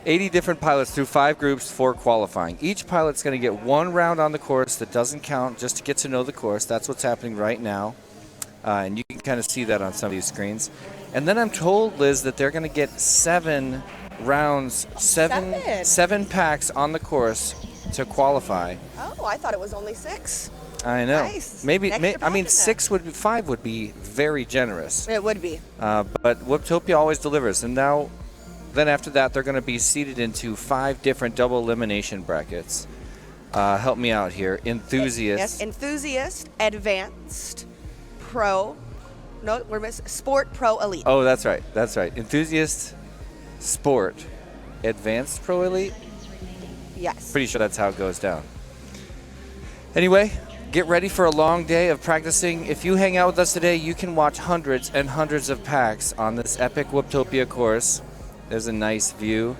80 different pilots through 5 groups for qualifying. Each pilot's going to get 1 round on the course that doesn't count, just to get to know the course. That's what's happening right now. And you can kind of see that on some of these screens. And then I'm told, Liz, that they're going to get 7 rounds, 7 packs on the course to qualify. Oh, I thought it was only 6. I know. Nice. Maybe I mean 5 would be very generous. It would be. But Whooptopia always delivers. And then after that, they're going to be seated into 5 different double elimination brackets. Help me out here. Enthusiast. Yes, enthusiast, advanced, pro. No, we're missing sport, pro, elite. Oh, that's right. That's right. Enthusiast, sport, advanced, pro, elite. Yes. Pretty sure that's how it goes down. Anyway, get ready for a long day of practicing. If you hang out with us today, you can watch hundreds and hundreds of packs on this epic Whooptopia course. There's a nice view.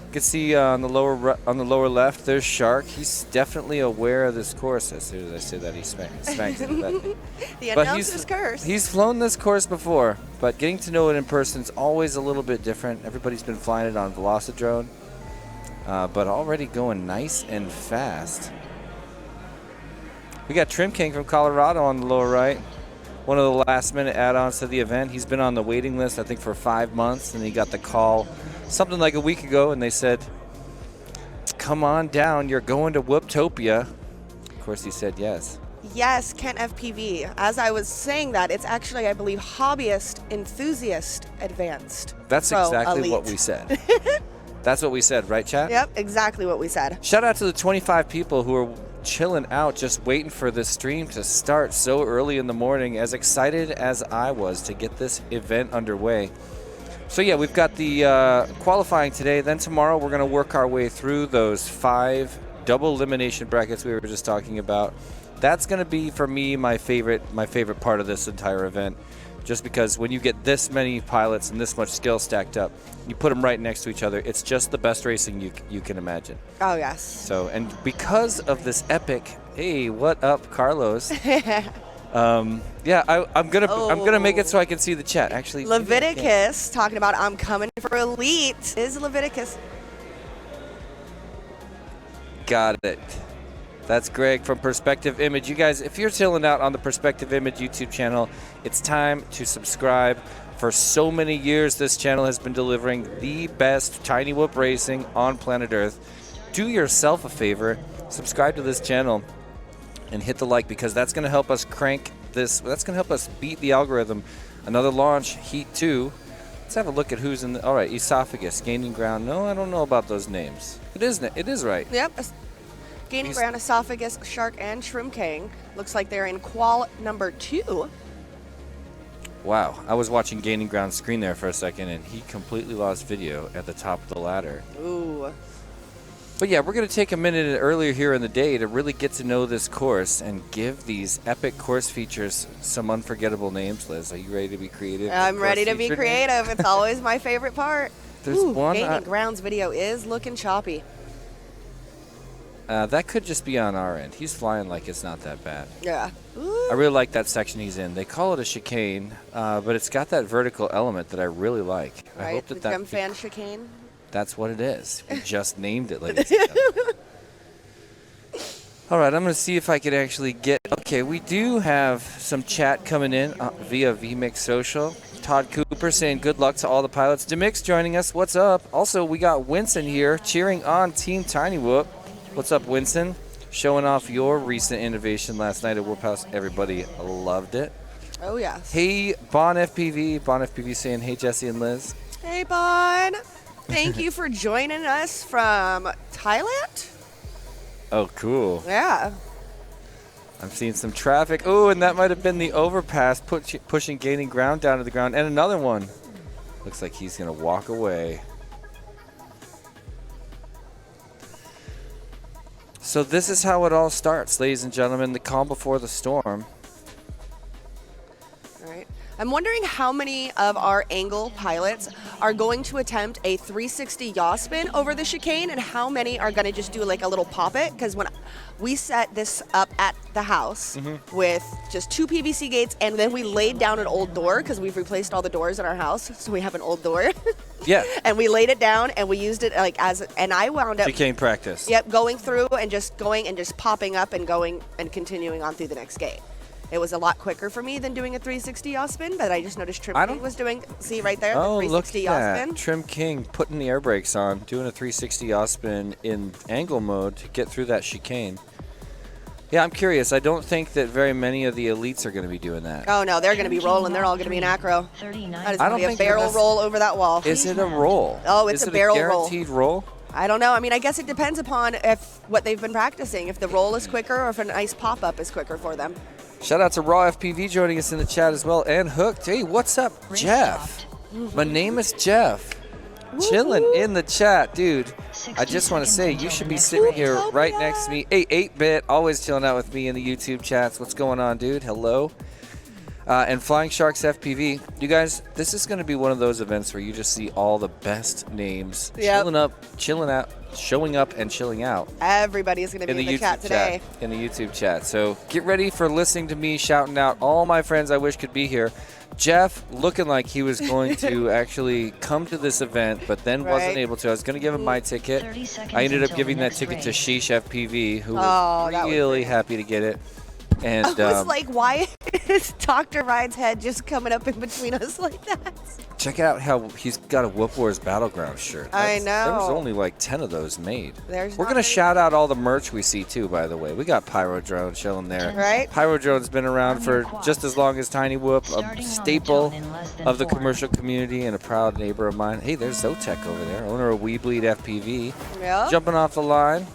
You can see on the lower left, there's Shark. He's definitely aware of this course. As soon as I say that, he smacks in the back. The announcer's curse. He's flown this course before, but getting to know it in person is always a little bit different. Everybody's been flying it on Velocidrone, but already going nice and fast. We got Trim King from Colorado on the lower right. One of the last-minute add-ons to the event. He's been on the waiting list, I think, for 5 months, and he got the call something like a week ago, and they said, come on down, you're going to Whooptopia. Of course, he said yes. Yes, Kent FPV. As I was saying that, it's actually, I believe, hobbyist, enthusiast, advanced. That's pro, exactly elite. what we said. That's what we said, right, chat? Yep, exactly what we said. Shout out to the 25 people who are chilling out, just waiting for this stream to start so early in the morning. As excited as I was to get this event underway. So yeah, we've got the qualifying today. Then tomorrow we're going to work our way through those 5 double elimination brackets we were just talking about. That's going to be, for me, my favorite part of this entire event. Just because when you get this many pilots and this much skill stacked up, you put them right next to each other. It's just the best racing you can imagine. Oh, yes. So, and because of this epic, hey, what up, Carlos? Yeah, I'm gonna make it so I can see the chat. Actually, Leviticus talking about I'm coming for elite. Is Leviticus? Got it. That's Greg from Perspective Image. You guys, if you're chilling out on the Perspective Image YouTube channel, it's time to subscribe. For so many years, this channel has been delivering the best Tiny Whoop racing on planet Earth. Do yourself a favor, subscribe to this channel, and hit the like, because that's going to help us crank this. That's going to help us beat the algorithm. Another launch, Heat 2. Let's have a look at who's in the. All right, Esophagus, Gaining Ground. No, I don't know about those names. It is right. Yep. Gaining Ground, Esophagus, Shark, and Shrimp King. Looks like they're in qual number 2. Wow, I was watching Gaining Ground's screen there for a second, and he completely lost video at the top of the ladder. Ooh. But yeah, we're going to take a minute earlier here in the day to really get to know this course and give these epic course features some unforgettable names. Liz, are you ready to be creative? I'm ready to be creative. It's always my favorite part. There's one. Gaining Ground's video is looking choppy. That could just be on our end. He's flying like it's not that bad. Yeah. Ooh. I really like that section he's in. They call it a chicane, but it's got that vertical element that I really like. Right, I hope the Gem Fan chicane. That's what it is. We just named it, ladies and gentlemen. All right, I'm going to see if I could actually get... Okay, we do have some chat coming in via VMix Social. Todd Cooper saying good luck to all the pilots. Demix joining us. What's up? Also, we got Winston here cheering on Team Tiny Whoop. What's up, Winston? Showing off your recent innovation last night at Whoop House. Everybody loved it. Oh, yes. Hey, Bon FPV. Bon FPV saying, hey, Jesse and Liz. Hey, Bon. Thank you for joining us from Thailand. Oh, cool. Yeah. I'm seeing some traffic. Oh, and that might have been the overpass pushing Gaining Ground down to the ground. And another one. Looks like he's going to walk away. So this is how it all starts, ladies and gentlemen. The calm before the storm. All right. I'm wondering how many of our angle pilots are going to attempt a 360 yaw spin over the chicane, and how many are going to just do like a little pop it. Because when we set this up at the house with just 2 PVC gates, and then we laid down an old door because we've replaced all the doors in our house, so we have an old door. Yeah. And we laid it down and we used it like and I wound up Chicane practice. Yep, going through and just popping up and going and continuing on through the next gate. It was a lot quicker for me than doing a 360 yaw spin, but I just noticed Trim King was doing, see right there, Oh, the look 360 at yaw that. spin. Trim King putting the air brakes on, doing a 360 yaw spin in angle mode to get through that chicane. Yeah, I'm curious. I don't think that very many of the elites are going to be doing that. Oh, no, they're going to be rolling. They're all going to be in acro. That is going to be a barrel roll over that wall. Is it a roll? Oh, it's a barrel roll. Guaranteed roll? I don't know. I mean, I guess it depends upon what they've been practicing, if the roll is quicker or if a nice pop-up is quicker for them. Shout out to Raw FPV joining us in the chat as well, and Hooked. Hey, what's up, Jeff? My name is Jeff. Chilling in the chat, dude. I just want to say you should be sitting here right next to me. Hey, 8-bit, always chilling out with me in the YouTube chats. What's going on, dude? Hello. And Flying Sharks FPV. You guys, this is going to be one of those events where you just see all the best names chilling out, showing up and chilling out. Everybody's going to be in the chat today. In the YouTube chat. So get ready for listening to me shouting out all my friends I wish could be here. Jeff looking like he was going to actually come to this event, but then wasn't able to. I was going to give him my ticket. I ended up giving that ticket to Sheesh FPV, who was really happy to get it. And I was like, why is Dr. Ride's head just coming up in between us like that? Check out how he's got a Whoop Wars Battleground shirt. I know. There was only like 10 of those made. We're not going to shout out all the merch we see too, by the way. We got Pyro Drone chilling there. Right. Pyro Drone's been around for just as long as Tiny Whoop, a staple of the commercial community and a proud neighbor of mine. Hey, there's Zotek over there, owner of We Bleed FPV. Yeah. Jumping off the line.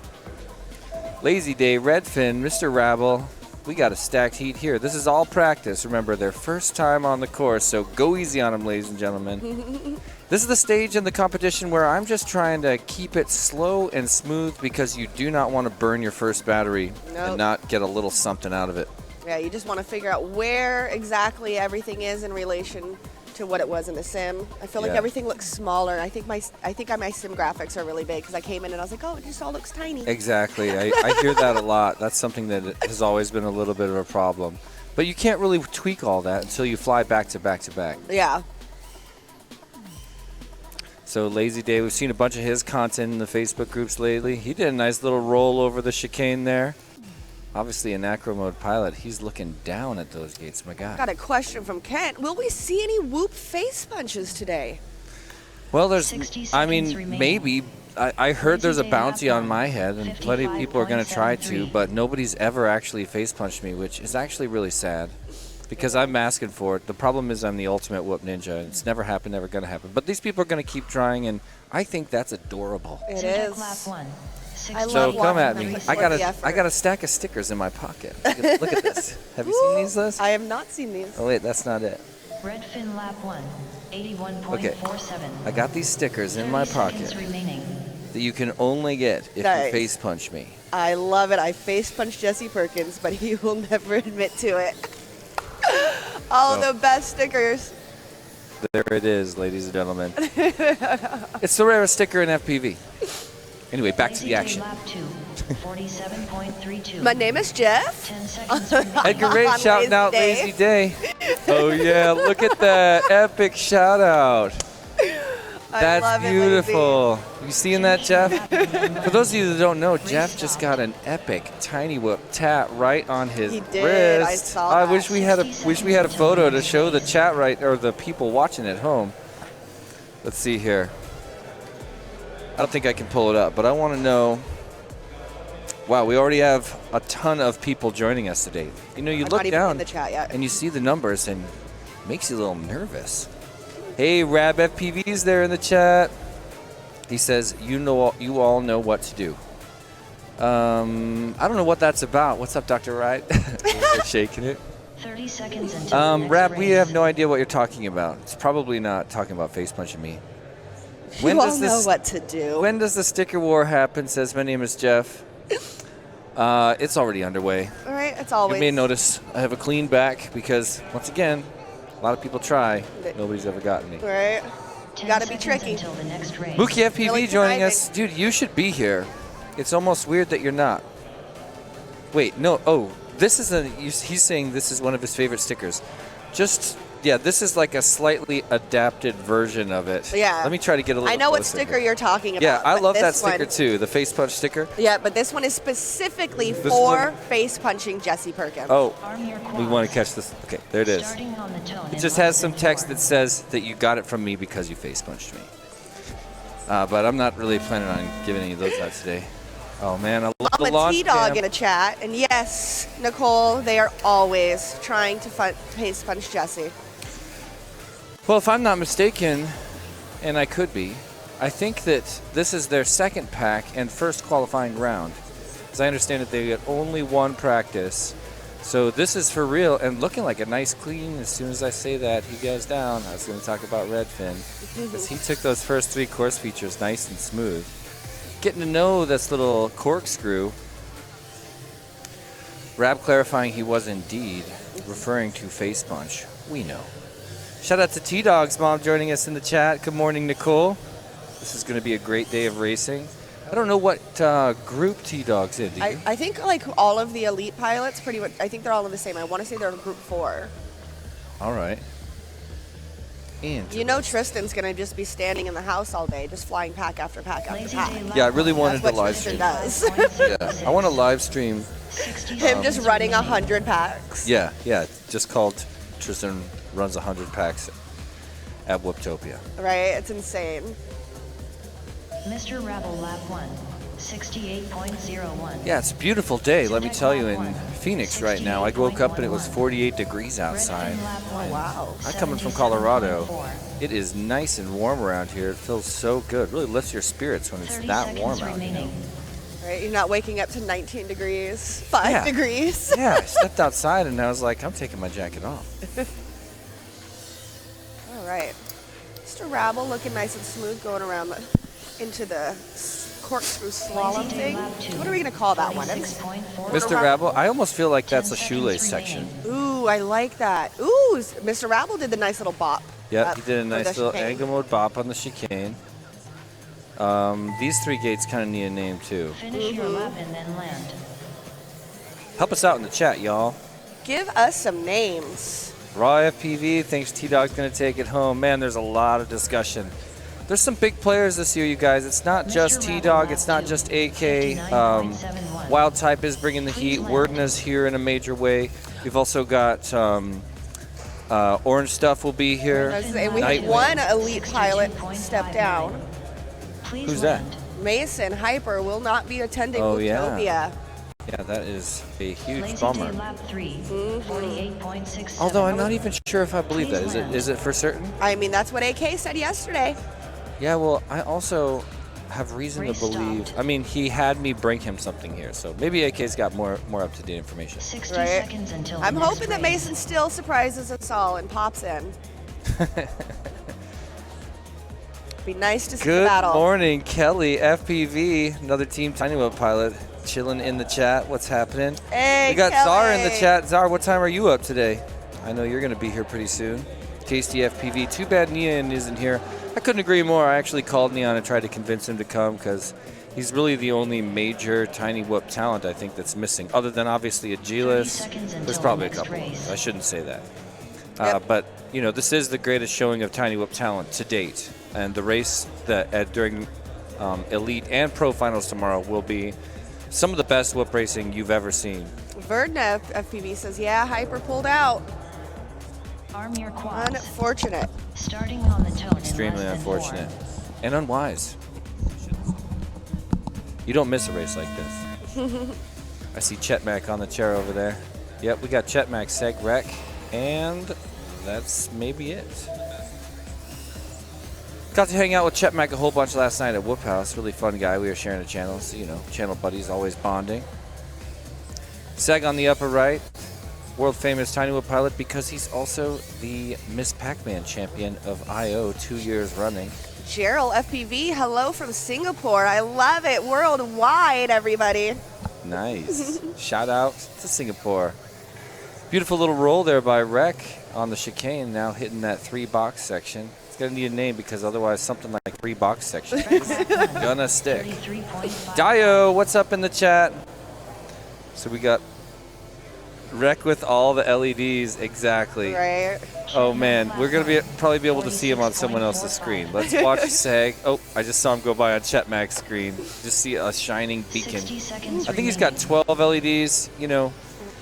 Lazy Day, Redfin, Mr. Rabble. We got a stacked heat here. This is all practice. Remember, their first time on the course, so go easy on them, ladies and gentlemen. This is the stage in the competition where I'm just trying to keep it slow and smooth because you do not want to burn your first battery and not get a little something out of it. Yeah, you just want to figure out where exactly everything is in relation to what it was in the sim. I feel like everything looks smaller. I think my sim graphics are really big because I came in and I was like, oh, it just all looks tiny. Exactly. I hear that a lot. That's something that has always been a little bit of a problem. But you can't really tweak all that until you fly back to back to back. Yeah. So Lazy Day, we've seen a bunch of his content in the Facebook groups lately. He did a nice little roll over the chicane there. Obviously an acro mode pilot. He's looking down at those gates. My God. Got a question from Kent. Will we see any Whoop face punches today? Well, maybe. I heard there's a bounty on my head, and plenty of people are going to try to, but nobody's ever actually face punched me, which is actually really sad because I'm asking for it. The problem is I'm the ultimate Whoop ninja. It's never happened, never going to happen. But these people are going to keep trying, and I think that's adorable. It is. So come at me. I got a stack of stickers in my pocket. Look at this. Have you seen these, Liz? I have not seen these. Oh wait, that's not it. Redfin lap 1, 81.47. Okay. I got these stickers in my pocket that you can only get if you face punch me. I love it. I face punched Jesse Perkins, but he will never admit to it. The best stickers. There it is, ladies and gentlemen. It's the rarest sticker in FPV. Anyway, back to the action. My name is Jeff. Edgar Ray shouting out Lazy Day. Oh yeah, look at that epic shout out. That's beautiful. You seeing that, Jeff? For those of you that don't know, Jeff just got an epic Tiny Whoop tat right on his wrist. I saw that. I wish we had a photo to show the chat right or the people watching at home. Let's see here. I don't think I can pull it up, but I want to know. Wow, we already have a ton of people joining us today. You know, you look down in the chat yet. and you see the numbers and it makes you a little nervous. Hey, Rab FPV's there in the chat. He says, you all know what to do. I don't know what that's about. What's up, Dr. Wright? We're shaking it. 30 seconds until the Rab, next we race. have no idea what you're talking about. It's probably not talking about face punching me. You all know what to do. When does the sticker war happen? Says, my name is Jeff. It's already underway. All right, it's always. You may notice I have a clean back because, once again, A lot of people try. Nobody's ever gotten me. Right? You got to be 10 seconds tricky. until the next race. Mookie FPV Really joining conniving. us. Dude, you should be here. It's almost weird that you're not. Wait, no. Oh, this is he's saying this is one of his favorite stickers. Yeah, this is like a slightly adapted version of it. Yeah. Let me try to get a little I know what closer sticker here. you're talking about. Yeah, I but love that this sticker one- too, the face punch sticker. Yeah, but this one is specifically This for one- face punching Jesse Perkins. Oh, Arm your we want to quads. catch this. Okay, there it is. Starting on the tone It in just less has some than text 4. that says that you got it from me because you face punched me. But I'm not really planning on giving any of those out today. Oh man, I love the Mama launch T-Dog cam. in a chat. And yes, Nicole, they are always trying to face punch Jesse. Well, if I'm not mistaken, and I could be, I think that this is their second pack and first qualifying round. As I understand it, they get only one practice. So this is for real and looking like a nice clean. As soon as I say that, he goes down. I was going to talk about Redfin. Because he took those first 3 course features nice and smooth. Getting to know this little corkscrew. Rab clarifying he was indeed referring to face punch. We know. Shout out to T-Dog's mom joining us in the chat. Good morning, Nicole. This is going to be a great day of racing. I don't know what group T-Dog's in, do you? I think like all of the elite pilots, pretty much, I think they're all in the same. I want to say they're in group 4. All right. And You know Tristan's going to just be standing in the house all day, just flying pack after pack after Lazy pack. day lap Yeah, I really one. wanted That's to what live Tristan stream. does. Yeah, I want to live stream. 60 Him just seconds running remaining. 100 packs. Yeah, just called Tristan runs 100 packs at Whooptopia. Right? It's insane. Mr. Rabble lap 1. 68.01. Yeah, it's a beautiful day, let me tell you, in Phoenix right now. I woke up and it was 48 degrees outside. Redfin lap 1. Wow. I'm coming from Colorado. 77.4. It is nice and warm around here. It feels so good. Really lifts your spirits when it's 30 that seconds warm out. remaining. Right? You're not waking up to 19 degrees, 5 Yeah. degrees. Yeah, I stepped outside and I was like, I'm taking my jacket off. All right. Mr. Rabble looking nice and smooth going around into the corkscrew slalom Lazy day thing. lap 2. What are we going to call that one? It's, 46.4. Mr. Rabble, I almost feel like that's 10 a shoelace seconds section. remaining. ooh, I like that. Ooh, Mr. Rabble did the nice little bop. Yep, up he did a for nice the little chicane. angle mode bop on the chicane. These 3 gates kind of need a name too. Finish your lap and then land. Help us out in the chat, y'all. Give us some names. Raw FPV thinks T-Dog's going to take it home. Man, there's a lot of discussion. There's some big players this year, you guys. It's not just Mr. T-Dog. Rabble It's not lap just 2, AK. 59.71. Wild Type is bringing the heat. Please land. Wordna's here in a major way. We've also got Orange Stuff will be here. And we had Nightwing. one elite pilot step down. Please Who's that? land. Mason Hyper will not be attending Oh, yeah. Whooptopia. Yeah, that is a huge Lazy bummer. day lap 3. 48.67. Although I'm not even sure if I believe that. Please land. Is it for certain? I mean, that's what AK said yesterday. Yeah, well, I also have reason Race to believe. stopped. I mean, he had me bring him something here, so maybe AK's got more up to date information. 60 Right. seconds until the I'm next hoping that race. Mason still surprises us all and pops in. Be nice to see the Good battle. morning, Kelly FPV, another Team Tiny Wheel pilot, chilling in the chat. What's happening? Hey, We got Czar in the Kelly. chat. Czar, what time are you up today? I know you're going to be here pretty soon. Tasty FPV. Too bad Neon isn't here. I couldn't agree more. I actually called Neon and tried to convince him to come because he's really the only major Tiny Whoop talent I think that's missing, other than obviously 30 Agilis. seconds There's until probably a the next couple. race. I shouldn't say that. Yep. But you know, this is the greatest showing of Tiny Whoop talent to date, and the race that during Elite and Pro Finals tomorrow will be some of the best whoop racing you've ever seen. Verdna FPV says, yeah, Hyper pulled out. Arm your quads. Unfortunate. Starting on the tone in Extremely less than unfortunate 4. and unwise. You don't miss a race like this. I see Chet Mac on the chair over there. Yep, we got Chet Mac Seg Rec, and that's maybe it. Got to hang out with Chet Mac a whole bunch last night at Whoop House. Really fun guy. We were sharing a channel, so, you know, channel buddies always bonding. Seg on the upper right, world famous Tiny Whoop pilot because he's also the Miss Pac-Man champion of IO 2 years running. Gerald FPV, hello from Singapore. I love it. Worldwide, everybody. Nice. Shout out to Singapore. Beautiful little roll there by Rec on the chicane, now hitting that 3-box section. It's going to need a name because otherwise something like 3-box section is gonna stick. 33.5. Dio, what's up in the chat? So we got Rec with all the LEDs, exactly. Right. Oh man, we're gonna probably be able to see him on someone else's screen. Let's watch Sag. Oh, I just saw him go by on Chetmag's screen. Just see a shining beacon. 60 seconds I think he's got 12 LEDs. You know,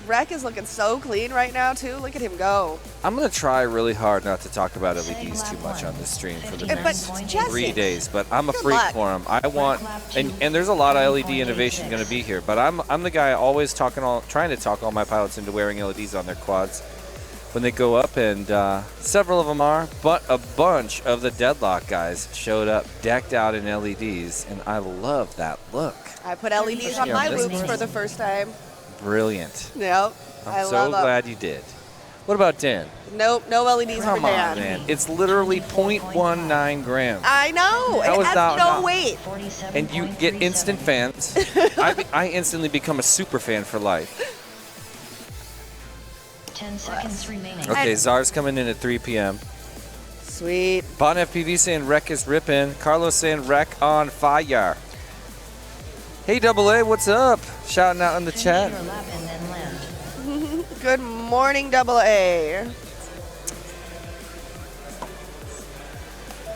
Rec is looking so clean right now, too. Look at him go. I'm gonna try really hard not to talk about LEDs too much on this stream for the But next Jesse, 3 days. But I'm a good freak luck. for him. I want, and there's a lot of LED innovation gonna be here. But I'm the guy always trying to talk all my pilots into wearing LEDs on their quads when they go up, and several of them are, but a bunch of the Deadlock guys showed up decked out in LEDs, and I love that look. I put LEDs on Yeah, my this whoops one. for the first time. Brilliant. Yep. I I'm so love 'em. glad you did. What about Dan? Nope, no LEDs Come for on, Dan. man. It's literally 0.19 grams. I know. How It is has that no not- weight. And you get instant fans. I instantly become a super fan for life. 10 seconds remaining. Okay, Czar's coming in at 3 p.m. Sweet. Bon FPV saying Rec is ripping. Carlos saying Rec on fire. Hey, Double A, what's up? Shouting out in the Finish chat. your lap and then land. Good morning, Double A.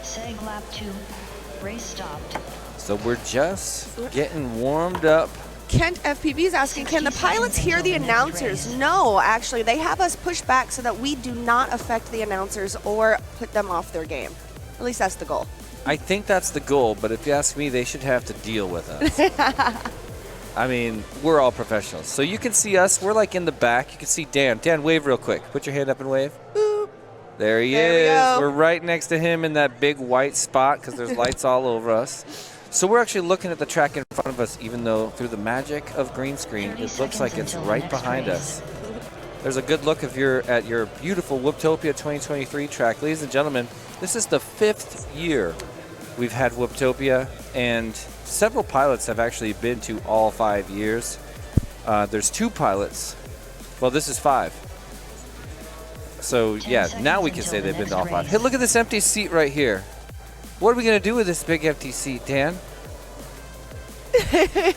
Seg lap 2. Race stopped. So we're just getting warmed up. Kent FPV is asking, can the 60 pilots seconds hear the until the next announcers? race. No, actually, they have us pushed back so that we do not affect the announcers or put them off their game. At least that's the goal. I think that's the goal, but if you ask me, they should have to deal with us. I mean, we're all professionals. So you can see us. We're like in the back. You can see Dan. Dan, wave real quick. Put your hand up and wave. Boop. There he There we is. go. We're right next to him in that big white spot because there's lights all over us. So we're actually looking at the track in front of us, even though through the magic of green screen, 30 it looks like seconds it's until the right next behind race. us. There's a good look if you're at your beautiful Whooptopia 2023 track. Ladies and gentlemen, this is the 5th year we've had Whooptopia, and several pilots have actually been to all 5 years. There's 2 pilots. Well, this is 5. So, 10 yeah, seconds now we can until say the they've been to next all 5. race. Hey, look at this empty seat right here. What are we going to do with this big empty seat, Dan?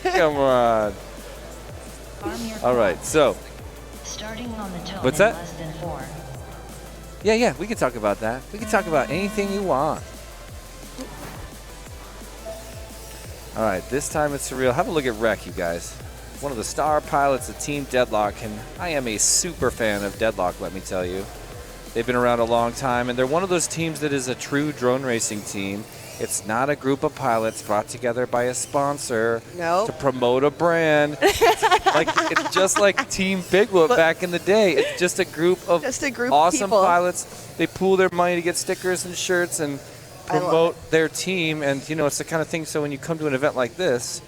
Come on. Arm your All right, quads. so, Starting on the tone What's in that? less than 4. yeah, we can talk about that. We can talk about anything you want. All right, this time it's surreal. Have a look at Rec, you guys. One of the star pilots of Team Deadlock, and I am a super fan of Deadlock, let me tell you. They've been around a long time, and they're one of those teams that is a true drone racing team. It's not a group of pilots brought together by a sponsor Nope. to promote a brand. It's just like Team Big Whoop back in the day. It's just a group of Just a group of awesome people. pilots. They pool their money to get stickers and shirts and I love promote their team. And, you know, it's the kind of thing, so when you come to an event like this,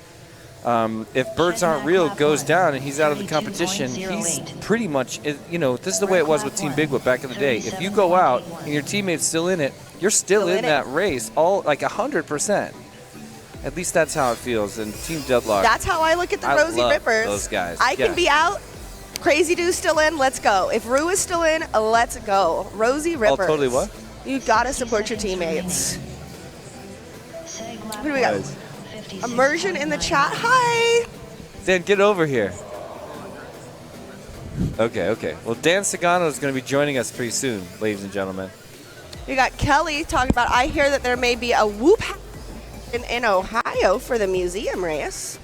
if Birds Aren't Real goes down and he's out of the competition, he's pretty much, you know, this is the way it was with Team Big Whoop back in the day. If you go out and your teammate's still in it, you're still in that race, all like 100%. At least that's how it feels. And Team Deadlock, That's how I look at the I Rosie love Rippers. those guys. I Yeah. can be out. Crazy Doo's still in. Let's go. If Rue is still in, let's go. Rosie Rippers. totally what? You gotta support your teammates. Seg lap Who do we got? 1. 56.9. Immersion in the chat. Hi. Dan, get over here. Okay. Well, Dan Sagano is going to be joining us pretty soon, ladies and gentlemen. We got Kelly talking about, I hear that there may be a whoop in Ohio for the museum race.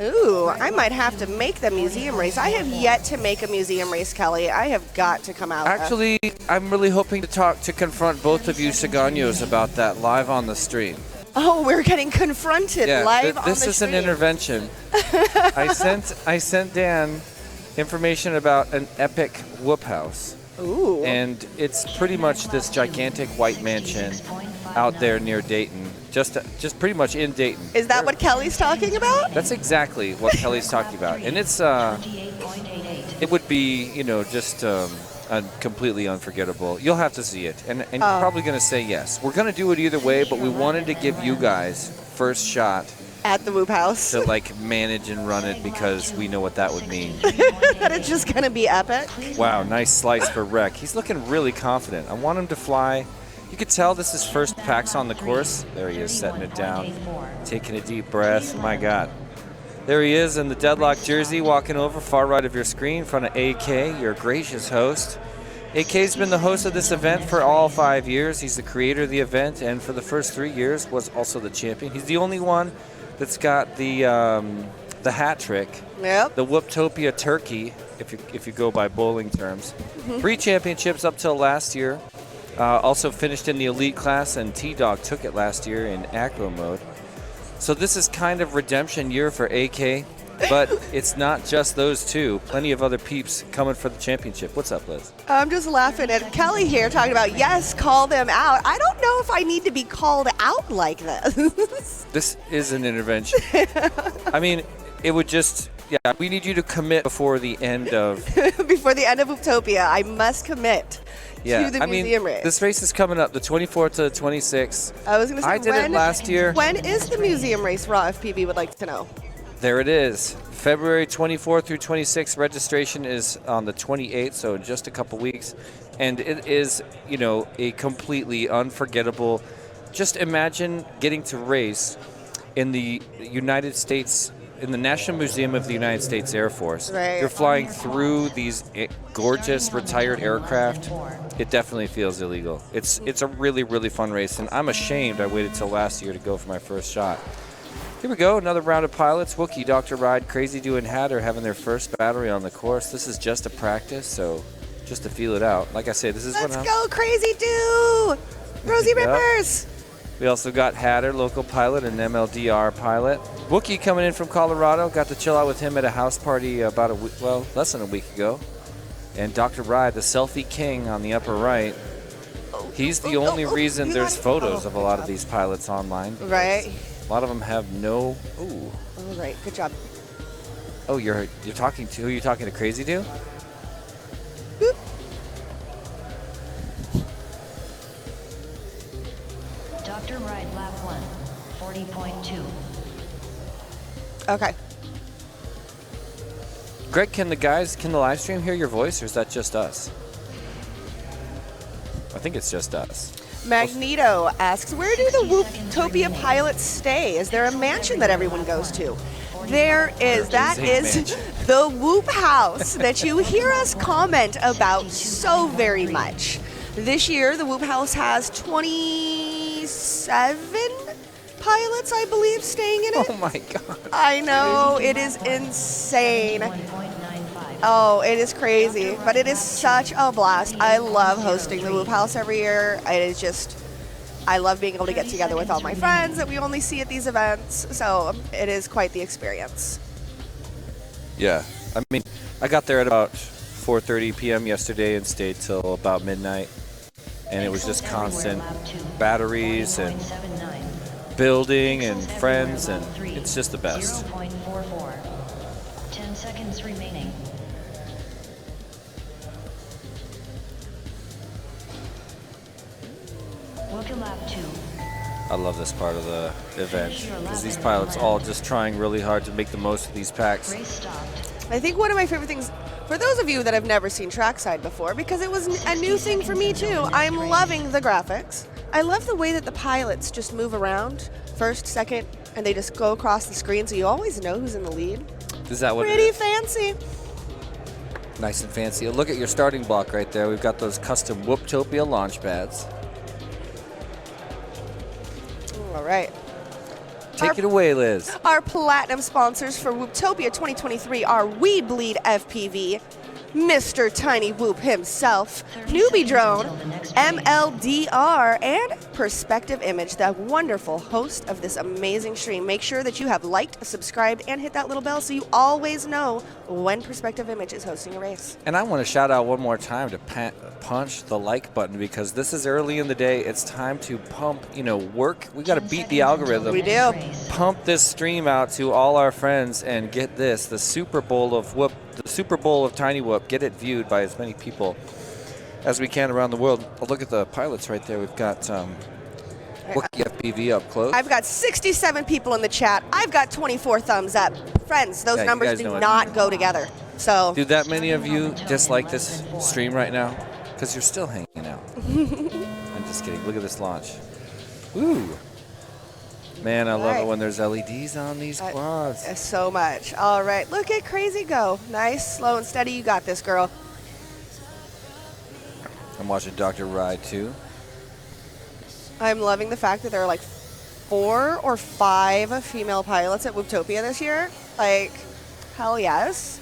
Ooh, I might have to make the museum race. I have yet to make a museum race, Kelly. I have got to come out. Actually, I'm really hoping to confront both of you Saganos about that live on the stream. Oh, we're getting confronted live on the this is stream. an intervention. I sent Dan information about an epic whoop house. Ooh. And it's pretty much this gigantic white mansion out there near Dayton, just pretty much in Dayton. Is that what Kelly's talking about? That's exactly what Kelly's talking about, and it's 28.88. it would be, you know, just completely unforgettable. You'll have to see it, and you're probably going to say yes. We're going to do it either way, but we wanted to give you guys first shot at the Whoop House. to like manage and run it because we know what that would mean. That it's just going to be epic. Wow, nice slice for Rec. He's looking really confident. I want him to fly. You could tell this is first PAX on the course. There he is, setting it down, taking a deep breath. My God. There he is in the deadlock jersey, walking over far right of your screen in front of AK, your gracious host. AK's been the host of this event for all 5 years. He's the creator of the event, and for the first 3 years was also the champion. He's the only one that's got the hat trick, Yep. the Whooptopia turkey, if you go by bowling terms. 3 championships up till last year. Also finished in the elite class, and T-Dog took it last year in acro mode. So this is kind of redemption year for AK, but it's not just those two. Plenty of other peeps coming for the championship. What's up, Liz? I'm just laughing at Kelly here talking about, yes, call them out. I don't know if I need to be called out like this. This is an intervention. I mean, it would just, yeah, we need you to commit before the end of... Before the end of Whooptopia, I must commit Yeah, to the museum race. This race is coming up, the 24th to the 26th. I was going to say, I did it last year. When is the museum race? Raw FPV would like to know. There it is. February 24th through 26th. Registration is on the 28th, so in just a couple weeks. And it is, you know, a completely unforgettable. Just imagine getting to race in the United States, in the National Museum of the United States Air Force. Right. You're flying through these gorgeous retired aircraft. It definitely feels illegal. It's a really, really fun race, and I'm ashamed I waited till last year to go for my first shot. Here we go, another round of pilots. Wookie, Dr. Ride, Crazy Do, and Hatter having their first battery on the course. This is just a practice, so just to feel it out. Like I say, this is Let's what go, Crazy Do! Rosie Yep. Rippers! We also got Hatter, local pilot, and MLDR pilot. Wookie coming in from Colorado. Got to chill out with him at a house party about a week, well, less than a week ago. And Dr. Ride, the selfie king on the upper right. He's the only reason there's photos of a lot of these pilots online. Right. A lot of them have no. Ooh. All right, good job. Oh, you're talking to who? You talking to Crazy Do? Boop. Dr. Ride lap 1, 40.2. Okay. Greg, can the live stream hear your voice, or is that just us? I think it's just us. Magneto asks, where do the Whooptopia pilots stay? Is there a mansion that everyone goes to? There is. That is the Whoop House that you hear us comment about so very much. This year, the Whoop House has 27 pilots, I believe, staying in it. Oh my God. I know, it is insane. 1.95. Oh, it is crazy, but it is such a blast. I love hosting the Whoop House every year. It is just, I love being able to get together with all my friends that we only see at these events. So it is quite the experience. Yeah, I mean, I got there at about 4:30 p.m. yesterday and stayed till about midnight, and it was just constant batteries and building and friends, and it's just the best. 0.44. 10 seconds remaining. Welcome lap 2. I love this part of the event because these pilots all just trying really hard to make the most of these packs. Race stopped. I think one of my favorite things, for those of you that have never seen trackside before, because it was a new thing for me too, I'm loving the graphics. I love the way that the pilots just move around, first, second, and they just go across the screen, so you always know who's in the lead. Is that what it Pretty is? fancy. Nice and fancy. Look at your starting block right there. We've got those custom Whooptopia launch pads. All right. Take it away, Liz. Our platinum sponsors for Whooptopia 2023 are We Bleed FPV, Mr. Tiny Whoop himself, Newbie Drone, MLDR, and Perspective Image, the wonderful host of this amazing stream. Make sure that you have liked, subscribed, and hit that little bell so you always know when Perspective Image is hosting a race. And I want to shout out one more time to punch the like button, because this is early in the day. It's time to pump, work. We got to beat the algorithm. We do. Pump this stream out to all our friends and get this, the Super Bowl of Whoop, the Super Bowl of Tiny Whoop. Get it viewed by as many people as we can around the world. Oh, look at the pilots right there. We've got Rookie FPV up close. I've got 67 people in the chat. I've got 24 thumbs up. Friends, those Yeah, you numbers guys do know it. not go together. So, Do that many of you dislike this stream right now? Because you're still hanging out. I'm just kidding. Look at this launch. Ooh. Man, I love it when there's LEDs on these quads. so much. All right, look at Crazy go. Nice, slow and steady. You got this, girl. I'm watching Dr. Ride too. I'm loving the fact that there are like 4 or 5 female pilots at Whooptopia this year. Like, hell yes.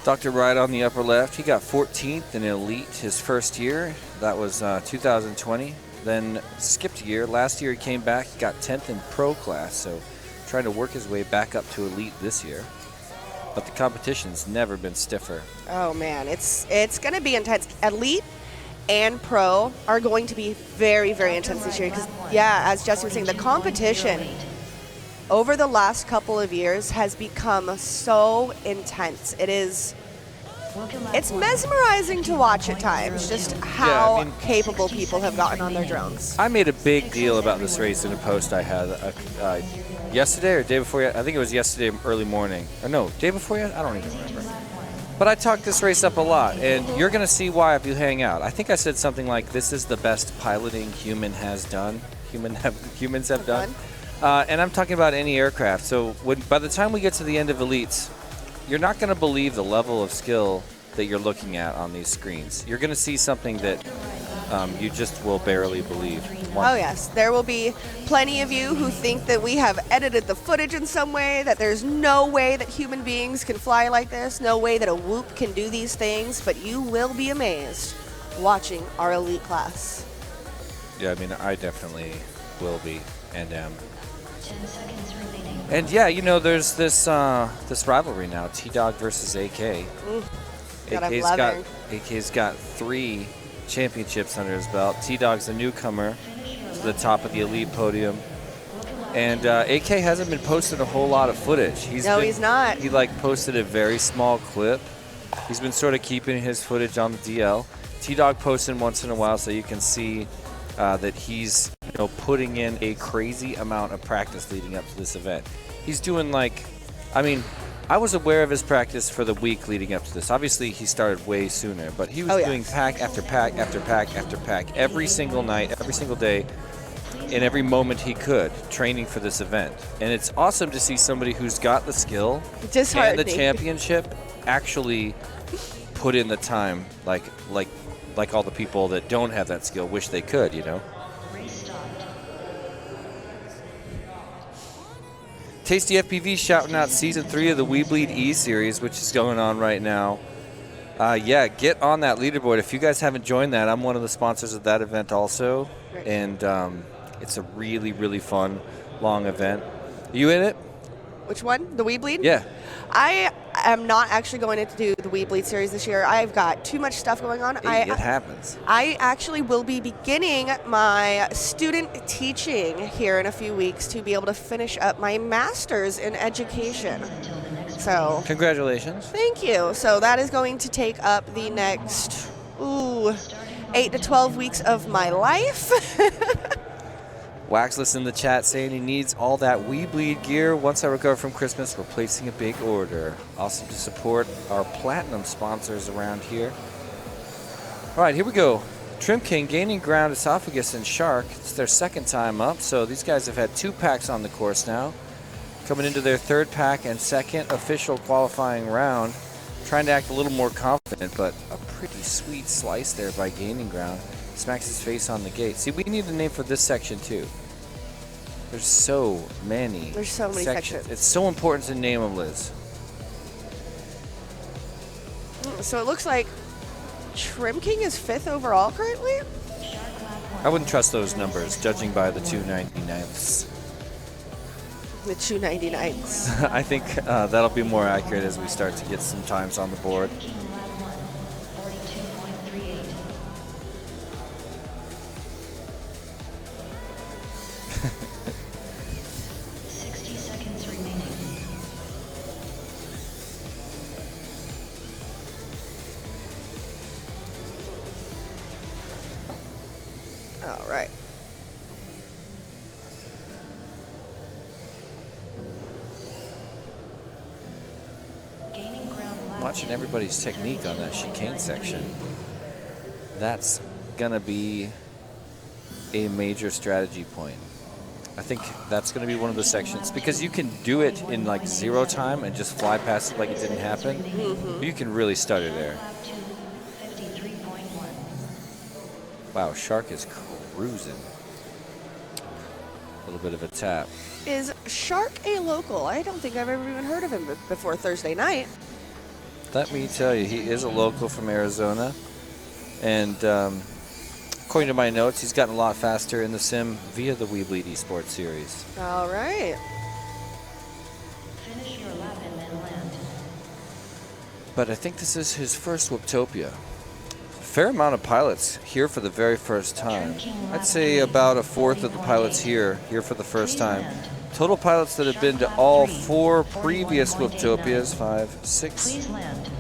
Dr. Ride on the upper left, he got 14th in Elite his first year. That was 2020. Then skipped a year. Last year he came back, he got 10th in Pro class, so trying to work his way back up to Elite this year. But the competition's never been stiffer. Oh man, it's going to be intense. Elite and Pro are going to be very, very intense this year because, yeah, as Jesse was saying, the competition over the last couple of years has become so intense. It's mesmerizing to watch at times, just how capable people have gotten on their drones. I made a big deal about this race in a post I had yesterday or day before. I think it was yesterday early morning. Or no, day before yet? I don't even remember. But I talked this race up a lot, and you're going to see why if you hang out. I think I said something like, this is the best piloting humans have done. And I'm talking about any aircraft. So by the time we get to the end of Elites, you're not going to believe the level of skill that you're looking at on these screens. You're going to see something that you just will barely believe. Oh yes, there will be plenty of you who think that we have edited the footage in some way, that there's no way that human beings can fly like this, no way that a Whoop can do these things, but you will be amazed watching our Elite class. Yeah, I mean, I definitely will be and am. 10 seconds remaining. And yeah, you know, there's this rivalry now, T-Dog versus AK. AK's got 3 championships under his belt. T-Dog's a newcomer to the top of the Elite podium. And AK hasn't been posting a whole lot of footage. He's not. He posted a very small clip. He's been sort of keeping his footage on the DL. T-Dog posting once in a while so you can see that he's putting in a crazy amount of practice leading up to this event. He's doing I was aware of his practice for the week leading up to this. Obviously, he started way sooner, but he was doing pack after pack after pack after pack every single night, every single day, in every moment he could, training for this event. And it's awesome to see somebody who's got the skill and the championship actually put in the time, like all the people that don't have that skill wish they could, Tasty FPV shouting out Season 3 of the We Bleed E series, which is going on right now. Yeah, get on that leaderboard. If you guys haven't joined that, I'm one of the sponsors of that event also. Right. And it's a really, really fun, long event. Are you in it? Which one? The We Bleed? Yeah. I am not actually going to do the We Bleed series this year. I've got too much stuff going on. It happens. I actually will be beginning my student teaching here in a few weeks to be able to finish up my master's in education. So, congratulations. Thank you. So that is going to take up the next 8 to 12 weeks of my life. Waxless in the chat saying he needs all that We Bleed gear. Once I recover from Christmas, we're placing a big order. Awesome to support our platinum sponsors around here. All right, here we go. Trim King gaining ground, Esophagus, and Shark. It's their second time up, so these guys have had 2 packs on the course now. Coming into their 3rd pack and 2nd official qualifying round. Trying to act a little more confident, but a pretty sweet slice there by gaining ground. Smacks his face on the gate. See, we need a name for this section too. There's so many sections. It's so important to name them, Liz. So it looks like Trim King is 5th overall currently? I wouldn't trust those numbers, judging by the 299ths. The 299s. I think that'll be more accurate as we start to get some times on the board. All right. watching everybody's technique on that chicane section. That's gonna be a major strategy point. I think that's gonna be one of the sections because you can do it in like 0 time and just fly past it like it didn't happen. You can really stutter there. Wow, Shark is cruising. A little bit of a tap. Is Shark a local? I don't think I've ever even heard of him before Thursday night. Let me tell you, he is a local from Arizona. And according to my notes, he's gotten a lot faster in the sim via the Weebleed Esports series. All right. Finish your lap and then land. But I think this is his first Whooptopia. Fair amount of pilots here for the very first time. I'd say about a fourth of the pilots here for the first time. Total pilots that have been to all 4 previous Whooptopias, 5, 6. Please land.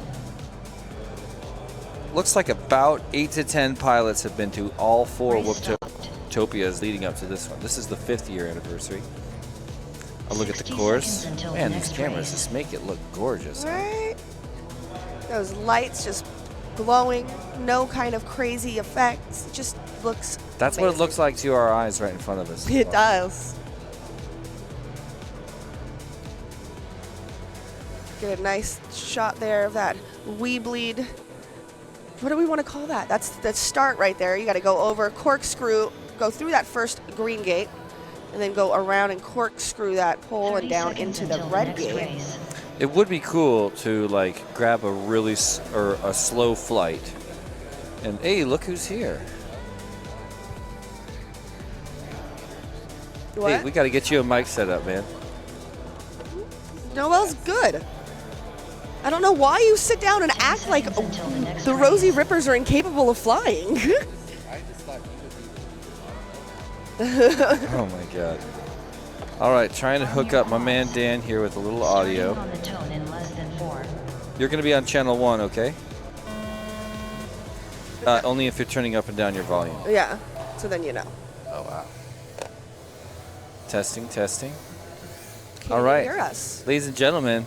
Looks like about 8 to 10 pilots have been to all 4 Whooptopias leading up to this one. This is the 5th year anniversary. I'll look at the 60 course. seconds until Man, the these next cameras race. just make it look gorgeous. Right. Those lights just glowing, no kind of crazy effects. It just looks That's what it looks like to our eyes right in front of us. It does. Get a nice shot there of that Weebleed. What do we want to call that? That's the start right there. You got to go over, corkscrew, go through that first green gate, and then go around and corkscrew that pole and 30 down seconds into the until red next gate. race. It would be cool to like grab a really or a slow flight, and hey, look who's here! What? Hey, we got to get you a mic set up, man. Noel's good. I don't know why you sit down and act like until the next the Rosie race. Rippers are incapable of flying. Oh my God! All right, trying to hook up my man Dan here with a little audio. Starting on the tone in less than 4. You're going to be on channel 1, okay? Only if you're turning up and down your volume. Yeah, so then you know. Oh, wow. Testing, testing. Can All you right, hear us? ladies and gentlemen,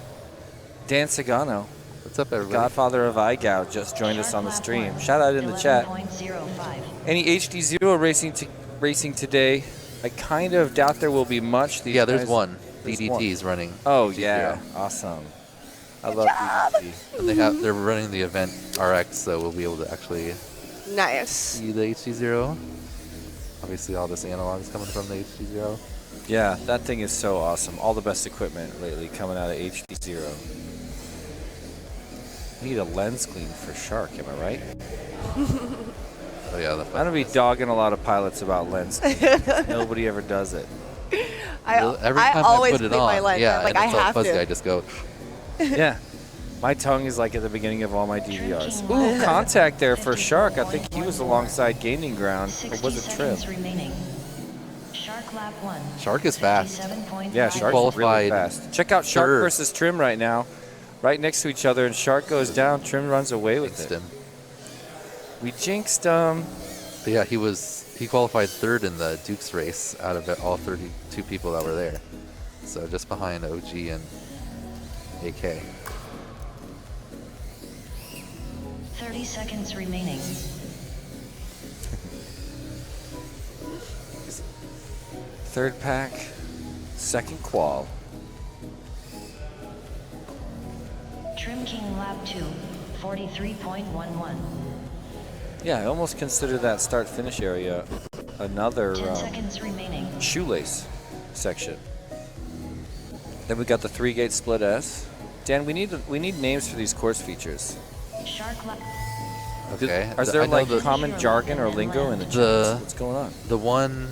Dan Sagano, What's up, everybody? godfather of iGow, just joined us on the stream. Shout out in the chat. 11.05. Any HD0 racing today? I kind of doubt there will be much. These Yeah, there's guys- one. there's DDT's running. Oh D0. yeah, awesome. I love DDT. And they're running the event RX, so we'll be able to actually Nice. see the HD0. Obviously, all this analog is coming from the HD0. Yeah, that thing is so awesome. All the best equipment lately coming out of HD0. Need a lens clean for Shark, am I right? Oh yeah, I'm gonna be dogging a lot of pilots about lens. Nobody ever does it. Every I time always I put it clean on, my lens. yeah, Like and I it's all have fuzzy. to. I just go. Yeah. My tongue is like at the beginning of all my DVRs. Ooh, contact there for Shark. I think he was alongside Gaining Ground. Or 60 was it Trim? seconds remaining. Shark lap 1. Shark is fast. 57.5. Yeah, Shark's really qualified fast. Check out Shark third. versus Trim right now. Right next to each other, and Shark goes down. Trim runs away with Jinxed it. him. We jinxed him. But yeah, he qualified third in the Dukes race out of all 32 people that were there. So just behind OG and AK. 30 seconds remaining. Third pack, second qual. Trim King lap 2. 43.11. Yeah, I almost consider that start-finish area another 10 seconds remaining. shoelace section. Then we got the 3-gate split S. Dan, we need names for these course features. Shark lap. Okay. Is there I know like common jargon or lingo in the chat? What's going on? The one,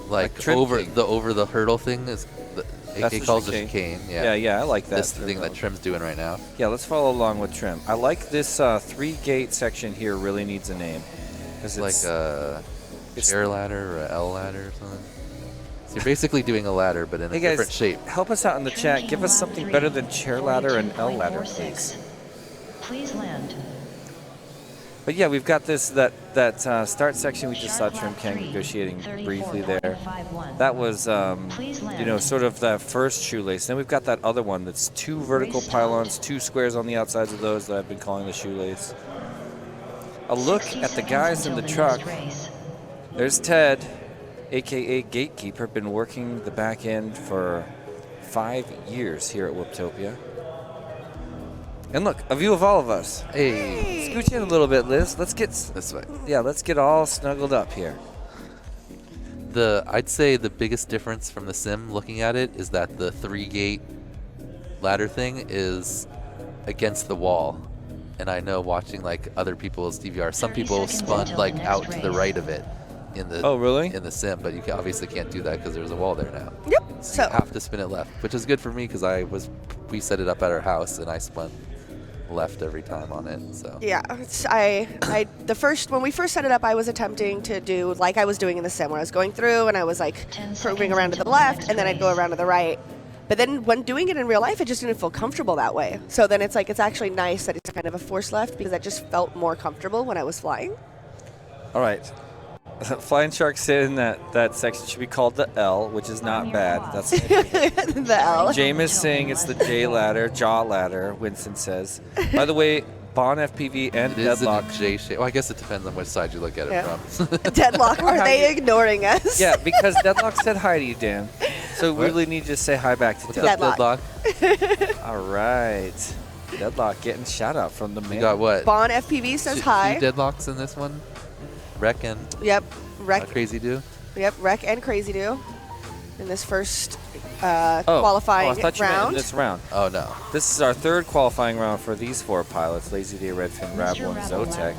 like Trim over King. the hurdle thing is the That's AK the calls it chicane. chicane. Yeah, I like that. This thing that Trim's doing right now. Yeah, let's follow along with Trim. I like this 3-gate section here. Really needs a name. 'Cause Like it's a it's- chair ladder or a L ladder or something. So you're basically doing a ladder, but in a Hey guys, different shape. help us out in the Trim chat. King Give us lap something 3. better than chair ladder and L ladder, 42.46. please. Please land. But yeah, we've got that start section. We just saw Trim King negotiating briefly there. That was, sort of that first shoelace. Then we've got that other one that's 2 vertical pylons, 2 squares on the outsides of those that I've been calling the shoelace. A look at the guys in the truck. There's Ted, a.k.a. Gatekeeper, been working the back end for 5 years here at Whooptopia. And look, a view of all of us. Hey. Scooch in a little bit, Liz. Let's get This way. Yeah, let's get all snuggled up here. I'd say the biggest difference from the sim looking at it is that the 3-gate ladder thing is against the wall. And I know watching like other people's DVR, some people spun like out to the right of it in the in the sim, but you obviously can't do that because there's a wall there now. Yep. So you have to spin it left, which is good for me because we set it up at our house and I spun left every time on it. So yeah, when we first set it up, I was attempting to do like I was doing in the sim, where I was going through and I was like moving around to the left and then I'd go around to the right. But then when doing it in real life, it just didn't feel comfortable that way. So then it's actually nice that it's kind of a force left because I just felt more comfortable when I was flying. All right. Flying Shark said in that section should be called the L, which is not bad. That's the L. James is saying it's the J ladder, jaw ladder, Winston says. By the way, Bon FPV and it is Deadlock. in a J shape. Well, I guess it depends on which side you look at it from. Deadlock, are they ignoring us? Yeah, because Deadlock said hi to you, Dan. So we really need to say hi back to Deadlock. All right. Deadlock getting shout out from the man. We got what? Bon FPV says hi. 2 Deadlocks in this one. Wreck and Crazy Do. Yep, Wreck and Crazy Do in this first qualifying I thought you meant in this round. Oh no. This is our 3rd qualifying round for these 4 pilots: Lazy Day, Redfin, Rabble, and Zotek.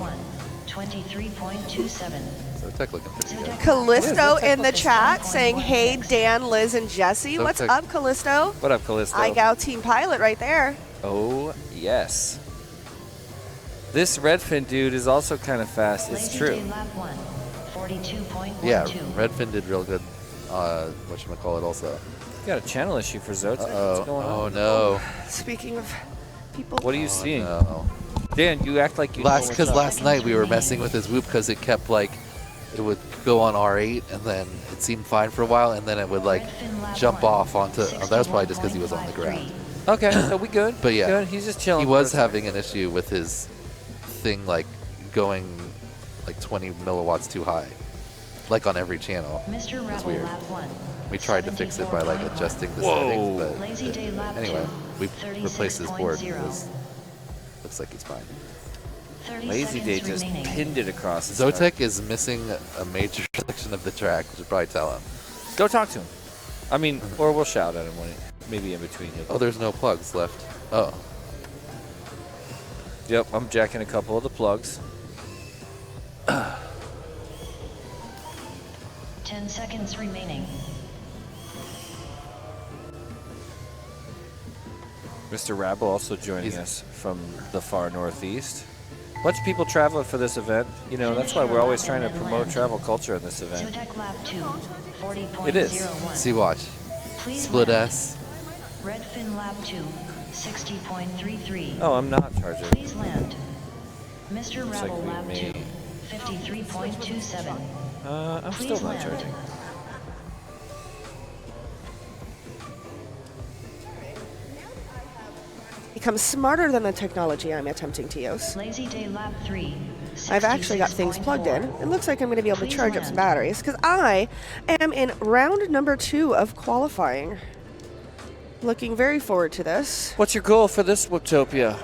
23.27. Zotek looking pretty good. Callisto in the chat saying, "Hey Dan, Liz, and Jesse, what's up, Callisto?" What up, Callisto? iGal Team Pilot right there. Oh yes. This Redfin dude is also kind of fast. It's true. Yeah, Redfin did real good. Whatchamacallit also. Got a channel issue for Zotek. What's going on? Oh no. Speaking of people. What are you seeing? No. Dan, you act like you Because last night we were messing with his whoop because it kept it would go on R8 and then it seemed fine for a while and then it would jump off onto. That was probably just because he was on the ground. Okay, so we good. But yeah, good. He's just chilling. He was having an issue with his thing going 20 milliwatts too high, on every channol. It's weird. We tried to fix it by adjusting the settings, but anyway, we replaced his board. Looks like he's fine. Lazy Day just pinned it across the Zotek is missing a major section of the track. We should probably tell him. Go talk to him. I mean, or we'll shout at him maybe in between. Oh, there's no plugs left. Oh. Yep, I'm jacking a couple of the plugs. 10 seconds remaining. Mr. Rabble also joining us from the far northeast. A bunch of people traveling for this event. You know, that's why we're always trying to promote travel culture in this event. It is. See, watch. Split S. Redfin Lab 2, 60.33. Oh, I'm not charging. Please land. Mr. Looks Rebel like we Lab may- 2, 53.27. I'm Please still not land. charging. Become smarter than the technology I'm attempting to use. Lazy Day Lab 3, I've actually got things plugged in. 66.4. It looks like I'm going to be able to Please charge up some land. batteries because I am in round number 2 of qualifying. Looking very forward to this. What's your goal for this Whooptopia?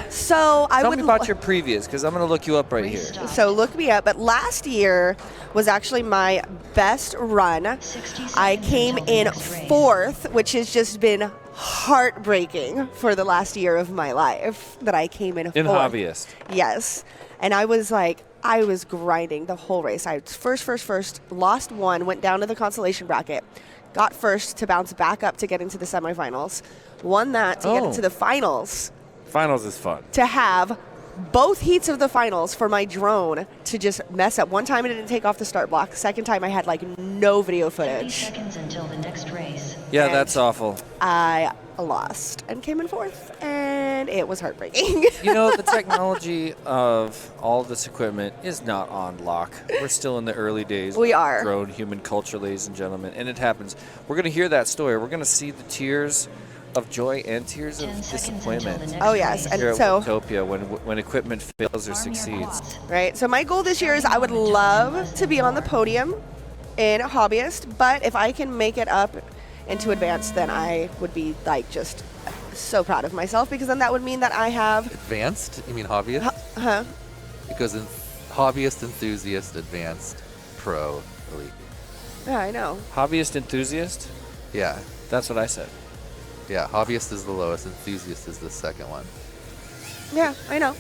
So I Tell would me about your previous, because I'm going to look you up right here. Restart. So look me up. But last year was actually my best run. 60 I seconds came until the in next race. 4th, which has just been heartbreaking for the last year of my life that I came in 4th. In hobbyist. Yes. And I was grinding the whole race. I was first, lost 1, went down to the consolation bracket, got first to bounce back up to get into the semifinals, won that to get into the finals, Finals is fun. to have both heats of the finals for my drone to just mess up. One time it didn't take off the start block. Second time I had no video 30 footage. seconds until the next race. Yeah, And that's awful. I lost and came in 4th. And and it was heartbreaking. You know, the technology of all this equipment is not on lock. We're still in the early days. We are. Grown human culture, ladies and gentlemen, and it happens. We're going to hear that story. We're going to see the tears of joy and tears of 10 seconds until disappointment the next Oh, yes, race. and here at so- Whooptopia when equipment fails or Arm your succeeds. quads. Right. So my goal this year is I would love to be on the podium in hobbyist, but if I can make it up into advanced, then I would be like just so proud of myself, because then that would mean that I have Advanced? You mean hobbyist? huh. It goes in hobbyist, enthusiast, advanced, pro, elite. Yeah, I know. Hobbyist enthusiast? Yeah. That's what I said. Yeah, hobbyist is the lowest, enthusiast is the second one. Yeah, I know.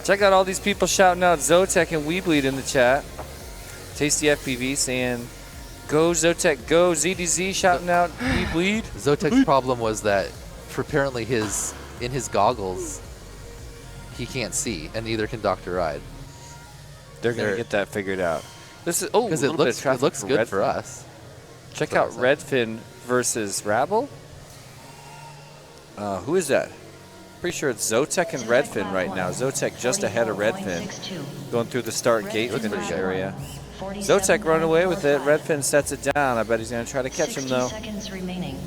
Check out all these people shouting out Zotek and Weebleed in the chat. Tasty FPV saying, go Zotek, go. ZDZ shouting out Weebleed. Zotek's problem was that for apparently in his goggles, he can't see, and neither can Dr. Ride. They're going to They're- get that figured out. This is Because it looks good for us. Check That's out what I Redfin versus Rabble. Who is that? Pretty sure it's Zotek and Redfin right now. Zotek just ahead of Redfin, 44.62. going through the start gate Redfin finish Rabble, area. 47.45. Zotek run away with it. Redfin sets it down. I bet he's going to try to catch him 60 though. seconds remaining.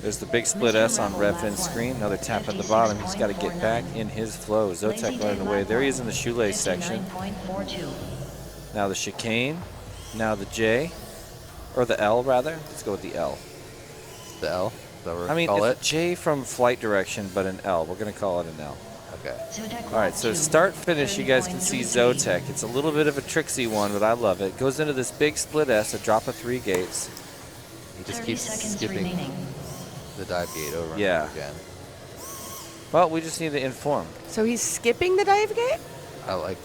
There's the big split S on Redfin's screen. Another tap at the bottom. He's got to get back in his flow. Zotek running away. There he is in the shoelace section. 59.42. Now the chicane. Now the J. Or the L, rather. Let's go with the L. The L? Is that what I we mean, call it's it? a J from flight direction, but an L. We're going to call it an L. Okay. Zotek All right, lap so 2, start finish, you guys can see 30.33. Zotek. It's a little bit of a tricksy one, but I love it. Goes into this big split S, a drop of 3 gates. He just 30 keeps seconds skipping remaining. the dive gate over and Yeah. over again. Well, we just need to inform. So he's skipping the dive gate? I like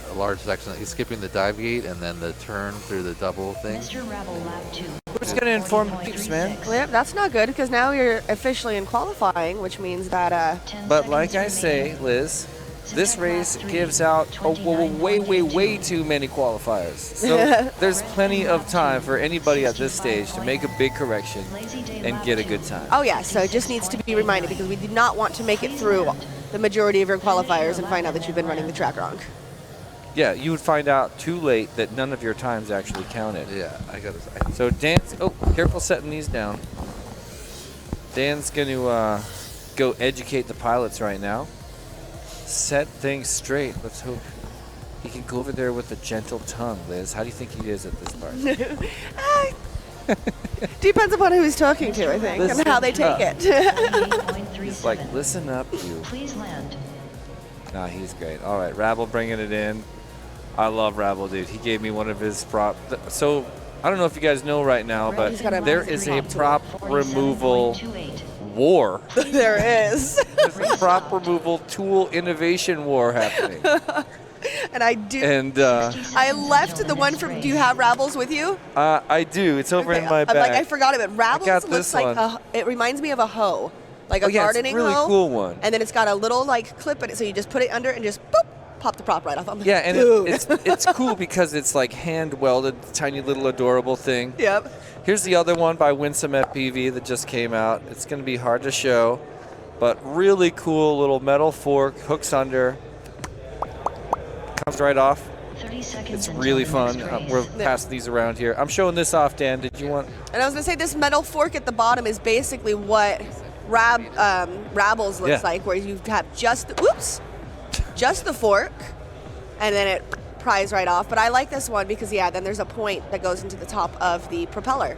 a large section. He's skipping the dive gate and then the turn through the double thing. Mr. Rabble lap 2. Who's going to inform the peeps, man? 40.36. Well, yeah, that's not good, because now you're officially in qualifying, which means that 10 But like I seconds say, remaining. Liz, this Zotek race lap 3, gives out way 29.82. too many qualifiers. So there's plenty of time for anybody at this stage to make a big correction Lazy day and lap get a 2. good time. oh yeah, so it just needs to be reminded, because we do not want to make it through the majority of your qualifiers and find out that you've been running the track wrong. Yeah, you would find out too late that none of your times actually counted. Yeah, I got it. So Dan's, oh, careful setting these down. Dan's going to go educate the pilots right now. Set things straight. Let's hope he can go over there with a gentle tongue, Liz. How do you think he is at this part? Depends upon who he's talking to, I think, and how they take it. 38.37. He's like, listen up, you. Please land. Nah, he's great. All right, Rabble bringing it in. I love Rabble, dude. He gave me one of his prop. So I don't know if you guys know right now, but He's got a there is a prop prop removal 47.28. war. There is. There's a prop removal tool innovation war happening. And I do. And 60 I seconds left until the one next from. race. Do you have Rabbles with you? I do. It's over in my I'm bag. like, I forgot of it. Rabbles got looks this like one. it reminds me of a hoe, like a Oh, yeah, it's a gardening really hoe. cool one. And then it's got a little like clip in it, so you just put it under and just boop, pop the prop right off. I'm like, Yeah, and dude. it's cool because it's like hand welded, tiny little adorable thing. Yep. Here's the other one by Winsome FPV that just came out. It's going to be hard to show, but really cool little metal fork, hooks under, comes right off. 30 seconds It's until really the fun. next race. We're passing these around here. I'm showing this off, Dan. Did you want? And I was gonna say this metal fork at the bottom is basically what Rabbles looks Yeah. like, where you have just the fork, and then it pries right off. But I like this one because then there's a point that goes into the top of the propeller.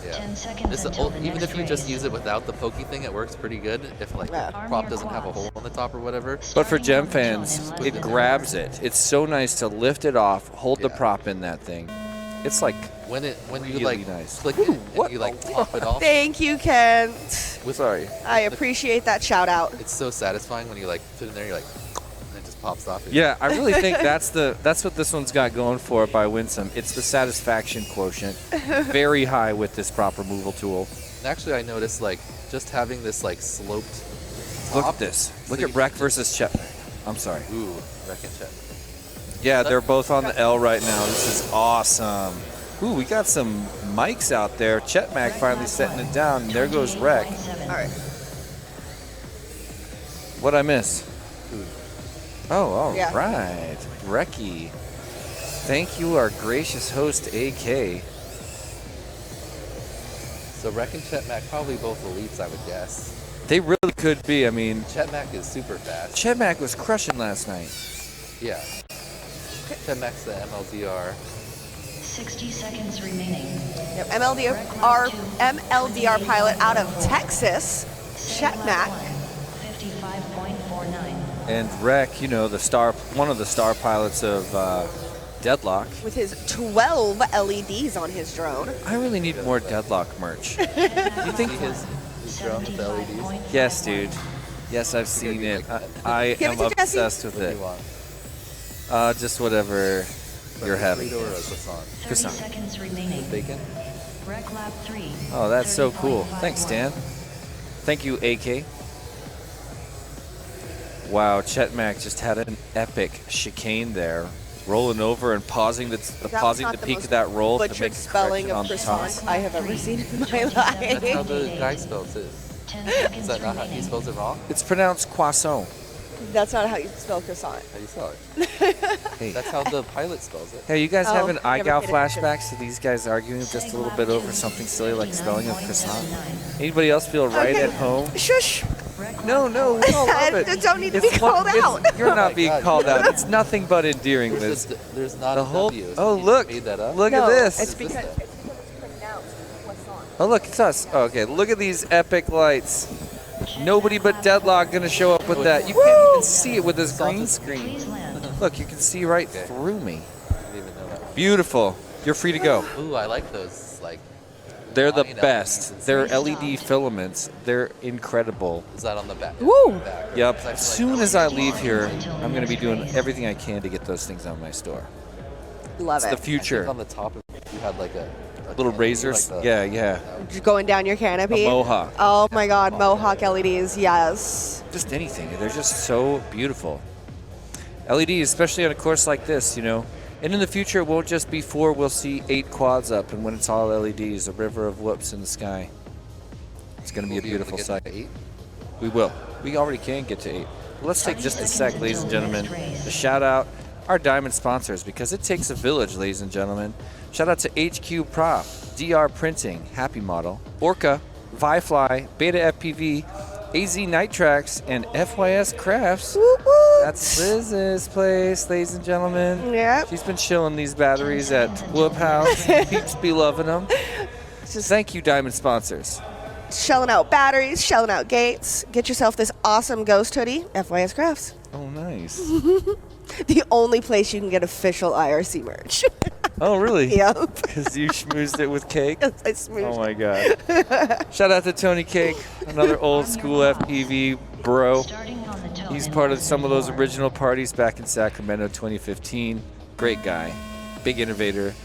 Yeah. 10 seconds This until the even next if you just race. use it without the pokey thing, it works pretty good. If like Yeah. the Arm prop your doesn't have a quads. hole on the top or whatever. But for Starting gem on the zone fans, in less it than grabs one. it. It's so nice to lift it off, hold the Yeah. prop in that thing. It's like, When you Really like nice. click Ooh, it what and you like the- pop it off, Thank you, Kent. sorry. I appreciate that shout out. it's so satisfying when you like put it in there. You're like, and it just pops off. Yeah, I really think that's what this one's got going for it by Winsome. It's the satisfaction quotient, very high with this prop removal tool. And actually, I noticed like just having this like sloped. Look top, at this. so Look you at can Rec just- versus Chet. I'm sorry. Ooh, wreck and check. Yeah, they're both on the L right now. This is awesome. Ooh, we got some mics out there. Chet Mac finally setting it down. And there goes Rec. 28.97. All right. What'd I miss? Food. Oh, all Yeah. right. Reki. Thank you, our gracious host, AK. So Rek and Chet Mac probably both elites, I would guess. They really could be. I mean, Chet Mac is super fast. Chet Mac was crushing last night. Yeah. Chet Mac's the MLDR. 60 seconds remaining. Yep, MLDR pilot out of Texas, Chet Mac. 55.49. And Rek, you know, one of the star pilots of Deadlock. With his 12 LEDs on his drone. I really need more Deadlock merch. You think his drone with the LEDs? Yes, dude. Yes, I've seen it. I Give am it to Jesse. obsessed with What do it. you want? Just whatever you're having. Burrito or a croissant? 30 Croissant. seconds remaining. Bacon? Rec lap 3. Oh, that's so cool. Thanks, 30.51. Dan. Thank you, AK. Wow, Chet Mac just had an epic chicane there, rolling over and pausing the not peak most of that roll to butchered make a spelling correction of on the top. croissant I have ever seen in my That's how life. the guy spells it. 10 Is seconds that not how he remaining. spells it wrong? It's pronounced croissant. That's not how you spell croissant. How do you spell it? Hey, That's how the pilot spells it. hey, you guys Oh, having never iGal paid attention. flashbacks to these guys arguing just a little bit over something silly like spelling of croissant? 59.79. Anybody else feel right Okay. at home? Shush. Rec No, lap no, we all love it. It don't need to It's be called it's- out. You're not my being God. called out. It's nothing but endearing, Liz. There's not The a whole. W. Oh, You look! made that up? Look No, at this. It's Is this because the- it's pronounced croissant. Oh, look, it's us. Oh, okay, look at these epic lights. Nobody but Deadlock gonna show up with that. You can't even see it with this green screen. please land. Look, you can see right Okay. through me. I didn't even know that. Beautiful. You're free to go. Ooh, I like those. Like, They're the Flying best. LEDs. They're LED filaments. They're incredible. is that on the back? Woo! Back. Yep. Because I As feel like soon as I leave here, I'm gonna be doing everything I can to get those things on my store. Love It's the it. I future. think on the top of it, you had like a Little canopy, razors. like the- Yeah, yeah. Just going down your canopy. A mohawk. Oh my God, Mohawk LEDs, yes. Just anything. They're just so beautiful. LEDs, especially on a course like this, you know. And in the future, it won't just be 4. We'll see 8 quads up, and when it's all LEDs, a river of whoops in the sky. It's going to be a We'll able to beautiful get sight. to 8. We will. We already can get to 8. But let's take just a sec, ladies and gentlemen, to shout out our diamond sponsors, because it takes a village, ladies and gentlemen. Shout out to HQ Prop, DR Printing, Happy Model, Orca, Vifly, Beta FPV, AZ Night Tracks, and FYS Crafts. Woot woot. That's Liz's place, ladies and gentlemen. Yep. She's been chilling these batteries at Whoop House. Peeps be loving them. Thank you, diamond sponsors. Shelling out batteries, shelling out gates. Get yourself this awesome ghost hoodie, FYS Crafts. Oh, nice. The only place you can get official IRC merch. Oh, really? Yep. Because you schmoozed it with cake? I smooshed. Oh my God. Shout out to Tony Cake, another old school FPV bro. Starting on the toe He's and part of moving some of those forward. original parties back in Sacramento 2015. Great guy, big innovator,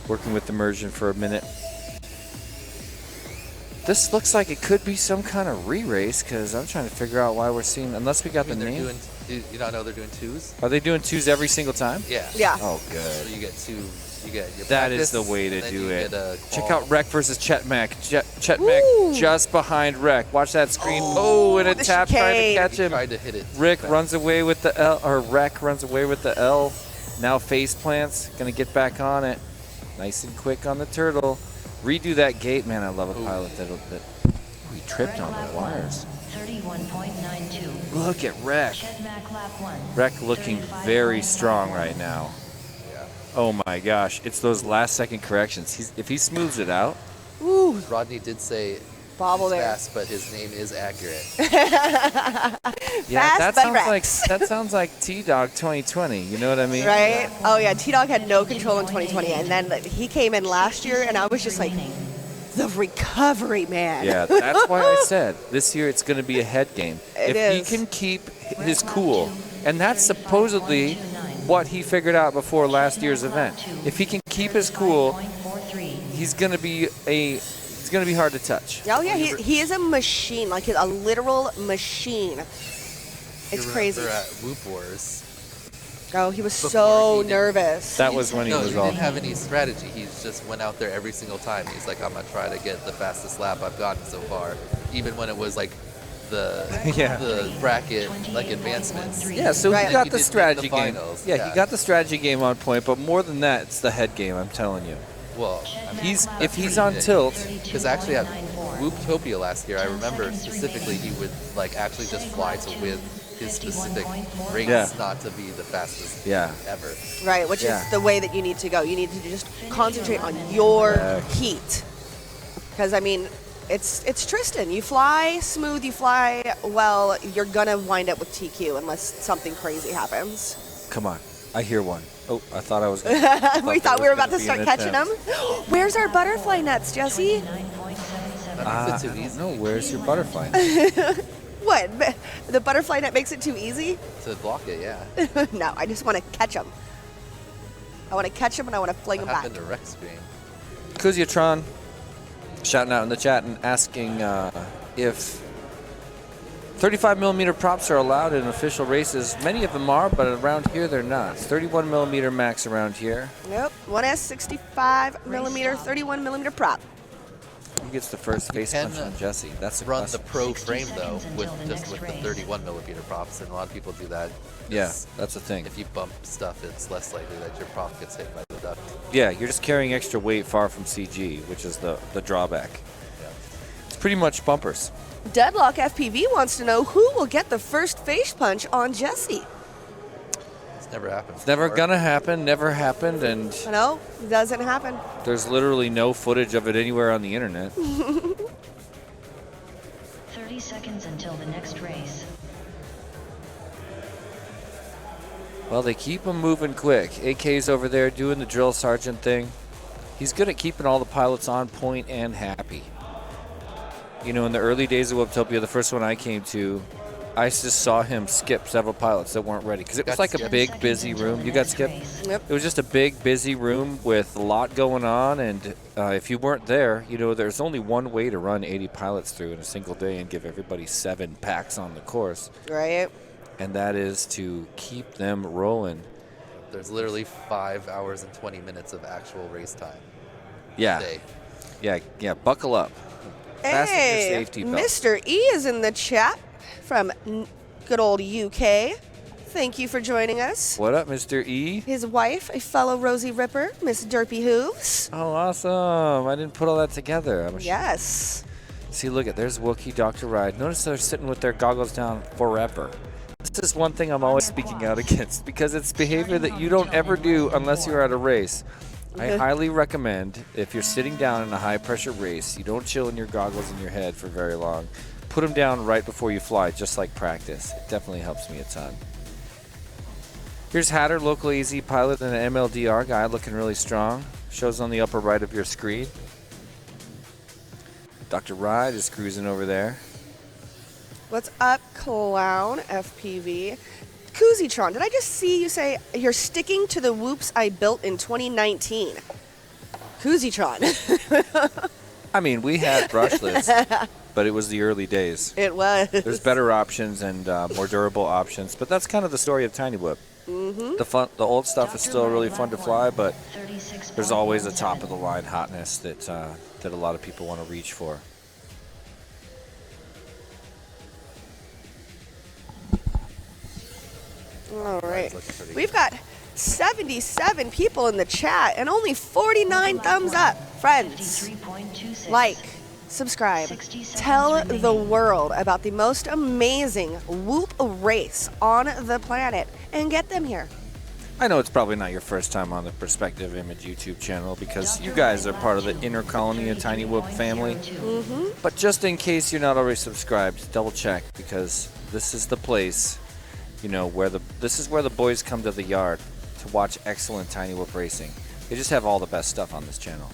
working with immersion for a minute. This looks like it could be some kind of re-race, because I'm trying to figure out why we're seeing, unless we got I mean, the they're name. doing. You not know they're doing 2s? Are they doing 2s every single time? Yeah. Yeah. Oh, So good. you get 2. You get your That is practice, the way to and then do you it. get a Check qual. out Rek versus Chet Mac. Chet Woo! Mac just behind Rek. Watch that screen. Oh, and a the tap trying to chicane. catch He him. tried to hit it. Rick fast. runs away with the L, or Rek runs away with the L. Now face plants. Gonna get back on it. Nice and quick on the turtle. Redo that gate, man. I love a pilot that. Oh, he tripped Rec on lap the one, wires. 31.92. Look at Rek. Chet Mac lap 1. Rek looking very strong right now. Yeah. Oh my gosh, it's those last second corrections. If he smooths it out, Ooh, Rodney did say bobble he's there. fast, but his name is accurate. yeah, Fast that but sounds like Rex. that sounds like T-Dog 2020. You know what I mean? Right? Oh yeah, T-Dog had no control in 2020, and then he came in last year, and I was just like, the recovery, man. Yeah, that's why I said this year it's going to be a head game. It If is. he can keep his cool, and that's supposedly what he figured out before last year's event. If he can keep his cool, he's going to be hard to touch. Oh yeah, he is a machine, like a literal machine. It's You crazy. remember at Whoop Wars. Oh, he was Before so he did- nervous. That was when he No, was he all. didn't have any strategy. He just went out there every single time. He's like, I'm gonna try to get the fastest lap I've gotten so far, even when it was like the Yeah. the bracket like advancements. Yeah, so Right. he got He the did strategy make the game. finals, Yeah, yeah. he got the strategy game on point, but more than that, it's the head game, I'm telling you. Well, I mean, If he's on tilt, because actually at Whooptopia last year, I remember specifically he would like actually just fly to win his specific race, Yeah. not to be the fastest Yeah. ever. Right, which Yeah. is the way that you need to go. You need to just concentrate on your heat. Because, I mean, it's Tristan. You fly smooth, you fly well, you're going to wind up with TQ unless something crazy happens. come on. I hear one. Oh, I thought I was. We thought we were about to start catching them. Where's our butterfly nets, Jesse? That makes it too easy No, where's your butterfly? What? The butterfly net makes it too easy? to block it. Yeah, No, I just want to catch them. I want to catch them and I want to fling what them back. happened to Rex Screen? Kuziatron shouting out in the chat and asking if 35mm props are allowed in official races. Many of them are, but around here they're not. 31mm max around here. Nope. 1S 65mm, 31mm prop. He gets the first face can, punch on Jesse. That's Run the impressive. pro 60 frame though seconds with until the just with next the race. 31mm props, and a lot of people do that. Yeah, 'cause that's the thing. If you bump stuff, it's less likely that your prop gets hit by the duct. Yeah, you're just carrying extra weight far from CG, which is the drawback. Yeah. It's pretty much bumpers. Deadlock FPV wants to know who will get the first face punch on Jesse. It's never happened. It's never before. gonna happen, never happened, and No, doesn't happen. there's literally no footage of it anywhere on the internet. 30 seconds until the next race. Well, they keep them moving quick. AK's over there doing the drill sergeant thing. He's good at keeping all the pilots on point and happy. You know, in the early days of Whooptopia, the first one I came to, I just saw him skip several pilots that weren't ready because it was like a Got big, skipped. busy room. You got skipped? Yep. It was just a big, busy room with a lot going on, and if you weren't there, you know, there's only one way to run 80 pilots through in a single day and give everybody 7 packs on the course, Right? and that is to keep them rolling. There's literally 5 hours and 20 minutes of actual race time. Yeah, Day. yeah, buckle up. Fasten your Hey, safety belt. Mr. E is in the chat from good old UK. Thank you for joining us. What up, Mr. E? His wife, a fellow Rosie Ripper, Miss Derpy Hooves. Oh, awesome. I didn't put all that together. Yes. See, look at there's Wookie, Dr. Ride. Notice they're sitting with their goggles down forever. This is one thing I'm always speaking out against because it's behavior that you don't ever do unless you're at a race. I highly recommend if you're sitting down in a high pressure race, you don't chill in your goggles in your head for very long. Put them down right before you fly, just like practice. It definitely helps me a ton. Here's Hatter, local AZ pilot and an MLDR guy looking really strong. Shows on the upper right of your screen. Dr. Ride is cruising over there. What's up, Clown FPV? Kuzitron, did I just see you say you're sticking to the whoops I built in 2019? Kuzitron. I mean, we had brushless, but it was the early days. It was. There's better options and more durable options, but that's kind of the story of Tiny Whip. Mm-hmm. The old stuff is still really fun to fly, but 36 there's always a top of the line hotness that that a lot of people want to reach for. All right. looking pretty We've got 77 people in the chat and only 49 thumbs up. Friends, 53.26. like, subscribe. 60 seconds Tell the remaining. world about the most amazing whoop race on the planet and get them here. I know it's probably not your first time on the Perspective Image YouTube channel because you guys are part of the inner colony of Tiny Whoop family. But just in case you're not already subscribed, double check because this is the place, you know, where this is where the boys come to the yard to watch excellent Tiny Whoop racing. They just have all the best stuff on this channel.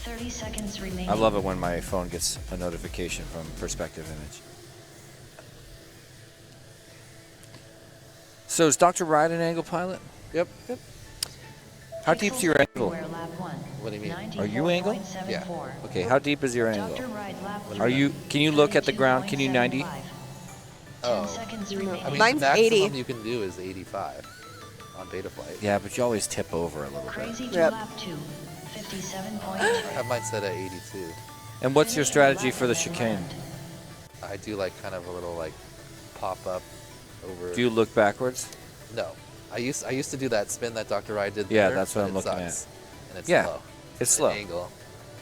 30 seconds remaining. I love it when my phone gets a notification from Perspective Image. So is Dr. Ride an angle pilot? Yep. How deep's your angle? Everywhere, lap 1. What do you mean? Are you angle? 94.74. Yeah. Okay, how deep is your Dr. angle? Ride, lap Are you? Can you look at the ground? Can you 32.75. 90? 10 Oh. seconds remaining. I mean, Mine's maximum 80. you can do is 85 on beta flight. Yeah, but you always tip over a little bit. Crazy to Yep. lap 2. 57.2. I have mine set at 82. And what's your strategy for the chicane? I I do like kind of a little like pop up over. Do you look backwards? No, I used to do that spin that Dr. Rye did. Yeah, there, that's what but I'm it looking sucks. And it's Yeah, slow. it's slow. An angle.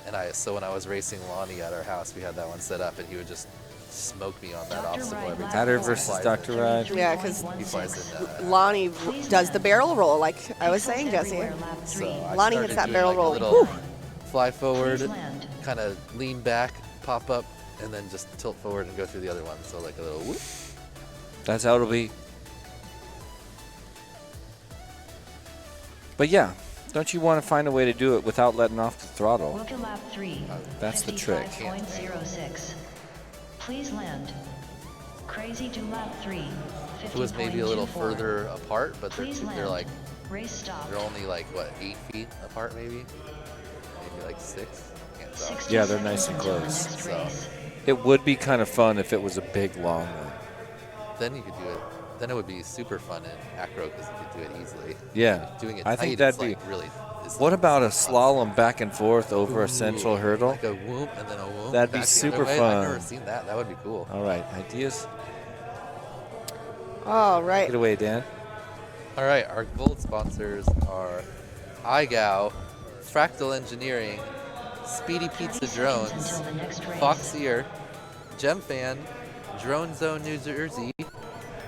And so when I was racing Lonnie at our house, we had that one set up, and he would just smoke me on that Dr. obstacle Rye, every time. Hatter He versus flies Dr. in. Rye. Yeah, 'cause He flies in. Lonnie does the barrel roll, like I was saying, Jesse. So I Lonnie started hits that doing, barrel like, a roll. little Whew. fly forward, Please land. kind of lean back, pop up, and then just tilt forward and go through the other one. So like a little whoop. That's how it'll be. But yeah, don't you want to find a way to do it without letting off the throttle? Look at lap 3. That's the trick. 55.06. Please land. Crazy to lap 3. It was maybe a little 50.24. further apart, but Please they're land. like Race stop. they're only like what 8 feet apart, maybe like 6. Can't tell. 60 Yeah, they're nice and seconds until the close. next So- race. It would be kind of fun if it was a big, long one. Then you could do it. Then it would be super fun in acro because you could do it easily. Yeah, Doing it I tight think is that'd like be. really. Is What about a fun. slalom back and forth over a central hurdle? Like a whoop and then a whoop. That'd be back the super other way? fun. I've never seen that. That would be cool. All right, ideas? All right. Take it away, Dan. All right, our gold sponsors are iGow, Fractal Engineering, Speedy 30 Pizza seconds Drones, until the next race. Foxier, GemFan, Drone Zone New Jersey,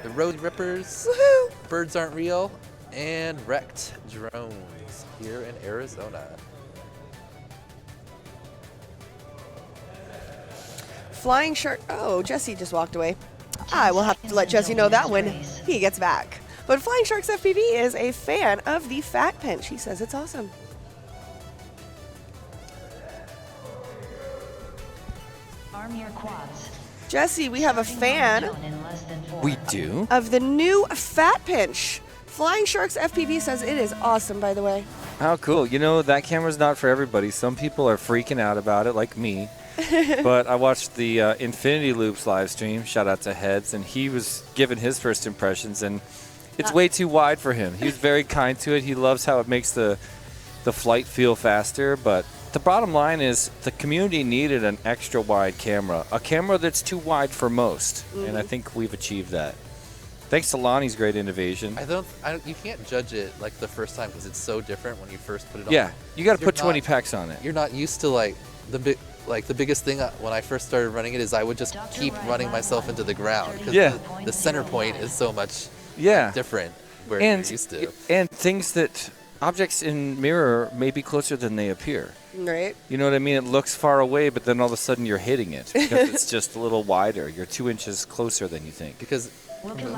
the Road Rippers, Woohoo! Birds Aren't Real, and Wrecked Drones here in Arizona. Flying Shark. Oh, Jesse just walked away. I will have to let Jesse know that when he gets back. But Flying Sharks FPV is a fan of the Fat Pinch. He says it's awesome. Arm your quads. Jesse, we have a fan In less than 4. We do? of the new Fat Pinch. Flying Sharks FPV says it is awesome, by the way. How cool. You know, that camera's not for everybody. Some people are freaking out about it, like me. But I watched the Infinity Loops live stream. Shout out to Heads. And he was giving his first impressions. And it's way too wide for him. He was very kind to it. He loves how it makes the flight feel faster. But the bottom line is the community needed an extra wide camera. A camera that's too wide for most. And I think we've achieved that. Thanks to Lonnie's great innovation. You can't judge it like the first time because it's so different when you first put it on. Yeah, you got to You're put 20 not- packs on it. You're not used to like the biggest thing when I first started running it is I would just Dr. keep Ryan running lap myself one. into the ground because Yeah. the center point is so much Yeah. different where And you're used to. and things that objects in mirror may be closer than they appear. Right? You know what I mean? It looks far away, but then all of a sudden you're hitting it because it's just a little wider. You're 2 inches closer than you think. Because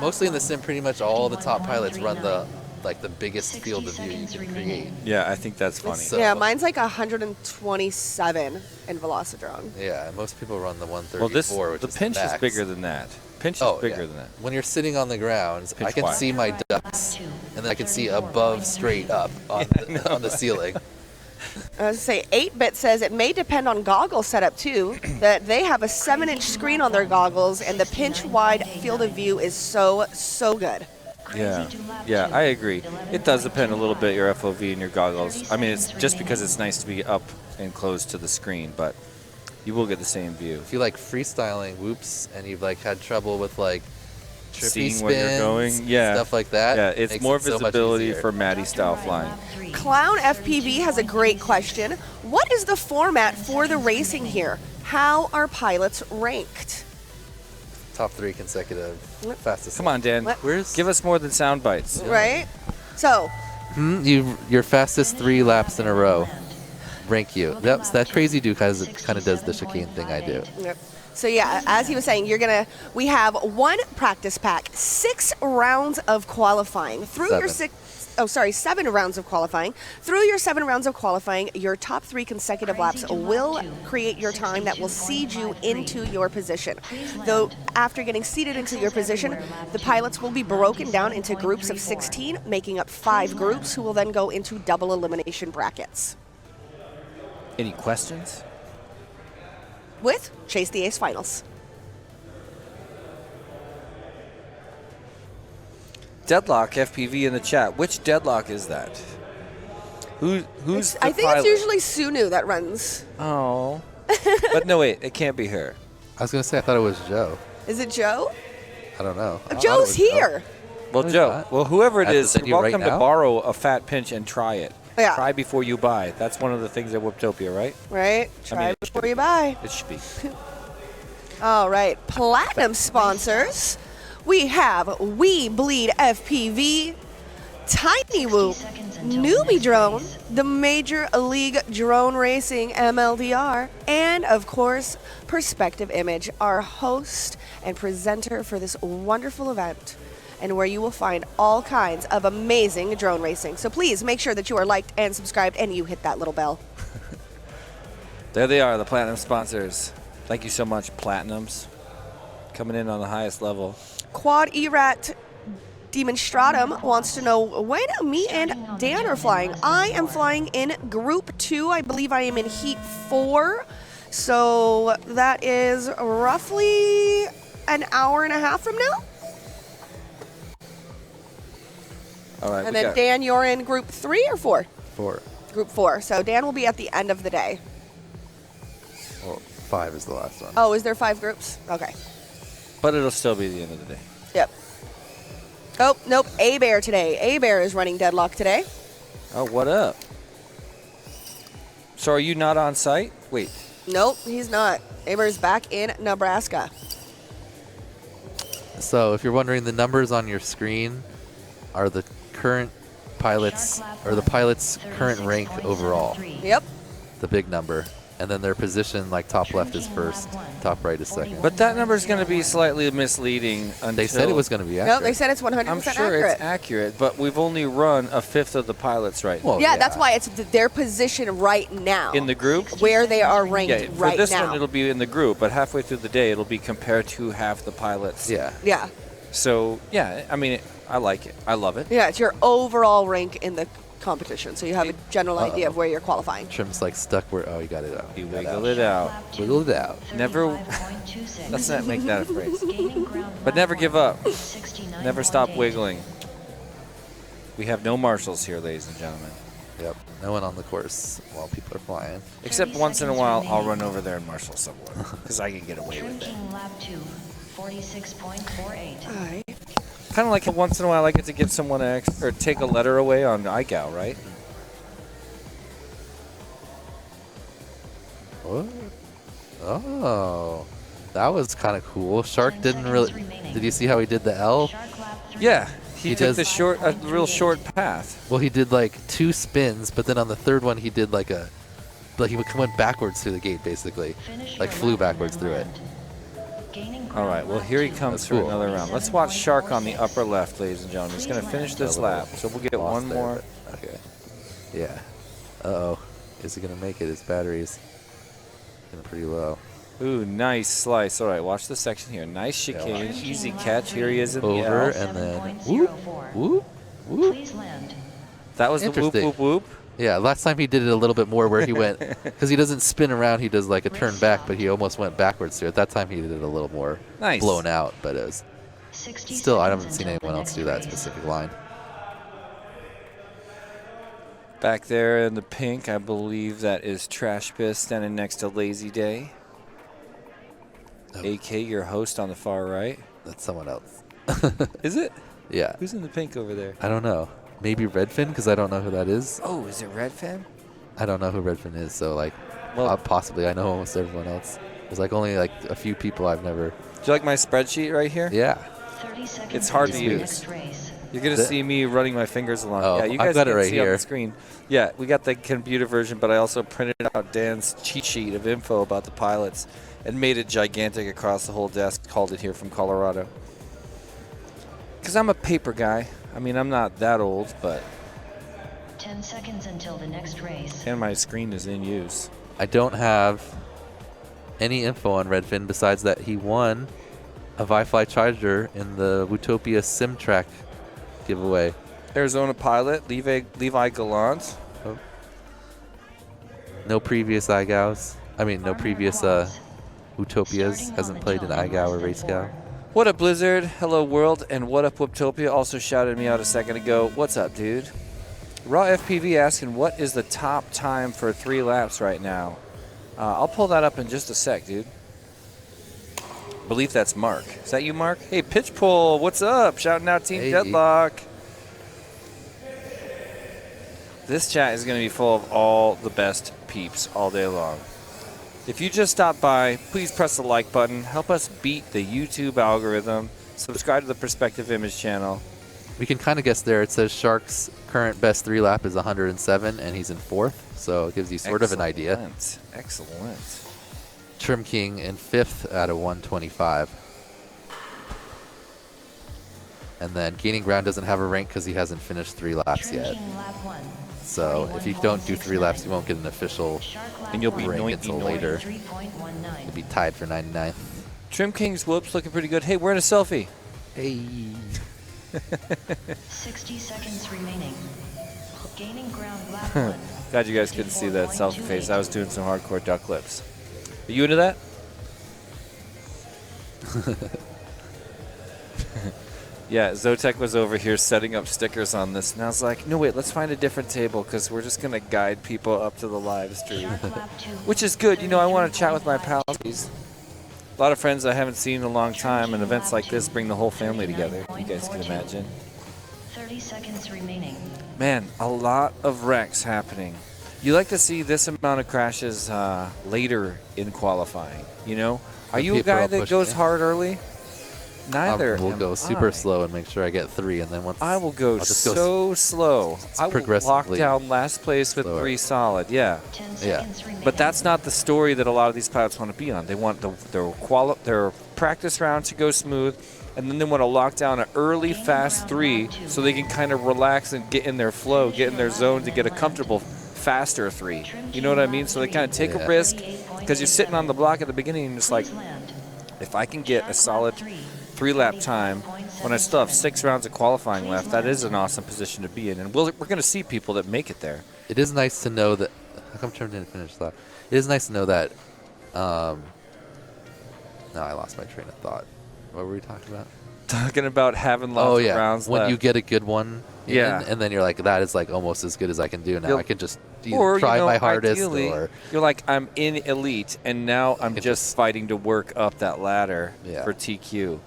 mostly in the sim, pretty much all the top pilots run the biggest field of view you can create. Yeah, I think that's funny. So- Yeah, mine's like 127 in Velocidrone. Yeah, most people run the 134, Well, which the is pinch the is max. bigger than that. Pinch is Oh, bigger yeah. than that. When you're sitting on the ground, I Pinch can wide. see my ducks, and then I can see above straight up on, on the ceiling. I was going to say, 8-Bit says it may depend on goggle setup too, that they have a 7-inch screen on their goggles, and the pinch-wide field of view is so good. Yeah, yeah, I agree. It does depend a little bit your FOV and your goggles. I mean, it's just because it's nice to be up and close to the screen, but you will get the same view. If you like freestyling whoops and you've like had trouble with like trippy Seeing spins, where you're going, yeah, stuff like that, Yeah, it's makes more it so much visibility easier. for Maddie style flying. Clown FPV has a great question. What is the format for the racing here? How are pilots ranked? Top 3 consecutive fastest. Come on, Dan. What? Give us more than sound bites. Right? So, Your fastest 3 laps in a row rank you. That crazy dude kind of does the chicane thing I do. yep. So yeah, as he was saying, we have 1 practice pack, 6 rounds of qualifying. Through your 7 rounds of qualifying. Through your 7 rounds of qualifying, your top 3 consecutive laps will create your time that will seed you into your position. Though after getting seeded into your position, the pilots will be broken down into groups of 16, making up 5 groups who will then go into double elimination brackets. Any questions? With Chase the Ace Finals. Deadlock FPV in the chat. Which Deadlock is that? Who's the I think pilot? it's usually Sunu that runs. Oh. But no, wait. It can't be her. I was gonna say I thought it was Joe. Is it Joe? I don't know. I thought it Joe's was Joe. here. Well, No, he's Joe. not. Well, whoever it At the is, you're venue right welcome to now? borrow a fat pinch and try it. Yeah. Try before you buy. That's one of the things at Whooptopia, right? Right? Try it before should you be. buy. It should be. All right, platinum sponsors. We have We Bleed FPV, Tiny Whoop, seconds until Newbie next Drone, race. the Major League Drone Racing MLDR, and of course, Perspective Image, our host and presenter for this wonderful event, and where you will find all kinds of amazing drone racing. So please make sure that you are liked and subscribed and you hit that little bell. There they are, the platinum sponsors. Thank you so much, Platinums. Coming in on the highest level. Quad Erat Demonstratum wants to know when me and Dan are flying. I am flying in Group 2. I believe I am in Heat 4. So that is roughly an hour and a half from now. All right. And we then got- Dan, you're in Group 3 or 4? 4. Group 4. So Dan will be at the end of the day. Well, 5 is the last one. Oh, is there 5 groups? Okay. But it'll still be the end of the day. Yep. Oh, nope. A-Bear today. A-Bear is running Deadlock today. Oh, what up? So are you not on site? Wait. Nope, he's not. A-Bear's back in Nebraska. So if you're wondering, the numbers on your screen are the current pilots, or the pilot's current rank overall. Yep. The big number. And then their position, like top left is first, top right is second. But that number is going to be slightly misleading until... They said it was going to be No, accurate. they said it's 100% I'm sure accurate. it's accurate, but we've only run a fifth of the pilots right now. Well, Yeah, that's why it's their position right now. In the group? where they are ranked Yeah, for right this now. one it'll be in the group, but halfway through the day it'll be compared to half the pilots. Yeah. Yeah. So, yeah, I mean, I like it. I love it. Yeah, it's your overall rank in the competition, so you have a general idea Uh-oh. of where you're qualifying. Trim's like stuck where, oh, you got it out. You Got wiggle it out. Wiggle it out. Never- Let's not make that a phrase. But never give up. Never stop wiggling. We have no marshals here, ladies and gentlemen. Yep. No one on the course while people are flying. Except once in a while, I'll run over there and marshal someone because I can get away with it. Shrinking lap 2, 46.48. All right. Kind of like once in a while, I get to give someone or take a letter away on iGal, right? What? Oh, that was kind of cool. Shark 10 didn't really. seconds remaining. Did you see how he did the L? Shark lap 3. Yeah, he He took does- a real short path. Well, he did like 2 spins, but then on the third one he did like he went backwards through the gate basically, Finish like your flew lap backwards and through it. land. Gaining All right, ground well, lap here he 2. comes That's for cool. another round. Let's watch Shark on the upper left, ladies and gentlemen. He's going to finish this lap, so we'll get Lost one there, more. but- Okay. Yeah. Uh-oh. Is he gonna make it? His battery's getting pretty low. Ooh, nice slice. All right, watch the section here. Nice chicane, Finishing easy lap catch. Here he is in the Over L. and then whoop, 7.04. whoop, whoop. Please land. That was the whoop, Interesting. whoop, whoop. Yeah, last time he did it a little bit more where he went, because he doesn't spin around, he does like a turn back, but he almost went backwards through it. That time he did it a little more Nice. blown out, but it was 60 still, I seconds haven't seen until the anyone else next do that race. specific line. Back there in the pink, I believe that is Trash Piss standing next to Lazy Day. Oh. AK, your host on the far right. That's someone else. Is it? Yeah. Who's in the pink over there? I don't know. Maybe Redfin, because I don't know who that is. Oh, is it Redfin? I don't know who Redfin is, so like, Well- possibly I know almost everyone else. There's like only like a few people I've never. Do you like my spreadsheet right here? Yeah. 30 seconds It's hard to until the use. next race. You're gonna The- see me running my fingers along. Oh, yeah, you I've guys got it can right see on here. the screen. Yeah, we got the computer version, but I also printed out Dan's cheat sheet of info about the pilots and made it gigantic across the whole desk. Called it here from Colorado. Because I'm a paper guy. I mean, I'm not that old, but 10 seconds until the next race. and my screen is in use. I don't have any info on Redfin besides that he won a Wi-Fi charger in the Whooptopia Sim Track giveaway. Arizona pilot Levi Gallant. No previous iGows. I mean, no Armor previous quads. Whooptopias. Starting on Hasn't the played an tilt in iGow or less than Race 4. Gow. What up, Blizzard? Hello, world, and what up, Whooptopia? Also shouted me out a second ago. What's up, dude? Raw FPV asking, what is the top time for 3 laps right now? I'll pull that up in just a sec, dude. I believe that's Mark. Is that you, Mark? Hey, Pitch Pull, what's up? Shouting out Team Hey. Deadlock. This chat is going to be full of all the best peeps all day long. If you just stopped by, please press the like button. Help us beat the YouTube algorithm. Subscribe to the Perspective Image channel. We can kind of guess there. It says Shark's current best 3 lap is 107, and he's in 4th. So it gives you sort of an idea. Excellent. Trim King in 5th out of 125. And then Gaining Ground doesn't have a rank because he hasn't finished 3 laps Trim yet. King lap 1. So if you don't do 3 laps, you won't get an official Shark lap And you'll be one, rank until later. 3.19. You'll be tied for 99th. Trim King's whoops looking pretty good. Hey, we're in a selfie. Hey. 60 seconds remaining. Gaining ground lap 1. Glad you guys couldn't see that selfie face. I was doing some hardcore duck lips. Are you into that? Yeah, Zotek was over here setting up stickers on this, and I was like, no, wait, let's find a different table because we're just going to guide people up to the live stream. Shark lap 2. Which is good. You know, I want to chat with my pals. A lot of friends I haven't seen in a long time, and events like this bring the whole family together. You guys can imagine. 30 seconds remaining. Man, a lot of wrecks happening. You like to see this amount of crashes later in qualifying, you know? Are you a People guy are that pushing goes it. hard early? Neither We'll am go super I. slow and make sure I get 3, and then once I will go I'll just go so slow. I will lock progressively down last place with slower. 3 solid, yeah. 10 Yeah. seconds remaining. But that's not the story that a lot of these pilots want to be on. They want their practice round to go smooth, and then they want to lock down an early, fast 3 so they can kind of relax and get in their flow, get in their zone to get a comfortable, faster 3. You know what I mean? So they kind of take a Yeah. risk because you're sitting on the block at the beginning and just like, Please land. if I can get a solid 3-lap time when I still have 6 rounds of qualifying left, that is an awesome position to be in. And we're going to see people that make it there. It is nice to know that. How come Trim didn't finish lap? It is nice to know that. No, I lost my train of thought. What were we talking about? Talking about having lots of rounds when left. you get a good one, Yeah. and then you're like, that is like almost as good as I can do now. You'll- I can just or, either try you know, my hardest, ideally, or you're like, I'm in elite, and now I'm can just just- fighting to work up that ladder Yeah. for TQ.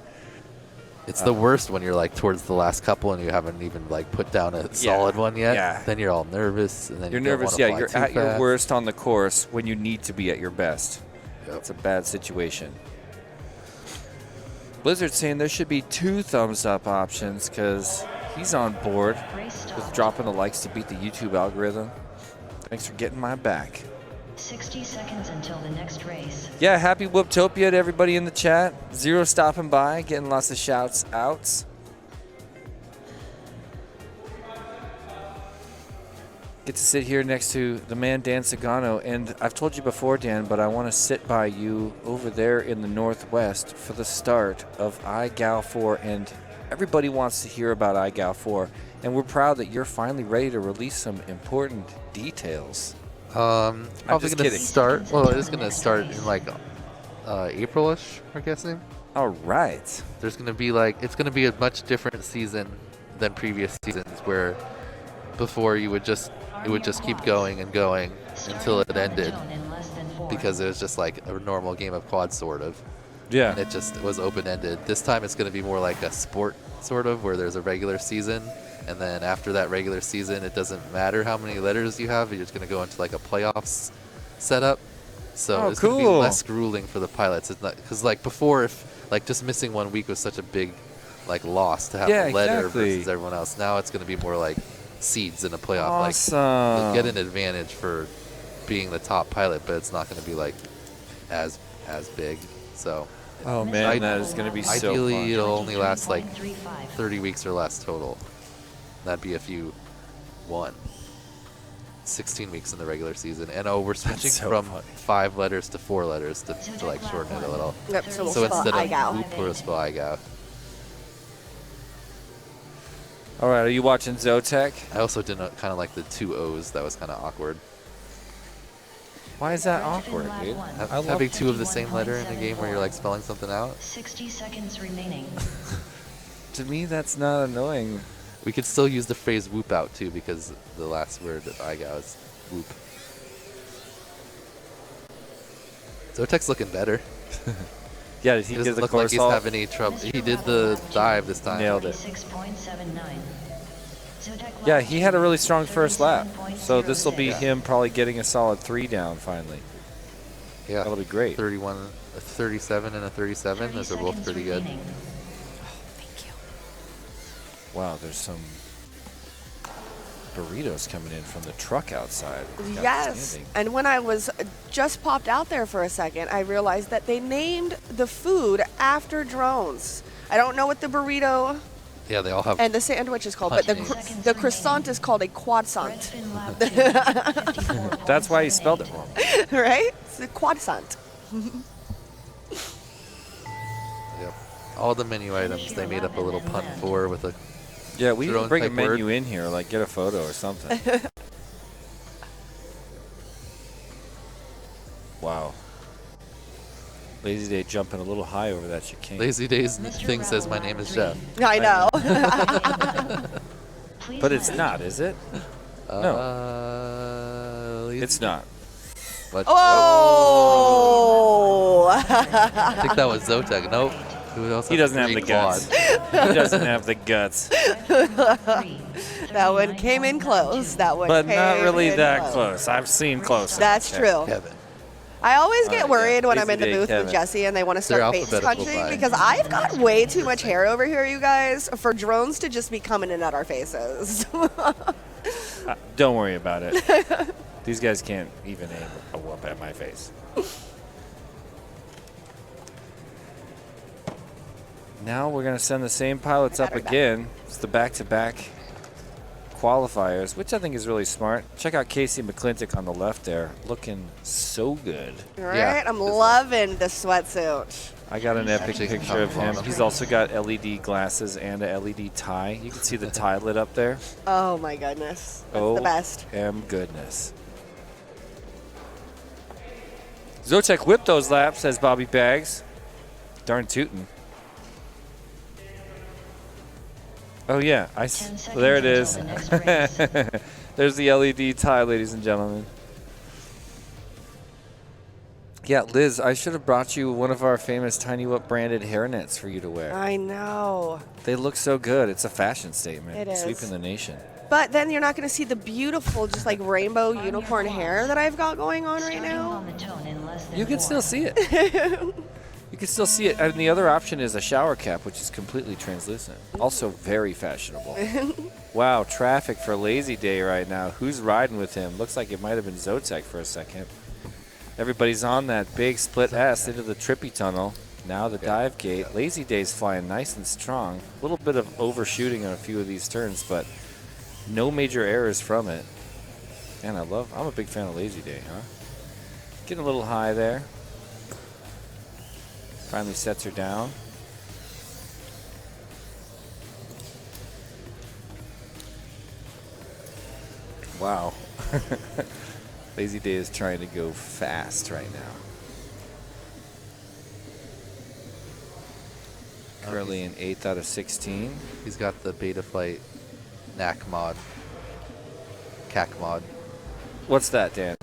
it's the worst when you're like towards the last couple and you haven't even like put down a solid one yet. Yeah. Then you're all nervous, and then You're you don't nervous, wanna yeah. fly You're too at your fast. worst on the course when you need to be at your best. Yep. It's a bad situation. Blizzard's saying there should be 2 thumbs up options because he's on board Race with stop. dropping the likes to beat the YouTube algorithm. Thanks for getting my back. 60 seconds until the next race. Yeah, happy Whooptopia to everybody in the chat. Zero stopping by, getting lots of shouts outs. Get to sit here next to the man Dan Sagano, and I've told you before, Dan, but I want to sit by you over there in the Northwest for the start of iGal 4, and everybody wants to hear about iGal 4, and we're proud that you're finally ready to release some important details. It's probably just gonna kidding. start. Well, it is gonna start in like April-ish, I'm guessing. All right. There's gonna be like it's gonna be a much different season than previous seasons, where before it would just keep going and going until it ended, In less than 4. because it was just like a normal game of quad, sort of. Yeah. And it just was open-ended. This time it's going to be more like a sport, sort of, where there's a regular season, and then after that regular season, it doesn't matter how many letters you have. You're just going to go into like a playoffs setup. So Oh, it's going to be cool. less grueling for the pilots. It's not because like before, if like just missing 1 week was such a big like loss to have Yeah, a letter exactly. versus everyone else. Now it's going to be more like seeds in a playoff. Like Awesome. you'll get an advantage for being the top pilot, but it's not going to be like as big. So Oh man, that is going to be so ideally fun. it'll only last like 23.35. 30 weeks or less total. That'd be if you won. 16 weeks in the regular season. And we're switching so from funny. 5 letters to 4 letters to like shorten it a little. Yep, so we'll So spell instead of iGal. Whoop, we'll spell iGal. All right, are you watching Zotek? I also didn't kind of like the 2 O's. That was kind of awkward. Why is that awkward, dude? I love Having 2 of the same letter in a game where you're like spelling something out. 60 seconds remaining. To me, that's not annoying. We could still use the phrase whoop out too, because the last word of iGal is whoop. Zotek's looking better. Yeah, did He he doesn't get the look like course he's haul? having any trouble. He did the dive this time. Nailed it. 36.79. Zotac Yeah, he had a really strong first lap. So this will be 37.06. him probably getting a solid 3 down finally. Yeah. That'll be great. 31, a 37 and a 37. 30 Those are both seconds pretty good. remaining. Thank you. Wow, there's some burritos coming in from the truck outside. Yes. Outstanding. And when I was just popped out there for a second, I realized that they named the food after drones. I don't know what the burrito Yeah, they all have. and the sandwich is called, but the, Punch the croissant is called a quadsant, Redfin lap 2, 54.78. That's why he spelled it wrong. right? It's a quadsant. Yep. All the menu items they made up a little pun for with a. Yeah, we need to Drone bring a type menu word. in here, like get a photo or something. Wow. Lazy Day jumping a little high over that chicane. Lazy Days thing says my name is Jeff. I know. Please But it's land. not, is it? It's not. But Oh! I think that was Zotac. Nope. Who else He has doesn't have three the guts. quads? He doesn't have the guts. That one came in close. That one But came not really in that close. I've seen close. That's true. Kevin. I always get yeah. worried when I'm Lazy in the Day booth Kevin. with Jesse and they want to They're start face alphabetical punching by- because I've got way too much hair over here, you guys, for drones to just be coming in at our faces. Don't worry about it. These guys can't even aim a whoop at my face. Now we're going to send the same pilots up again. It's the back-to-back qualifiers, which I think is really smart. Check out Casey McClintock on the left there, looking so good. Right? Yeah. I'm loving the sweatsuit. I got an epic Actually, picture of him. come He's also got LED glasses and a LED tie. You can see the tie lit up there. Oh my goodness. That's Oh, the best. goodness. Zotac whipped those laps, says Bobby Baggs. Darn tootin'. Oh yeah, 10 there it is. seconds until the next race. There's the LED tie, ladies and gentlemen. Yeah, Liz, I should have brought you one of our famous Tiny Whoop branded hairnets for you to wear. I know. They look so good. It's a fashion statement. It is. Sweeping the nation. But then you're not going to see the beautiful, just like rainbow unicorn hair that I've got going on right Starting now. on the tone in less than You can 4. still see it. You can still see it. And the other option is a shower cap, which is completely translucent. Also very fashionable. Wow, traffic for Lazy Day right now. Who's riding with him? Looks like it might have been Zotac for a second. Everybody's on that big split S into the Trippy Tunnel. Now the dive gate. Lazy Day's flying nice and strong. A little bit of overshooting on a few of these turns, but no major errors from it. And I'm a big fan of Lazy Day, huh? Getting a little high there. Finally sets her down. Wow. Lazy Day is trying to go fast right now. Currently in 8th out of 16. He's got the Beta Flight NAC mod. CAC mod. What's that, Dan?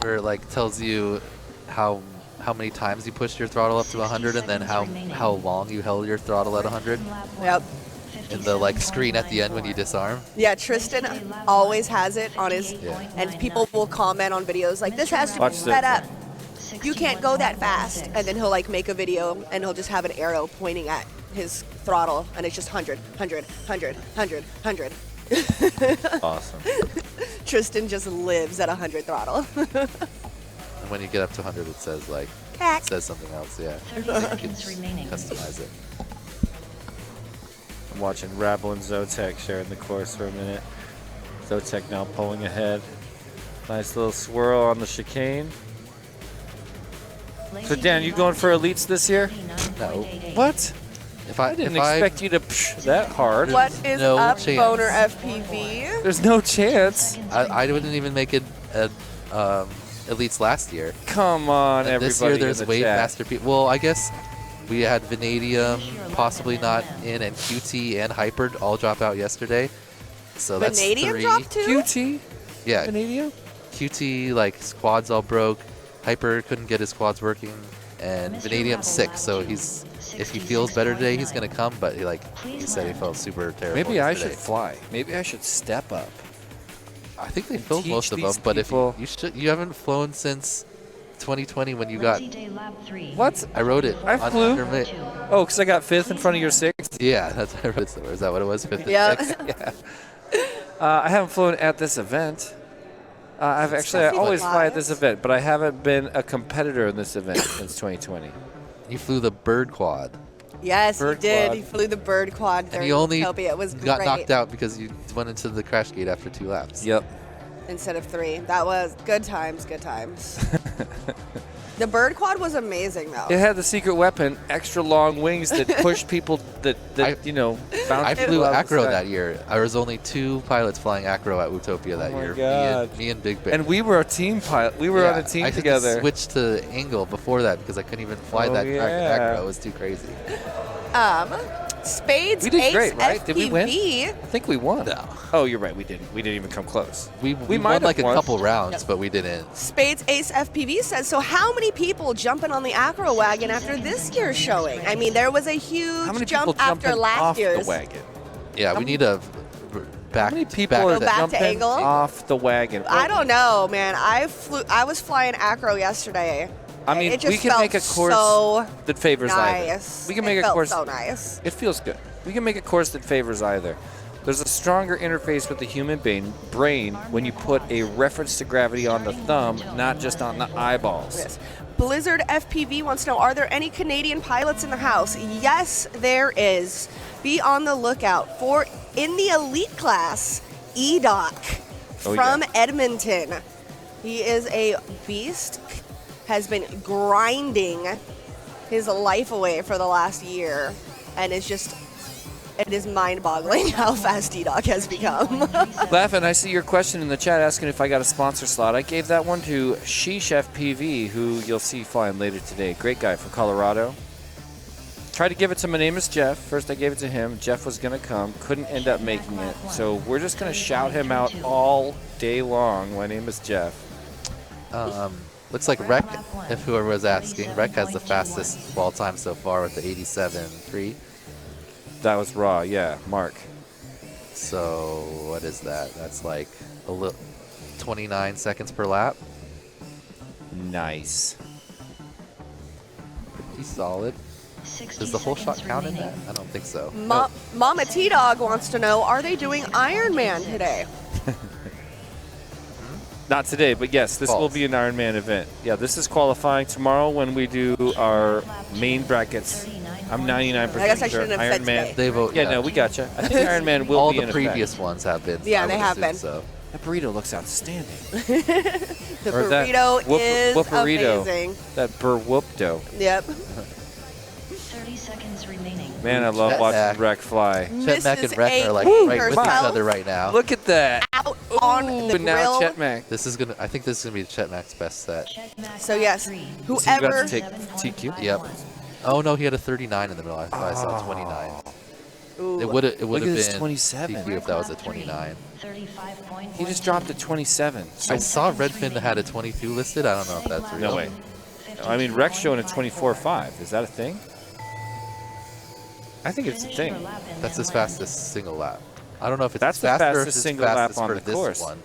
Where it like tells you how many times you pushed your throttle up to 100 and then how long you held your throttle at 100. Yep. And the like screen at the end when you disarm. Yeah, Tristan always has it on his, Yeah. and people will comment on videos like, this has to be Watch sped this. up. You can't go that fast. And then he'll like make a video and he'll just have an arrow pointing at his throttle and it's just 100, 100, 100, 100, 100. Awesome. Tristan just lives at 100 throttle. And when you get up to 100 it says like Cack. says something else, yeah. 30 You can seconds remaining. customize it. I'm watching Rabble and Zotac sharing the course for a minute. Zotac now pulling ahead. Nice little swirl on the chicane. So Dan, you going for elites this year? No. What? If I I didn't if expect you to that hard. What is no up, chance. Boner FPV? There's no chance. I wouldn't even make it at elites last year. Come on, And everybody. this year there's in the way chat. faster people. Well, I guess we had Vanadium possibly not in, and QT and Hyper all drop out yesterday. So that's Vanadium 3. dropped too? QT? Yeah, Vanadium? QT like squads all broke. Hyper couldn't get his squads working, and Vanadium's sick, so he's if he feels better today, he's gonna come. But he said he felt super terrible. Maybe I yesterday. should fly. Maybe I should step up. I think they filled teach most of them, these but if people- you haven't flown since 2020 when you got. Day lab 3. What? I wrote it. I on flew. your mate. Oh, because I got 5th in front of your 6th? Yeah, that's what I wrote. Is that what it was? 5th and Yeah. 6th? I haven't flown at this event. I Stephanie always fly at this flies. event, but I haven't been a competitor in this event since 2020. You flew the bird quad, Yes, he Bird did. quad. He flew the bird quad and during you only Whooptopia. It was got great. knocked out because you went into the crash gate after 2 laps. Yep. Instead of 3. That was good times, good times. The bird quad was amazing, though. It had the secret weapon, extra long wings that push people that I bounce I people flew out of the acro sky. that year. There was only 2 pilots flying acro at Whooptopia that Oh my year. God. Me and Big Bear. And we were a team pilot. We were on a team I had together. to switch to angle before that because I couldn't even fly Oh, that track in yeah. acro. It was too crazy. Spades We did Ace great, right? Did we win? FPV. I think we won. No. Oh, you're right. We didn't. We didn't even come close. We might won have like won. a couple rounds, but we didn't. Spades Ace FPV says, so how many people jumping on the acro wagon after this year's showing? I mean, there was a huge How many people jump after jumping last off year's. the wagon? Yeah, we need a back. How many people back are Go back to jumping angle? off the wagon? I don't know, man. I was flying acro yesterday. I mean, it just we can felt make a course so that favors either. nice. We can It make a felt course. so nice. It feels good. We can make a course that favors either. There's a stronger interface with the human brain when you put a reference to gravity on the thumb, not just on the eyeballs. Yes. Blizzard FPV wants to know, are there any Canadian pilots in the house? Yes, there is. Be on the lookout for, in the elite class, E-Doc Oh, from yeah. Edmonton. He is a beast, has been grinding his life away for the last year, and it is mind-boggling how fast E-Doc has become. Laughing, I see your question in the chat asking if I got a sponsor slot. I gave that one to Sheesh FPV, who you'll see flying later today. Great guy from Colorado. Tried to give it to my name is Jeff. First I gave it to him. Jeff was going to come. Couldn't end up making it. So we're just going to shout him out all day long. My name is Jeff. Looks like Rec, if whoever was asking, Rec has the fastest ball time so far with the 87.3. That was raw. Yeah, Mark. So what is that? That's like 29 seconds per lap. Nice. Pretty solid. Does the whole shot count in that? I don't think so. Mama T-Dog wants to know, are they doing Ironman today? Not today, but yes, this will False. be an Ironman event. Yeah, this is qualifying tomorrow when we do our main brackets. I'm 99% I guess I sure shouldn't have said Ironman. today. They vote. Yeah, no, we gotcha. I think Ironman will All be the in effect. previous ones have been. Yeah, I they would have assume been. So. That burrito looks outstanding. The Or that burrito is whoop-a-rito. amazing. That whoop-do. Yep. 30 seconds remaining. Man, I love Chet watching Mack. Wreck fly. Chet Mack and Mrs. Rec A are like Woo right with each herself other right now. Look at that. Out on Ooh, the and now grill. Chet Mack. This is gonna. I think this is gonna be Chet Mack's best set. So yes, So you got whoever to take TQ? Yep. Oh no, he had a 39 in the middle. I thought I saw 29. Ooh. It would have Look at this been 27. TQ if that was a 29. He just dropped to 27. I saw Redfin that had a 22 listed. I don't know if that's real. No way. I mean, Rex showing a 24.5. Is that a thing? I think it's a thing. That's his fastest single lap. I don't know if it's That's the faster or if fastest it's single lap fastest on for the this course. one.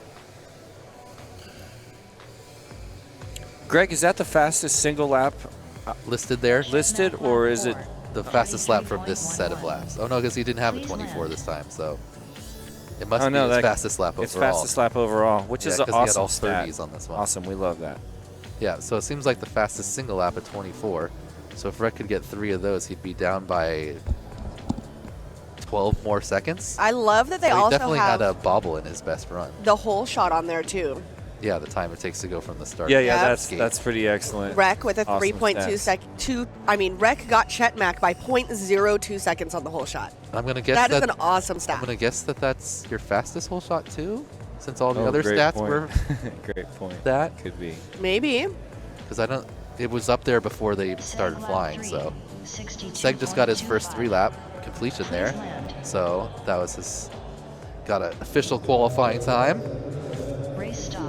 Greg, is that the fastest single lap Listed there, listed, or is it? the fastest lap from this set of laps. Oh no, because he didn't have a 24 this time, so it must Oh, no, be his that- fastest lap It's overall. fastest lap overall, which Yeah, is an 'cause he had awesome all stat. 30s on this one. Awesome, we love that. Yeah, so it seems like the fastest single lap at 24. So if Rec could get 3 of those, he'd be down by 12 more seconds. I love that they So he also definitely have had a bobble in his best run. the whole shot on there too. Yeah, the time it takes to go from the start. Yeah, to yeah, the Yep. skate. that's pretty excellent. Rec with a Awesome 3.2 stats. second. Rec got Chet Mack by 0.02 seconds on the whole shot. I'm gonna guess That is that. an awesome I'm stat. gonna guess that that's your fastest whole shot too, since all the Oh, other great stats point. were Great point. that. Could be. Maybe. Because I don't. It was up there before they even started flying. So Seg just got his first 3-lap completion there. So that was his. Got an official qualifying time. Race stopped.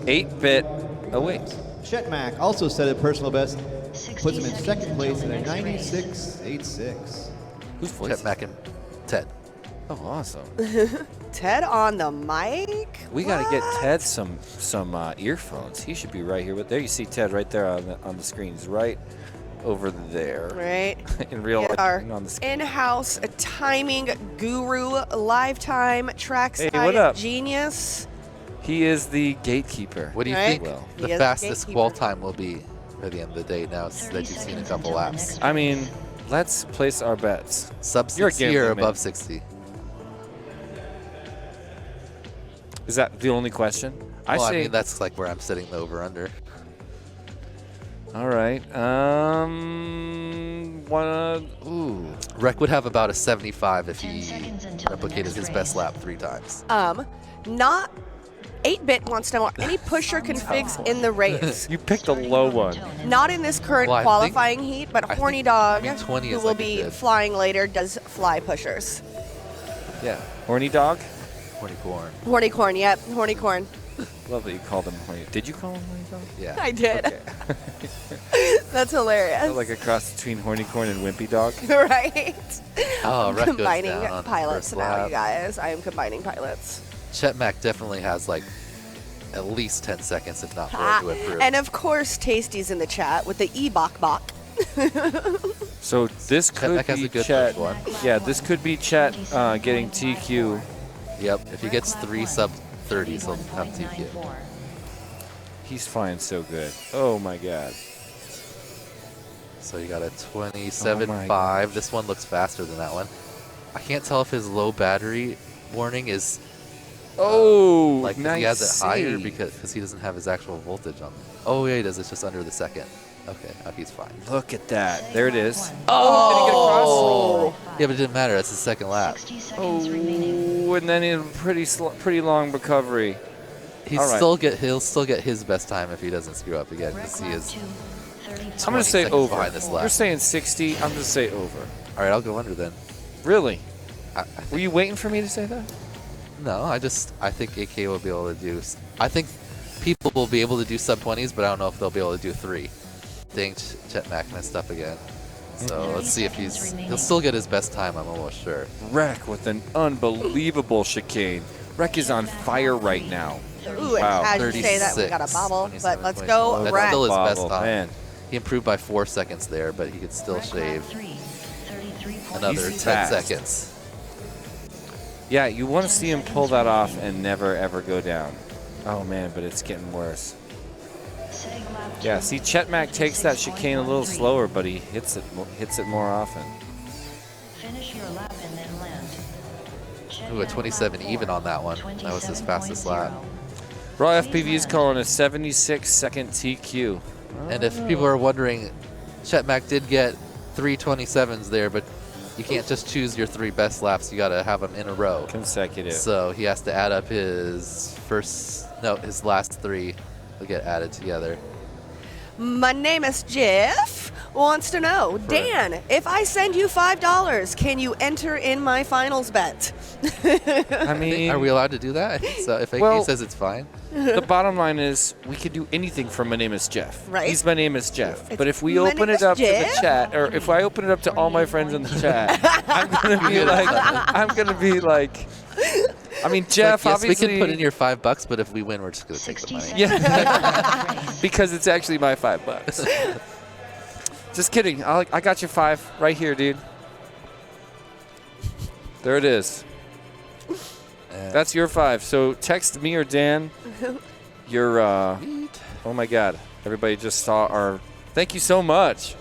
8-bit. Oh wait. Chet Mack also set a personal best puts him in 60 second seconds place until at the a next race. 96.86. Who's voice? Chet Mack and Ted. Oh, awesome. Ted on the mic. We got to get What? Ted some earphones. He should be right here. There you see Ted right there on the screen. He's right over there. Right. In real life, Our and on the screen. in-house timing guru, lifetime trackside Hey, what up? genius. He is the gatekeeper. What do you Right. think Well, He the is fastest gatekeeper. qual time will be by the end of the day now 30 that you've seen a seconds couple until the laps? next I mean, race. let's place our bets. Sub You're a 60 or gambling man. above 60? Is that the only question? Well, I say. mean, that's like where I'm setting the over-under. All right. Ooh. Rec would have about a 75 if 10 he seconds until the replicated next his race. best lap 3 times. Not 8-bit wants to know any pusher configs in the race. You picked a Starting low on the one. tone in Not in this current Well, I think- qualifying heat, but I Horny think- Dog, I mean, 20 who is will like a be good- flying later, does fly pushers. Yeah. Horny dog? Horny corn. Horny Corn, yep, Horny Corn. Love that you called him horny. Did you call him horny dog? Yeah. I did. Okay. That's hilarious. Like a cross between horny corn and wimpy dog. Right? Oh, Rec goes Combining down on the pilots first now, lap. you guys. I am combining pilots. Chet Mack definitely has like at least 10 seconds, if not more, Ah, to improve. and of course, Tasty's in the chat with the E-Bok Bok. So this Chet could Mack has be a good Chet. first one. Yeah, this could be Chet getting TQ. Yep, if he gets 3 sub 30s, he'll have TQ. 994. He's flying so good. Oh my god. So you got a Oh my 27.5. This one looks faster than that one. I can't tell if his low battery warning is Oh, like if nice he has it higher save. because he doesn't have his actual voltage on. Oh yeah, he does. It's just under the second. Okay, he's fine. Look at that. There it is. Oh! Yeah, but it didn't matter. That's his second lap. 60 seconds remaining. Oh, and then in pretty long recovery. All right. He'll still get his best time if he doesn't screw up again. Rec Because he lap is. 2, 32. I'm gonna 20 say seconds over. behind this lap. You're saying 60. I'm gonna say over. All right, I'll go under then. Really? I Were you waiting for me to say that? No, I think AK will be able to do. I think people will be able to do sub 20s, but I don't know if they'll be able to do 3. Dang, Chet Mack messed up again. So let's see if he'll still get his best time. I'm almost sure. Wreck with an unbelievable chicane. Wreck is on fire right now. Ooh, and Wow, as you say that, we got a 36, bobble. 27, But let's 24. go, That's Wreck. still his best Bobble, time. man. He improved by 4 seconds there, but he could still Rec lap shave 3, 33.6. another He's 10 fast. seconds. Yeah, you want to see him pull that off and never ever go down. Oh man, but it's getting worse. Seg lap 2, Yeah, see, Chet Mack takes that chicane a little 56.13. slower, but he hits it more often. Finish your lap and then land. Chet Ooh, a Mack 27 lap even 4, on that one. That was his fastest lap. 27.0. Raw FPV is calling a 76-second TQ. And if people are wondering, Chet Mack did get 3 27s there, but you can't just choose your 3 best laps. You got to have them in a row. Consecutive. So he has to add up his last 3 will get added together. My name is Jeff. Wants to know, Dan, if I send you $5, can you enter in my finals bet? I mean, Are we allowed to do that? I think so. If AK Well- says it's fine. the bottom line is we could do anything from My Name is Jeff. Right. He's My Name is Jeff. It's But if we My open name it is up to the Jeff? chat, or if I open it up to all my friends in the chat, I'm gonna be like, I mean, Jeff, Like, yes, we obviously, can put in your $5, but if we win, we're just gonna take the 60 money. seconds Yeah. until the race. because it's actually my $5. Just kidding. I got your 5 right here, dude. There it is. That's your 5. So text me or Dan your, oh my God. Everybody just saw our, thank you so much.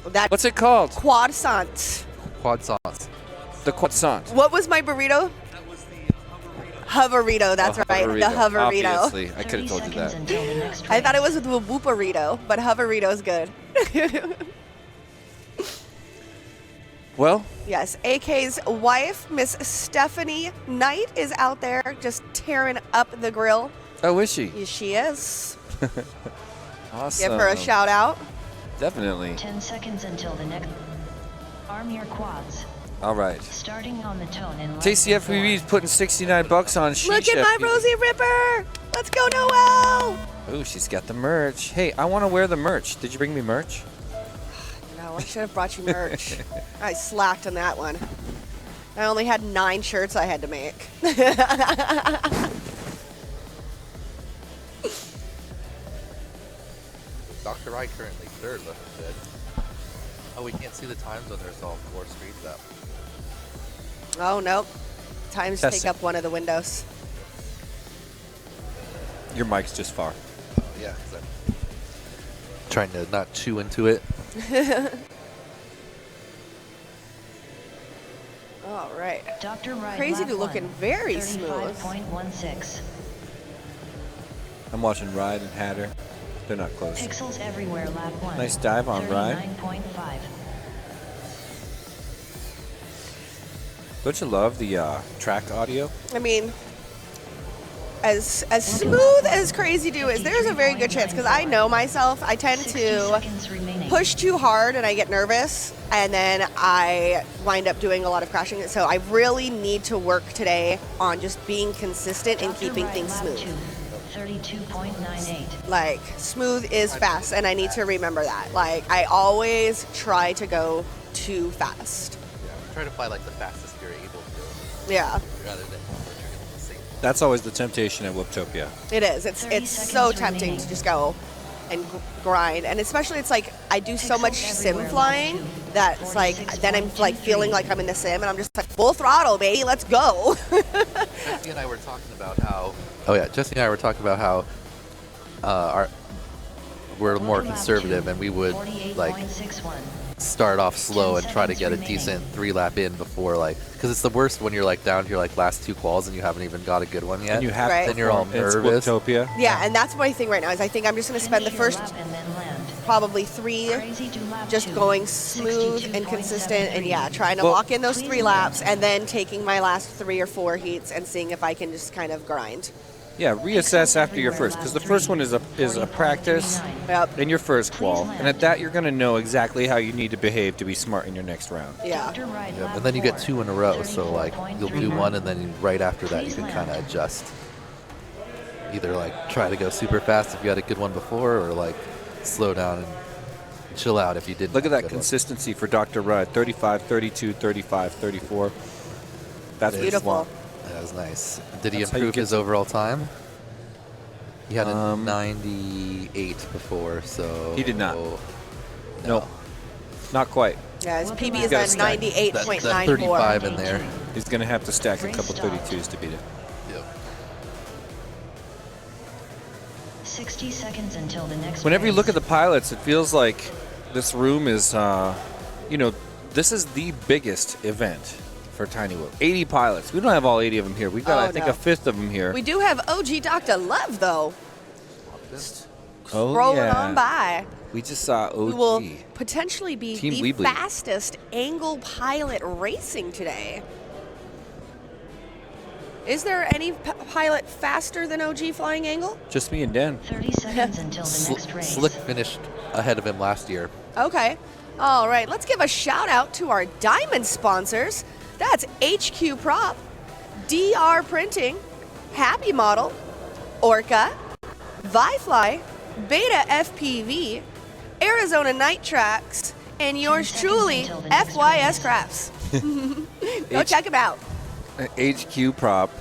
That What's it called? croissant. Quad sauce. The croissant. What was my burrito? Hoverito, that's Oh, right. The hoverito. Obviously, I could 30 have told you seconds that. until the next I thought it race. was the whooparito, but hoverito's good. Well, Yes, AK's wife, Miss Stephanie Knight, is out there just tearing up the grill. oh, is she? Yes, she is. Awesome. Give her a shout out. Definitely. 10 seconds until the next. Arm your quads. All right. Starting on the tone in less Tasty than FPV is 4. putting $69 on Sheesh Look at my FPV. Rosie Ripper. Let's go, Noel. Ooh, she's got the merch. Hey, I want to wear the merch. Did you bring me merch? I should have brought you merch. I slacked on that one. I only had 9 shirts I had to make. Dr. Wright currently third, looking good. Oh, we can't see the times when there's all 4 screens up. Oh, nope. Times Testing. take up one of the windows. Your mic's just far. Oh, yeah, 'cause I'm trying to not chew into it. All right. Dr. Wright, Crazy lap to looking one, very smooth. 35.16. I'm watching Ride and Hatter. They're not close. Pixels everywhere, lap 1. Nice dive on Ride. 39.5. Don't you love the track audio? I mean, as smooth as Crazy Do is, there's a very good chance, because I know myself, I tend 60 to seconds remaining. push too hard and I get nervous, and then I wind up doing a lot of crashing. So I really need to work today on just being consistent and Dr. keeping Wright, things lap smooth. 2, 32.98. Like, smooth is fast, and I need to remember that. Like, I always try to go too fast. Yeah, try to fly like the fastest you're able to, Yeah, rather than the same. That's always the temptation at Whooptopia. it is. 30 It's so seconds tempting remaining. to just go and grind, and especially it's like I do so Pixels much sim everywhere, flying level 2, that it's like then I'm like 46.23. feeling like I'm in the sim, and I'm just like full throttle, baby, let's go. Jesse and I were talking about how. Oh yeah, Jesse and I were talking about how we're more Lap conservative, 2, and we would like 48.61. start off slow 10 and try to get a seconds decent remaining. 3-lap in before, like, because it's the worst when you're like down to your like last 2 quals and you haven't even got a good one yet. And you have Right. to Then you're all perform. It's nervous. Whooptopia. Yeah, and that's my thing right now is I think I'm just gonna spend the Finish your first lap and then land. probably 3 Crazy Do lap just 2, going smooth and consistent, and yeah, trying to Well- lock in those 3 Please laps, land. and then taking my last 3 or 4 heats and seeing if I can just kind of grind. Yeah, reassess after your first, because the first one is a practice Yep. in your first qual, and at that you're going to know exactly how you need to behave to be smart in your next round. Yeah. Dr. Wright, Yeah, lap and then you get 4, 2 in a row, so like you'll do 34.31. one, and then right after that you Please can land. kind of adjust. Either like try to go super fast if you had a good one before, or like slow down and chill out if you didn't. Look at have a that good one. consistency for Dr. Rudd. 35, 32, 35, 34. That's what you Beautiful. want. That was nice. Did he That's how you improve get his some- overall time? He had a 98 before, so He did not. No, not quite. Yeah, his PB He's is gotta at stack. 98.94. That 35 in there. He's going to have to stack a Great couple start. 32s to beat it. Yep. 60 seconds until the next Whenever you race. look at the pilots, it feels like this room is, this is the biggest event for Tiny Whoop. 80 pilots. We don't have all 80 of them here. We've got, Oh, I think, no. a fifth of them here. We do have OG Dr. Love, though, Oh, rolling yeah. on by. We just saw OG. Who will potentially be Team the Weebly. fastest angle pilot racing today. Is there any pilot faster than OG flying angle? Just me and Dan. 30 seconds until the next race. Slick finished ahead of him last year. Okay. All right. Let's give a shout out to our diamond sponsors. That's HQ Prop, DR Printing, Happy Model, Orca, Vifly, Beta FPV, Arizona Night Tracks, and yours 10 seconds truly, until the next FYS race. Crafts. Go check them out. HQ Prop.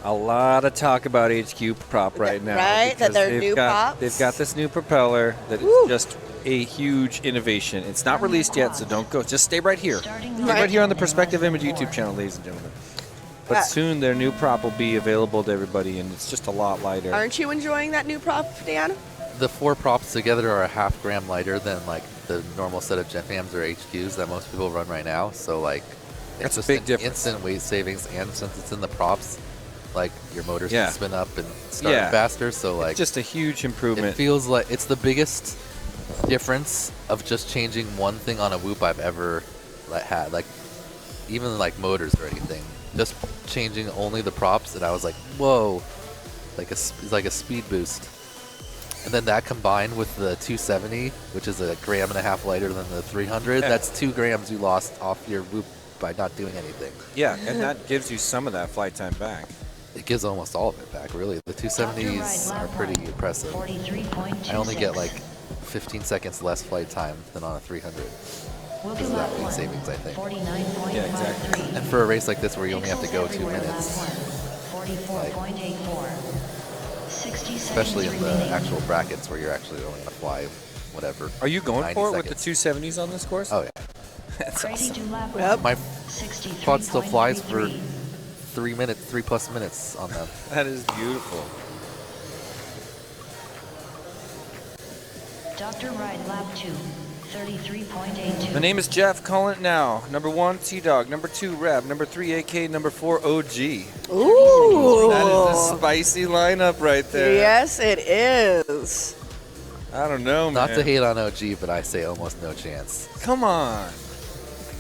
A lot of talk about HQ Prop right now. Right, that because they're they've new got, props. They've got this new propeller that Woo. is just a huge innovation. It's not released yet, so don't go. Just stay right here. Starting Stay Right. right here on the in Perspective lap Image 4. YouTube channel, ladies and gentlemen. But Yeah. soon their new prop will be available to everybody, and it's just a lot lighter. Aren't you enjoying that new prop, Dan? The 4 props together are a half gram lighter than like the normal set of JetFams or HQs that most people run right now. So like, That's it's a just big an difference. instant weight savings, and since it's in the props, like your motors Yeah. can spin up and start Yeah. faster. So like, Just a huge it improvement. feels like it's the biggest difference of just changing one thing on a Whoop I've ever had. Like, even like motors or anything, just changing only the props, and I was like, whoa, it's like a speed boost. And then that combined with the 270, which is a gram and a half lighter than the 300, Yeah. that's 2 grams you lost off your Whoop by not doing anything. Yeah, and that gives you some of that flight time back. It gives almost all of it back, really. The Dr. Wright, 270s are lap pretty 1, impressive. 43.26. I only get like 15 seconds less flight time than on a 300. Will be Because of that lap weight 1. savings, I think. 49.13. Yeah, exactly. And for a race like this where you only have to go 2 Pixels minutes, everywhere, lap 1. 44.84. 60 especially seconds in the remaining. actual brackets where you're actually only going to fly whatever. Are you going 90 for it with the seconds. 270s on this course? Oh, yeah. That's Crazy awesome. to lap Yep. 1. My quad still flies for 63.93. 3 minutes, 3+ minutes on them. That is beautiful. Dr. Ride lap 2. 33.82. The name is Jeff. Calling it now. Number 1, T-Dog. Number 2, Rev. Number 3, AK. Number 4, OG. Ooh. That is a spicy lineup right there. Yes, it is. I don't know, man. Not to hate on OG, but I say almost no chance. Come on.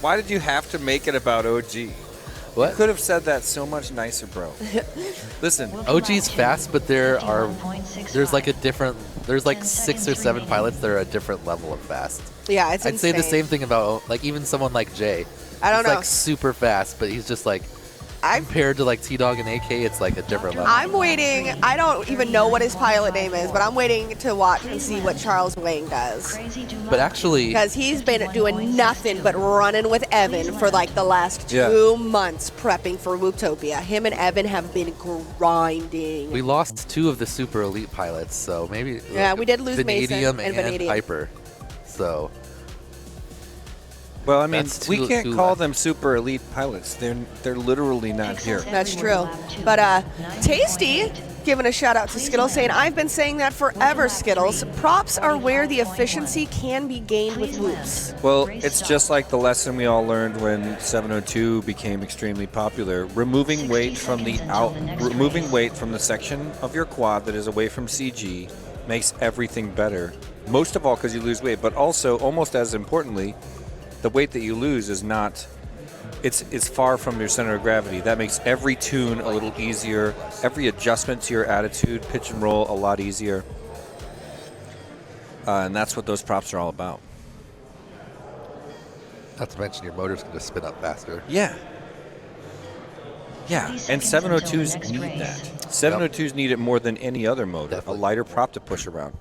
Why did you have to make it about OG? What? You could have said that so much nicer, bro. Listen, OG's fast, but there's like a different, there's like 6 or 7 pilots that are a different level of fast. Yeah, it's I'd say the insane. same thing about like even someone like Jay. I don't He's know. like super fast, but he's just like compared to like T-Dog and AK, it's like a different level. I'm waiting. I don't even know what his pilot name is, but I'm waiting to watch and see what Charles Wang does. Crazy to But lap actually, Because he's been doing nothing but running with Evan for like the last 2 months prepping for Whooptopia. Him and Evan have been grinding. we lost 2 of the super elite pilots, so maybe Yeah, we did lose Mason Vanadium and and Vanadium. Piper. So well, I mean, That's we two- can't two call left. them super elite pilots. They're literally not here. That's true. But Tasty giving a shout out to Skittles saying, I've been saying that forever, Skittles. Props are where the efficiency can be gained with whoops. Well, it's just like the lesson we all learned when 702 became extremely popular. Removing weight from the section of your quad that is away from CG makes everything better. Most of all because you lose weight, but also almost as importantly, the weight that you lose is not, it's far from your center of gravity. That makes every tune a little easier, every adjustment to your attitude, pitch and roll, a lot easier. And that's what those props are all about. not to mention your motor's going to spin up faster. Yeah. Yeah, 30 and seconds until the 702s next need race. that. 702s need it more than any other motor, Definitely. a lighter prop to push around.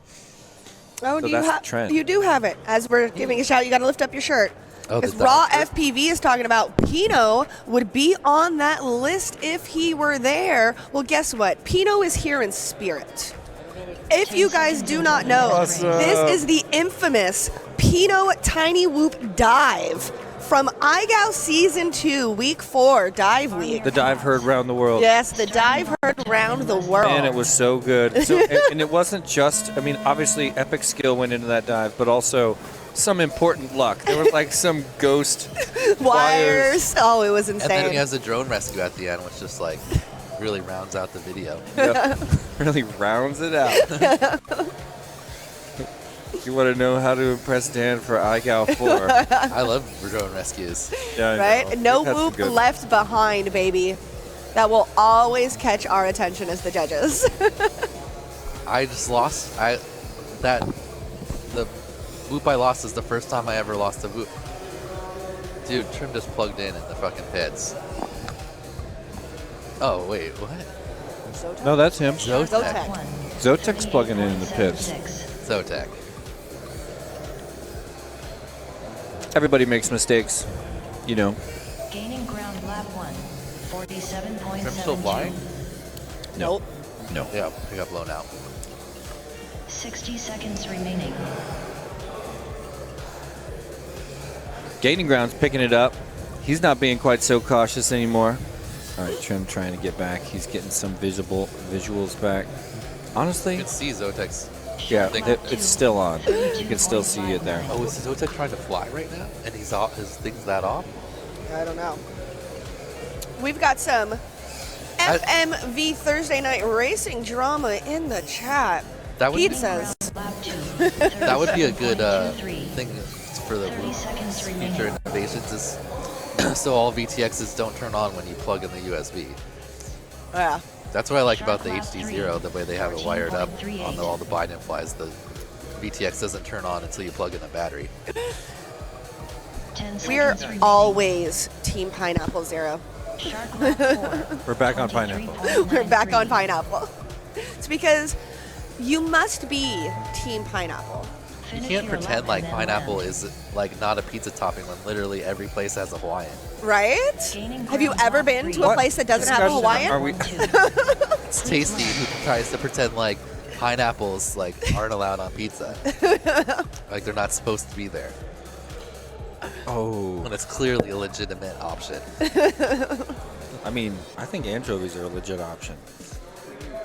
Oh, So do that's you the trend. You do have it. As we're giving a shout, you got to lift up your shirt. Oh, the Because Raw dive shirt? FPV is talking about Pino would be on that list if he were there. Well, guess what? Pino is here in spirit. If you guys do not know, Awesome. this is the infamous Pino Tiny Whoop dive from IGAO Season 2, Week 4, Dive Week. The dive heard round the world. Yes, the dive heard round the world. Man, it was so good. So, and it wasn't just, I mean, obviously epic skill went into that dive, but also some important luck. There was like some ghost Wires. Oh, it was And then insane. he has a drone rescue at the end, which just like really rounds out the video. Yep. Really rounds it out. You want to know how to impress Dan for IGAL 4. I love drone rescues. Yeah, I Right? know. No We've had some whoop good- left behind, baby. That will always catch our attention as the judges. I just lost. The whoop I lost is the first time I ever lost a whoop. Dude, Trim just plugged in the fucking pits. Oh wait, what? No, that's him. Zotac. Zotac. Zotec's plugging in the pits. Zotac. Everybody makes mistakes, you know. Gaining ground lap 1. 47.72. Trim still flying? No. No. Yeah, he got blown out. 60 seconds remaining. Gaining ground's picking it up. He's not being quite so cautious anymore. All right, Trim trying to get back. He's getting some visuals back. Honestly, You can see Zotec's. yeah, thing. it's still on. You can still see it there. Oh, is Zotec trying to fly right now? And he's off. His thing's that off? I don't know. We've got some FMV Thursday night racing drama in the chat. That would Pete be, says, Lap 2. that would be a good 37.23. thing for the 30 seconds remaining. future innovations is so all VTXs don't turn on when you plug in the USB. yeah. That's what I like about the Shark Class HD0, the way they have it wired up 14.38. on all the Biden flies. The VTX doesn't turn on until you plug in a battery. 10 We're seconds remaining. always Team Pineapple Zero. Shark lap 4. We're back on pineapple. 23.93. We're back on Pineapple. It's because you must be Team Pineapple. You Finish can't your pretend lap like and then pineapple land. is like not a pizza topping when literally every place has a Hawaiian. Right? Gaining Have you ground, ever lap been 3. to a What place that doesn't have a discussion Hawaiian? are we- 1-2. It's Tasty who tries to pretend like pineapples like aren't allowed on pizza. Like they're not supposed to be there. Oh, When it's clearly a legitimate option. I mean, I think anchovies are a legit option.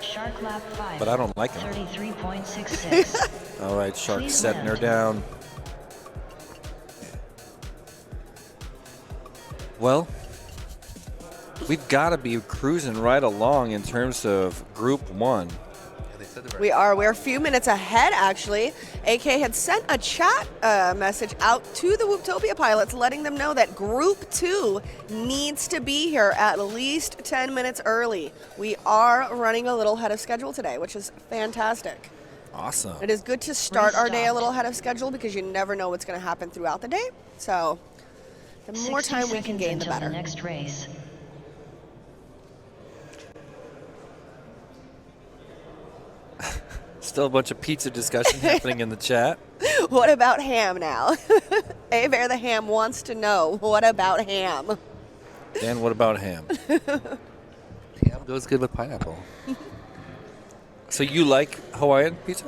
Shark lap 5. But I don't like 'em. 33.66. All right, Shark Please setting her land. down. Well, we've got to be cruising right along in terms of Group 1. Yeah, they said they were- We're a few minutes ahead, actually. AK had sent a chat message out to the Whooptopia pilots letting them know that Group 2 needs to be here at least 10 minutes early. We are running a little ahead of schedule today, which is fantastic. Awesome. It is good to start our day a Restocked. little ahead of schedule because you never know what's going to happen throughout the day. So the more 60 time we can seconds gain, the until better. the next race. Still a bunch of pizza discussion happening in the chat. What about ham now? Bear the ham wants to know, what about ham? Dan, what about ham? Ham goes good with pineapple. So you like Hawaiian pizza?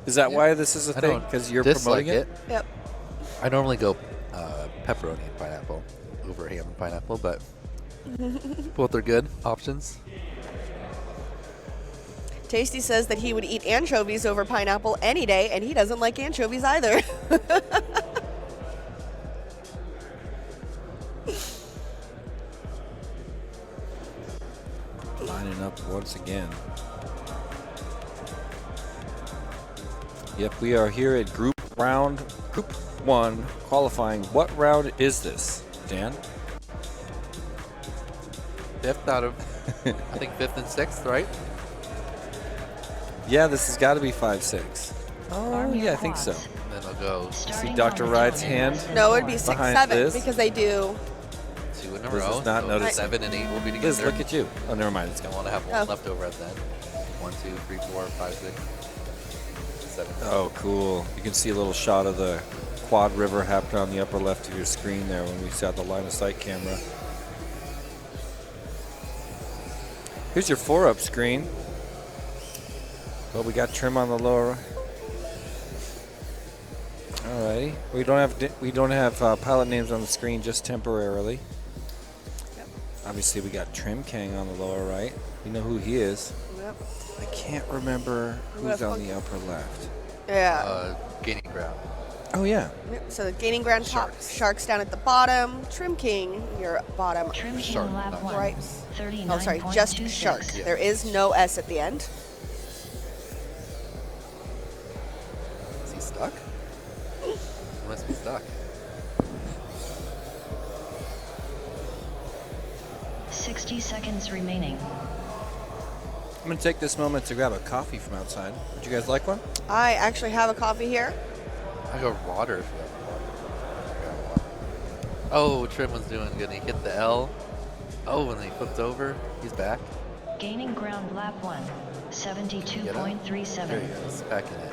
Is that why this is a I thing? don't Because you're dislike promoting it? Yep. I normally go pepperoni and pineapple over ham and pineapple, but both are good options. Tasty says that he would eat anchovies over pineapple any day, and he doesn't like anchovies either. Lining up once again. Yep, we are here at Group 1 qualifying. What round is this, Dan? Fifth out of, I think fifth and sixth, right? Yeah, this has got to be 5-6. Oh, Arm your yeah, I think so. quads. And then I'll go Starting Dr. on the Wright's countdown. hand? No, it'd be 6, Behind 7 this? because they do. 2 in a Liz row. is not so noticing. 7 and 8 will be Liz, together. look at you. Oh, never mind. It's I gone. want to have one Oh. left over at the end. 1, 2, 3, 4, 5, 6, 7. Oh, cool. You can see a little shot of the Quad River happening on the upper left of your screen there when we set the line of sight camera. Here's your 4-up screen. Well, we got trim on the lower. Alrighty. We don't have pilot names on the screen, just temporarily. Yep. Obviously, we got Trim Kang on the lower right. We know who he is. Yep. I can't remember who's on the upper left. Yeah. Gaining ground. Oh yeah. Yep. So the gaining ground top, Sharks. Sharks down at the bottom, Trim King, your bottom. Trim Shark, King lap not 1. Right. 39.26. Oh, sorry, just Shark. Yeah. There is no S at the end. Is he stuck? He must be stuck. 60 seconds remaining. I'm gonna take this moment to grab a coffee from outside. Would you guys like one? I actually have a coffee here. I go water for that. Oh, Trim was doing good. He hit the L. Oh, and then he flipped over. He's back. Gaining ground lap 1. There 72.37. he is. Back in it.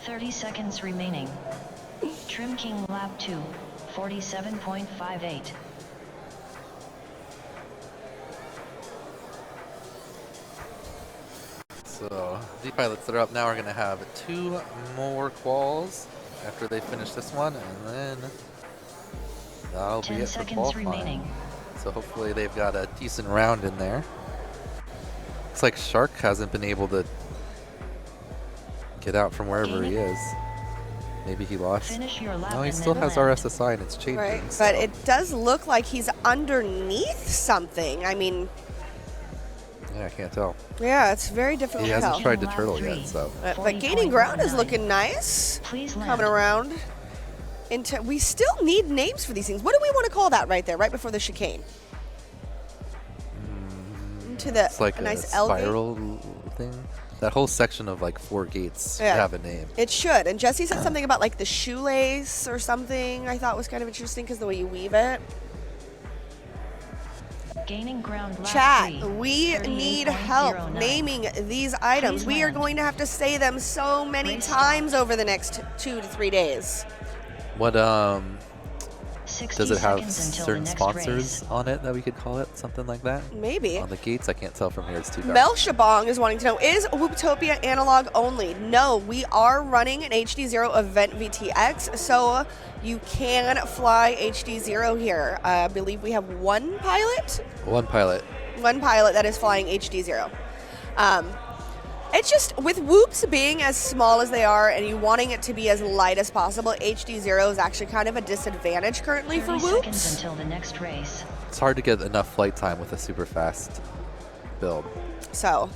Thirty seconds remaining. Trim King lap 2. 47.58. So, the pilots that are up now are going to have 2 more quals after they finish this one, and then that'll be 10 it for seconds qualifying. remaining. So hopefully they've got a decent round in there. Looks like Shark hasn't been able to get out from wherever he is. Maybe he lost. Finish your lap No, he and still then has land. RSSI and it's changing. Right. so- But it does look like he's underneath something. I mean, Yeah, I can't tell. yeah, it's very difficult He to hasn't tell. tried to Lap turtle 3. yet, so. But gaining ground is 40.19. looking nice. Please land. Coming around. We still need names for these things. What do we want to call that right there, right before the chicane? Into the It's like a nice L gate? spiral thing. That whole section of like 4 gates should Yeah. have a name. It should. And Jesse said something about like the shoelace or something I thought was kind of interesting because the way you weave it. Gaining ground lap Chat, 3, we need help naming these items. We are going to have to say them so many times over the next 2 to 3 days. What 60 does it have seconds until certain the next sponsors race. on it that we could call it? Something like that? Maybe. On the gates? I can't tell from here. It's too dark. Mel Shabong is wanting to know, is Whooptopia analog only? No, we are running an HD0 event VTX, so you can fly HD0 here. I believe we have one pilot One pilot. that is flying HD0. It's just, with Whoops being as small as they are and you wanting it to be as light as possible, HD0 is actually kind of a disadvantage currently for 30 seconds Whoops. until the next race. It's hard to get enough flight time with a super fast build. So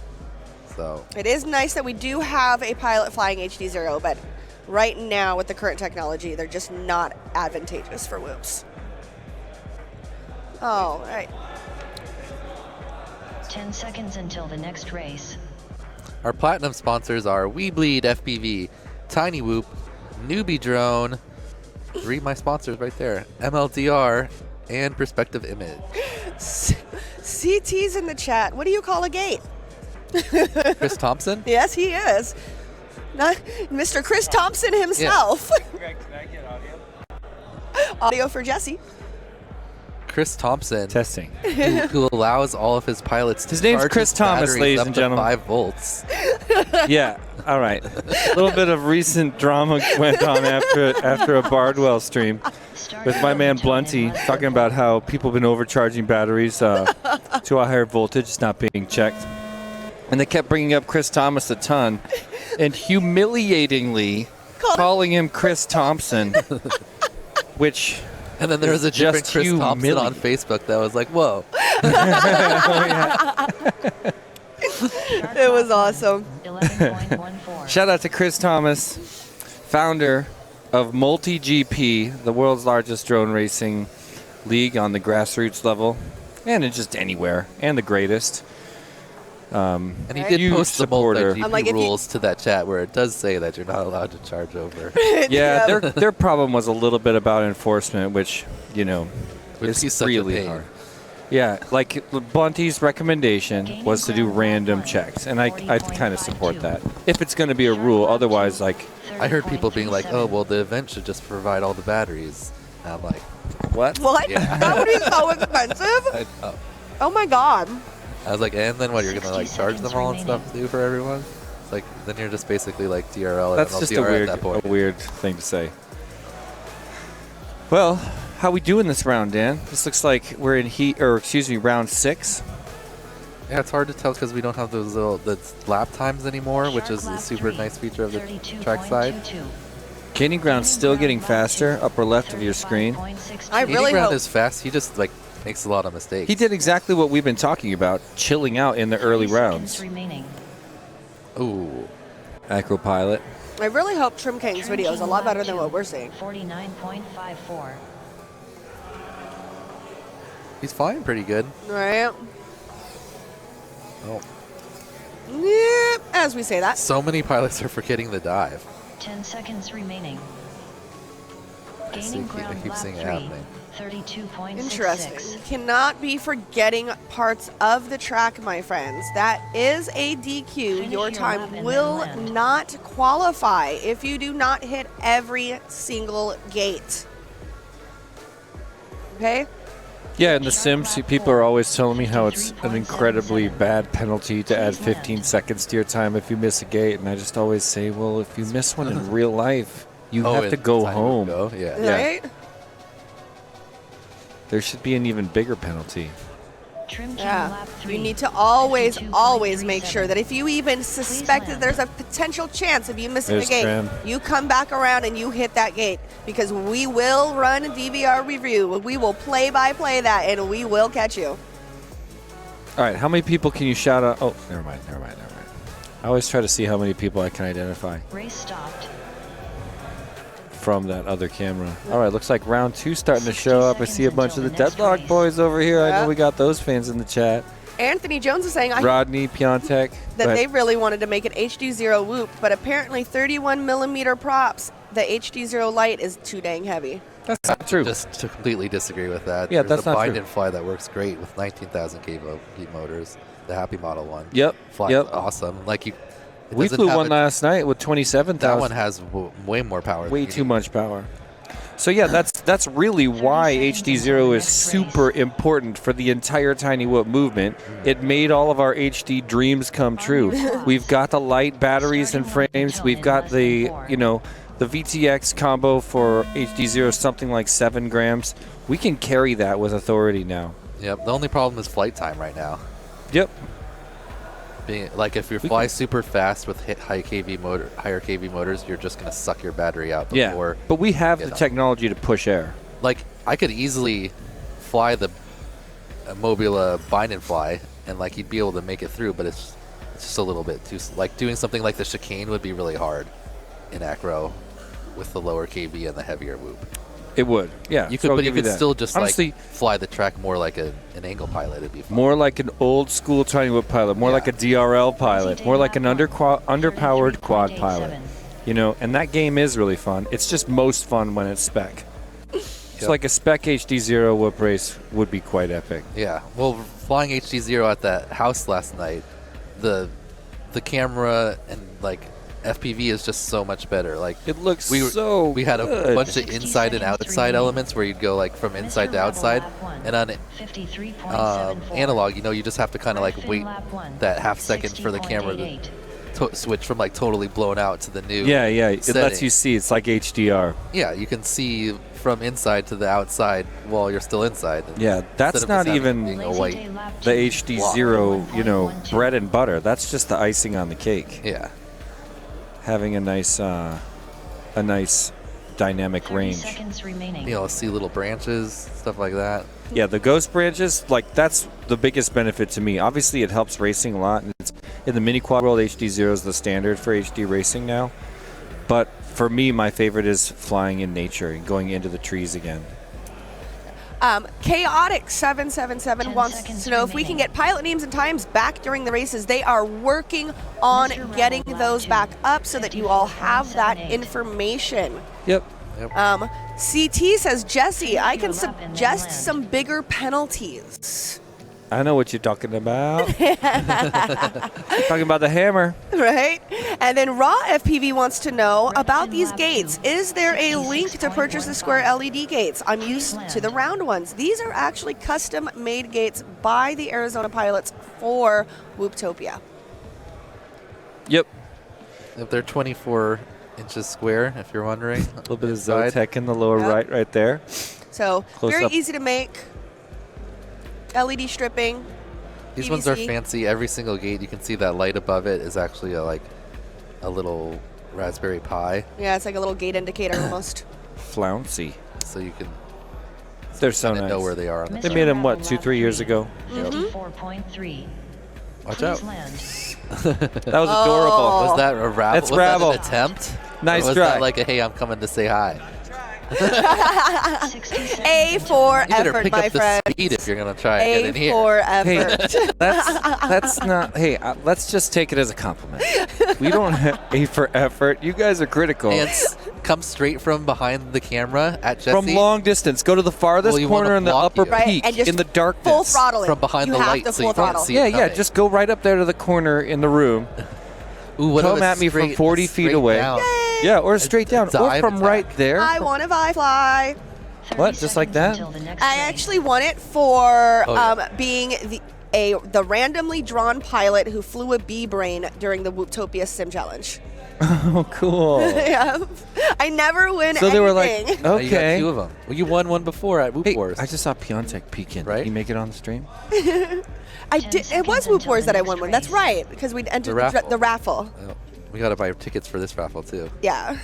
So it is nice that we do have a pilot flying HD0, but right now with the current technology, they're just not advantageous for Whoops. All right. 10 seconds until the next race. our platinum sponsors are We Bleed FPV, Tiny Whoop, Newbie Drone. Read my sponsors right there. MLDR and Perspective Image. CT's in the chat. What do you call a gate? Chris Thompson? Yes, he is. Not Mr. Chris Thompson himself. Greg, can I get audio? Audio for Jesse. Chris Thompson, Testing. who allows all of his pilots to His name's charge Chris his Thomas, batteries ladies up and to gentlemen. 5 volts. Yeah. All right. A little bit of recent drama went on after a Bardwell stream with my man Blunty talking about how people have been overcharging batteries to a higher voltage. It's not being checked. And they kept bringing up Chris Thomas a ton and humiliatingly calling him Chris Thompson, which... And then there was a different Just Chris Thompson humiliating. on Facebook that was like, whoa. It was awesome. 11.14. Shout out to Chris Thomas, founder of Multi-GP, the world's largest drone racing league on the grassroots level, and in just anywhere, and the greatest. And he Right. did Huge post the supporter. multi-GP I'm like, if you- rules to that chat where it does say that you're not allowed to charge over. Yeah, their problem was a little bit about enforcement, which, you know, Which is he's such a really pain. hard. Yeah, like Bunty's recommendation was to do random checks, and I kind of support that. If it's going to be a rule, otherwise, like, I heard people being like, oh, well, the event should just provide all the batteries. And I'm like, what? What? Yeah. That would be so expensive. I, oh. Oh my god. I was like, and then what, you're going to like 60 charge them all and seconds stuff too for everyone? It's like, then you're just basically like DRL and That's just MLDR at that a point. weird thing to say. Well, how we doing this round, Dan? This looks like we're in round 6. Yeah, it's hard to tell because we don't have those little the lap times anymore, which Shark is a lap super 3, nice feature of the 32.22. trackside. Gaining ground still getting faster, upper left of your screen. 35.62. I Gaining really ground hope. is fast. He just like makes a lot of mistakes. He did exactly what we've been talking about, chilling out in the early 30 seconds rounds. remaining. Ooh. Acropilot. I really hope Trim King's Trim video is a King lot lap better than 2, what we're seeing. 49.54. He's flying pretty good. Right? Oh. Yep, as we say that. So many pilots are forgetting the dive. 10 seconds remaining. I Gaining keep ground lap seeing it 3, happening. 32.66. Interesting. You cannot be forgetting parts of the track, my friends. That is a DQ. Finish Your your time lap and will then land. not qualify if you do not hit every single gate. Okay? Yeah, in the Sims, people are always telling me how it's an incredibly bad penalty to add 15 seconds to your time if you miss a gate, and I just always say, well, if you miss one in real life, you have to and go time home. would go, Yeah. Yeah. Right? There should be an even bigger penalty. Trim King Yeah. lap 3, You need to always 52.37. make sure that if you even suspect that land. there's a potential chance of you missing There's a gate, Trim. you come back around and you hit that gate because we will run a DVR review. We will play-by-play that and we will catch you. All right, how many people can you shout out? Oh, never mind. I always try to see how many people I can identify Race stopped. from that other camera. All right, looks like round 2 starting to 60 show up. I see a seconds bunch of the until the next Deadlock race. boys over here. I Yeah. know we got those fans in the chat. Anthony Jones is saying Rodney, Piontek. that they really wanted to make an HD0 Whoop, but apparently 31mm props the HD0 Lite is too dang heavy. That's not true. Just to completely disagree with that. Yeah, There's that's a not bind true. and fly that works great with 19,000 kV motors. The Happy Model one. Yep. Flies Yep. awesome. Like it We doesn't flew have one last night with 27,000. That one has way more power. Way than you too need. much power. So yeah, that's really why HD0 is super important for the entire Tiny Whoop movement. It made all of our HD dreams come true. We've got the light batteries and frames. We've got the the VTX combo for HD0, something like 7 grams. We can carry that with authority now. Yep. The only problem is flight time right now. Yep. Being like if you fly super fast with higher KV motors, you're just gonna suck your battery out before. Yeah. But we have the know. technology to push air. Like I could easily fly the Mobula bind and fly, and like you'd be able to make it through, but it's just a little bit too like doing something like the chicane would be really hard in acro with the lower KV and the heavier whoop. It would. Yeah. You so could, I'll but you give could that. still just Honestly, like fly the track more like an angle pilot. It'd be fun. more like an old school Tiny Whoop pilot, more Yeah. like a DRL pilot, more like an underpowered quad pilot. And that game is really fun. It's just most fun when it's spec. It's like a spec HD0 Whoop race would be quite epic. Yeah. Well, flying HD0 at that house last night, the camera and like FPV is just so much better. Like It looks we had a good. bunch of inside and outside elements where you'd go like from inside to outside, and on analog, you just have to kind of like wait that half second for the camera to switch from like totally blown out to the new. Yeah, it lets setting. you see. It's like HDR. Yeah, you can see from inside to the outside while you're still inside. Yeah, that's Instead of not just having even being a white. the HD0, bread and butter. That's just the icing on the cake. Yeah. Having a nice dynamic range. See little branches, stuff like that. Yeah, the ghost branches, that's the biggest benefit to me. Obviously, it helps racing a lot. And it's, in the mini quad world, HD0 is the standard for HD racing now. But for me, my favorite is flying in nature and going into the trees again. Chaotic 777 wants to know if we can get pilot names and times back during the races. They are working on getting those back up so that you all have that information. Yep. CT says, Jesse, I can suggest some bigger penalties. I know what you're talking about. Talking about the hammer. Right? And then Raw FPV wants to know about these gates. Is there a link to purchase the square LED gates? I'm used to the round ones. These are actually custom made gates by the Arizona pilots for Whooptopia. Yep. If they're 24 inches square, if you're wondering. A little bit of inside. Zotac in the lower right there. So Close very up. easy to make. LED stripping. These ones are PVC. fancy. Every single gate, you can see that light above it is actually a little Raspberry Pi. Yeah, it's like a little gate indicator almost. Flouncy. So you can They're so kind of nice. know where they are on the They made them, 2-3 years ago? 54.3. Watch Please out. land. That was adorable. Was that a ravel? That's was ravel. that an attempt? Nice or was try. that like a, hey, I'm coming to say hi? 60 seconds A for You better effort, pick my up the friend. speed if you're going to try and get in A here. for Hey, effort. that's not. Hey, let's just take it as a compliment. We don't have A for effort. You guys are critical. And come straight from behind the camera at Jesse. From long distance, go to the farthest Well, you wanna corner in the block upper you. Right, peak and just in the darkness. full throttling. From behind you the have light to so you full can't throttle. see Yeah, it yeah. coming. Just go right up there to the corner in the room. Ooh, what if Come it's at me from straight- 40 feet straight away. down? Yeah, or straight down, or dive from attack. right there. I want a fly. 30 What, just like seconds that? until the next I race. actually won it for Oh, yeah. being the randomly drawn pilot who flew a bee brain during the Whooptopia Sim Challenge. Oh, cool. Yeah. I never win So anything. they were like, Oh, you got okay. 2 of them. Well, you won one before at Whoop Hey, Wars. I just saw Piontek peek in. Right? Did he make it on the stream? I 10 did. It seconds was Whoop until Wars the that I next won one. That's race. right, because we'd entered raffle. the raffle. Oh, we got to buy tickets for this raffle, too. Yeah.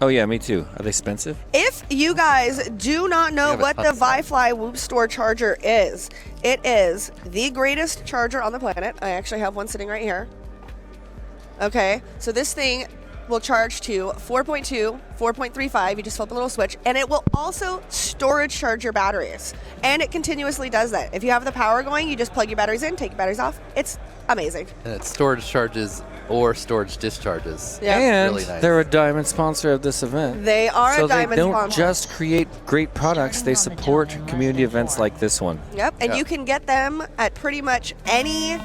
Oh, yeah, me too. Are they expensive? If you guys do not know have a what ton the of stuff. ViFly Whoop Store charger is, it is the greatest charger on the planet. I actually have one sitting right here. Okay, so this thing will charge to 4.2, 4.35. You just flip a little switch, and it will also storage charge your batteries. And it continuously does that. If you have the power going, you just plug your batteries in, take your batteries off. It's amazing. And its storage charges or storage discharges. Yeah. And Really nice. they're a diamond sponsor of this event. They are So a diamond they don't sponsor. just create great products, they Starting on the support dome in less community than events 4. like this one. Yep, and Yeah. you can get them at pretty much any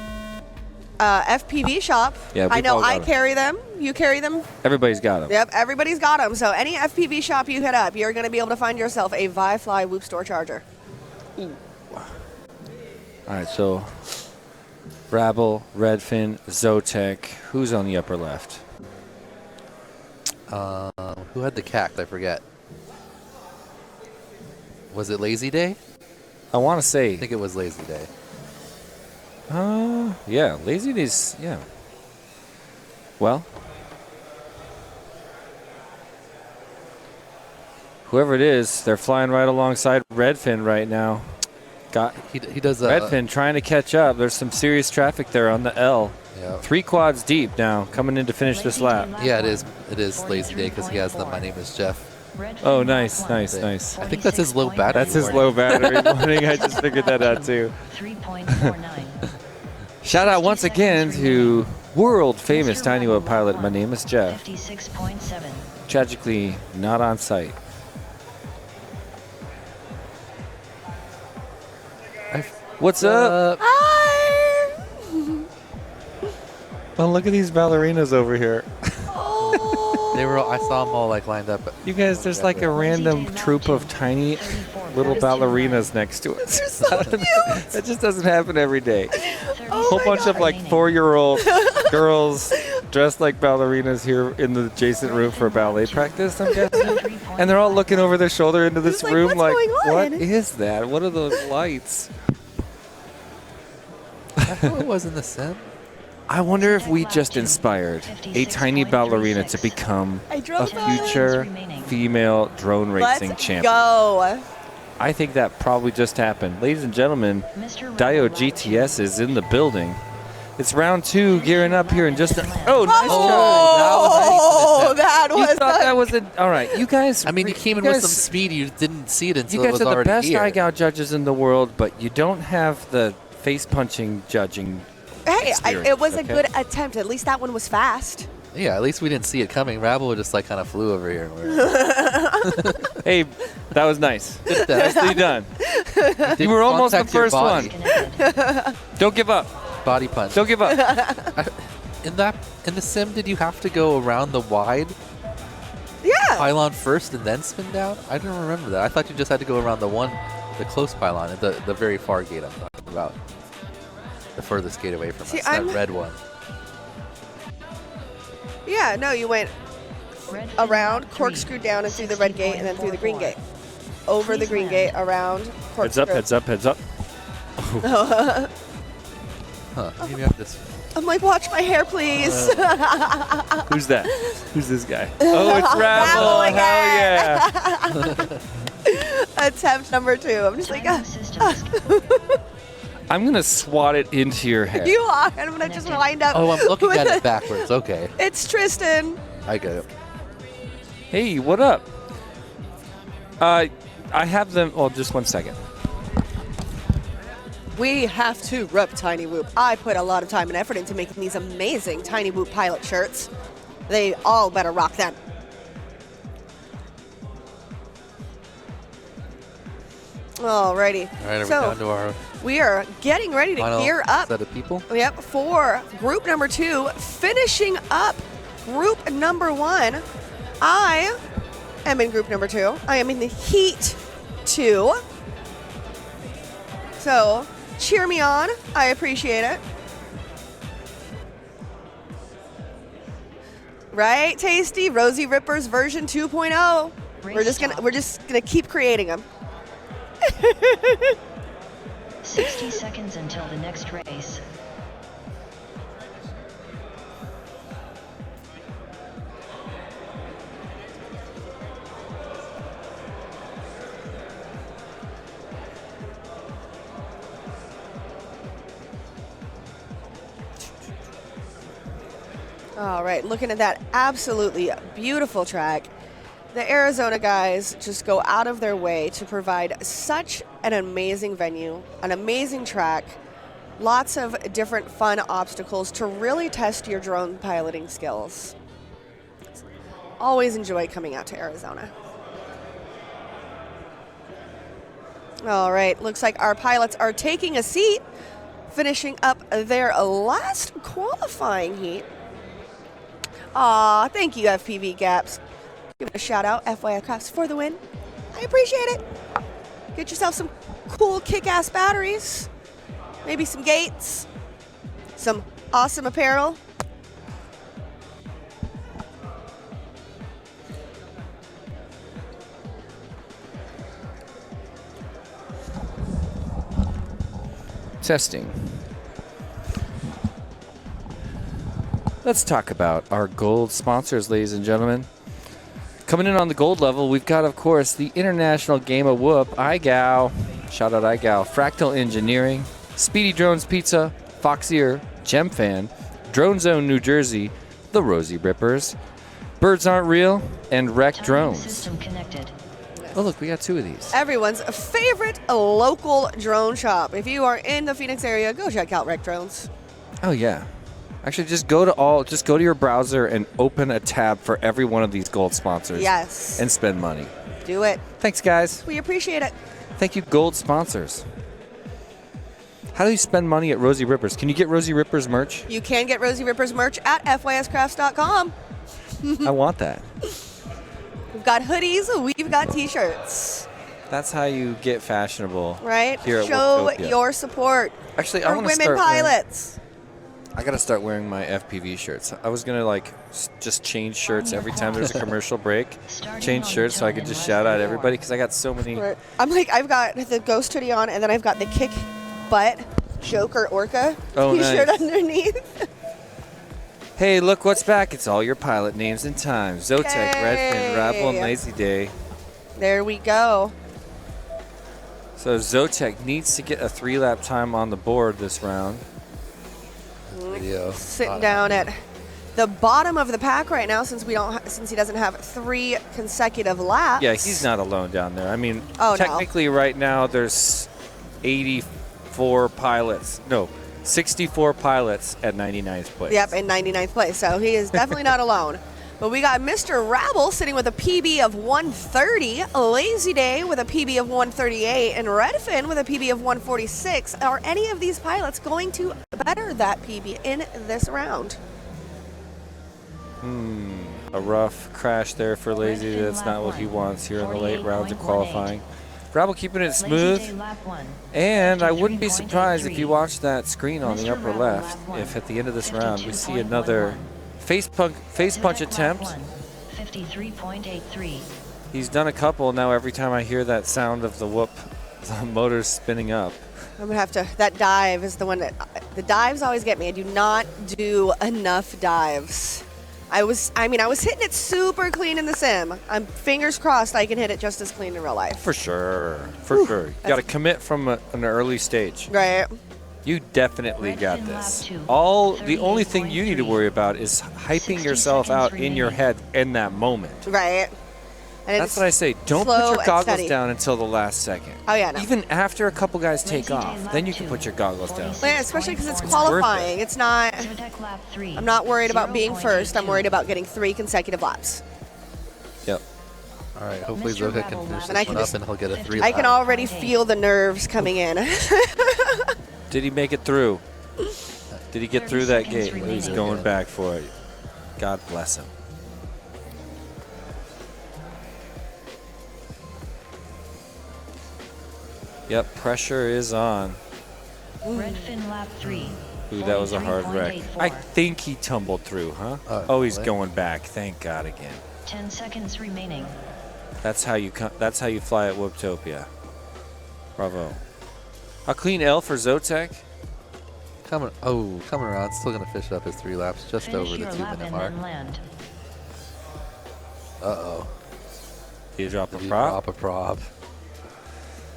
FPV shop. Yeah, I we've know all got I 'em. carry them. You carry them. Everybody's got them. Yep, everybody's got them. So any FPV shop you hit up, you're going to be able to find yourself a Vi-Fly Whoop Store charger. All right, so Brabble, Redfin, Zotac. Who's on the upper left? Who had the CAC? I forget. Was it Lazy Day? I want to I say, think it was Lazy Day. yeah, Lazy Days, yeah. Well, whoever it is, they're flying right alongside Redfin right now. Got He does a Redfin trying to catch up. There's some serious traffic there on the L. Yeah. 3 quads deep now, coming in to finish this lap. Yeah, it is. It is Lazy Day because he has the "My name is Jeff." Oh, nice, nice, nice. I think that's his low battery. That's his low battery warning. I just figured that out too. 3.49. Shout out once again to world famous Tiny Whoop pilot. My name is Jeff. 56.7. Tragically not on site. What's up? Hi! Oh, look at these ballerinas over here. Oh. They were. I saw them all like lined up. You guys, there's like a random troop of tiny little ballerinas next to us. They're so cute. That just doesn't happen every day. Oh Whole my bunch of God. like 4-year-old girls dressed like ballerinas here in the adjacent room for ballet practice, I'm guessing. And they're all looking over their shoulder into this Just like, room "What's like, going on?" what is that? What are those lights? That's what it was in the sim. I wonder if we just inspired a tiny ballerina to become I a drove by. future female drone racing Let's champion. go. I think that probably just happened. Ladies and gentlemen, Dio GTS is in the building. It's round 2, gearing up here in just a... Oh, nice Oh, that try. You was thought that was a... All right, you guys... I mean, you came in with some speed. You didn't see it until You it guys was are the already best here. eye gough judges in the world, but you don't have the face-punching judging. Hey, it was a okay? good attempt. At least that one was fast. Yeah, at least we didn't see it coming. Rabble just like kind of flew over here. And we're, Hey, that was nice. Did that. Nicely done. You were almost the Contact your first one. Connected. Don't give up. Body punch. Don't give up. In the sim, did you have to go around the wide Yeah. pylon first and then spin down? I don't remember that. I thought you just had to go around the close pylon, the very far gate I'm talking about. The furthest gate away from See, us, that I'm- red one. Yeah, no, you went around, corkscrewed down and through the red gate and then through the green gate. Over the green gate, around, corkscrew. Heads up, heads up, heads up. Huh. Maybe I'm just. I'm like, watch my hair, please. Who's that? Who's this guy? Oh, it's Rabble. Rabble Hell yeah. Attempt number 2. I'm just like, Timing systems. I'm going to swat it into your head. you are. I'm going to just wind up. Oh, I'm looking with at it backwards. Okay, It's Tristan. I get it. Hey, what up? I have them. Well, just 1 second. We have to rep Tiny Whoop. I put a lot of time and effort into making these amazing Tiny Whoop pilot shirts. They all better rock them. Alrighty. All right, are we down to our we are getting ready to final gear up. set of people? Yep, for group number 2, finishing up group number 1. I am in group number 2. I am in the Heat 2. So, cheer me on. I appreciate it. Right, Tasty? Rosie Rippers version 2.0. We're just gonna keep creating them. 60 seconds until the next race. All right, looking at that absolutely beautiful track. The Arizona guys just go out of their way to provide such an amazing venue, an amazing track, Lots of different fun obstacles to really test your drone piloting skills. Always enjoy coming out to Arizona. All right, looks like our pilots are taking a seat, finishing up their last qualifying heat. Aw, thank you, FPV Gaps. Give it a shout out, FYI Crafts, for the win. I appreciate it. Get yourself some cool kick-ass batteries, maybe some gates, some awesome apparel. Testing. Let's talk about our gold sponsors, ladies and gentlemen. Coming in on the gold level, we've got, of course, the International Game of Whoop, iGal. Shout out iGal. Fractal Engineering, Speedy Drones Pizza, Foxier, GemFan, Drone Zone New Jersey, the Rosie Rippers, Birds Aren't Real, and Wreck Timing Drones. system connected. Oh, look, we got 2 of these. Everyone's favorite local drone shop. If you are in the Phoenix area, go check out Wreck Drones. Oh, yeah. Actually, just go to your browser and open a tab for every one of these gold sponsors. Yes. And spend money. Do it. Thanks, guys. We appreciate it. Thank you, gold sponsors. How do you spend money at Rosie Rippers? Can you get Rosie Rippers merch? You can get Rosie Rippers merch at fyscrafts.com. I want that. We've got hoodies, we've got t-shirts, That's how you get fashionable. right? Here at Show Whooptopia. your support Actually, I for want to women start. pilots. I gotta start wearing my FPV shirts. I was gonna just change shirts every time there's a commercial break. Change shirts so I could just shout out everybody because I got so many. Right. I've got the ghost hoodie on, and then I've got the kick butt Joker Orca t-shirt nice. underneath. Hey, look what's back! It's all your pilot names and times. Zotek, Redfin, Rabble, and Yay. Lazy Day. There we go. So Zotek needs to get a 3-lap time on the board this round. Video. Sitting down at the bottom of the pack right now, since he doesn't have 3 consecutive laps. Yeah, he's not alone down there. I mean, Oh, no. technically right now there's 84 pilots. No, 64 pilots at 99th place. Yep, in 99th place. So he is definitely not alone. But we got Mr. Rabble sitting with a PB of 130, Lazy Day with a PB of 138, and Redfin with a PB of 146. Are any of these pilots going to better that PB in this round? A rough crash there for Lazy. Redfin That's lap not what he 1, wants here in the late rounds of 48.18. qualifying. Rabble keeping it Lazy smooth. Day lap 1. And I wouldn't be surprised if you 53.83. watch that screen on the Mr. upper Rabble left, lap 1, if at the end of this round we see 52.11. another face punch Zodek lap attempt. 1, 53.83. He's done a couple. Now every time I hear that sound of the whoop, the motor's spinning up. I'm gonna have to. That dive is the one that the dives always get me. I do not do enough dives. I was hitting it super clean in the sim. I'm fingers crossed I can hit it just as clean in real life. For sure. For sure. You got to commit from an early stage. Right. You definitely Redfin got lap this. 2, The only thing you need to 38.3. worry about is hyping 60 yourself out seconds in your remaining. head in that moment. Right. And That's it's what I say. Don't slow put your and goggles steady. down until the last second. Oh, yeah, no. Even after a couple guys take Lazy Day off, lap then you can 2, put your goggles down. 46. Yeah, especially because it's It's worth it. qualifying. It's not. Zodek lap 3, I'm not worried about being first. I'm 0.82. worried about getting 3 consecutive laps. Yep. All right, hopefully Mr. Zoka can Rabble finish lap And I this can one up just- and he'll get a 3 I can lap. already feel the nerves coming in. Did he make it through? Did he get 30 through that seconds gate? remaining. He's going back for it. God bless him. Yep, pressure is on. Redfin lap 3. Ooh, that was a hard wreck. 43.84. I think he tumbled through, huh? Oh, He's really? going back. Thank God again. 10 seconds remaining. That's how you fly at Whooptopia. Bravo. A clean L for Zotek. Coming around. Still going to fish up his 3 laps just Finish over the your 2 lap minute and mark. then land. Uh-oh. Did you drop a Did he prop? drop a prop?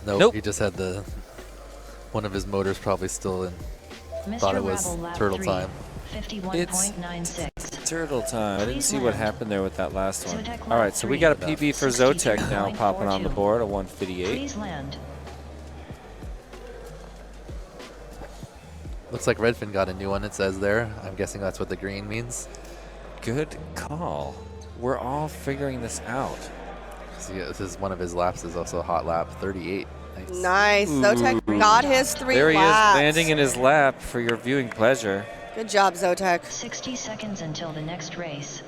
Nope, Nope. he just had one of his motors probably still in. Mr. Thought it was Rabble lap turtle 3, time. 51.96. Turtle time. I didn't see what happened there with that last one. Zotek All right, lap so we 3, got a PB for Zotek now 62.42. popping on the board, a 158. Please land. Looks like Redfin got a new one, it says there. I'm guessing that's what the green means. Good call. We're all figuring this out. See, this is one of his laps is also a hot lap, 38. Nice. Zotek got his 3 There he laps. is, landing in his lap for your viewing pleasure. Good job, Zotek. 60 seconds until the next race.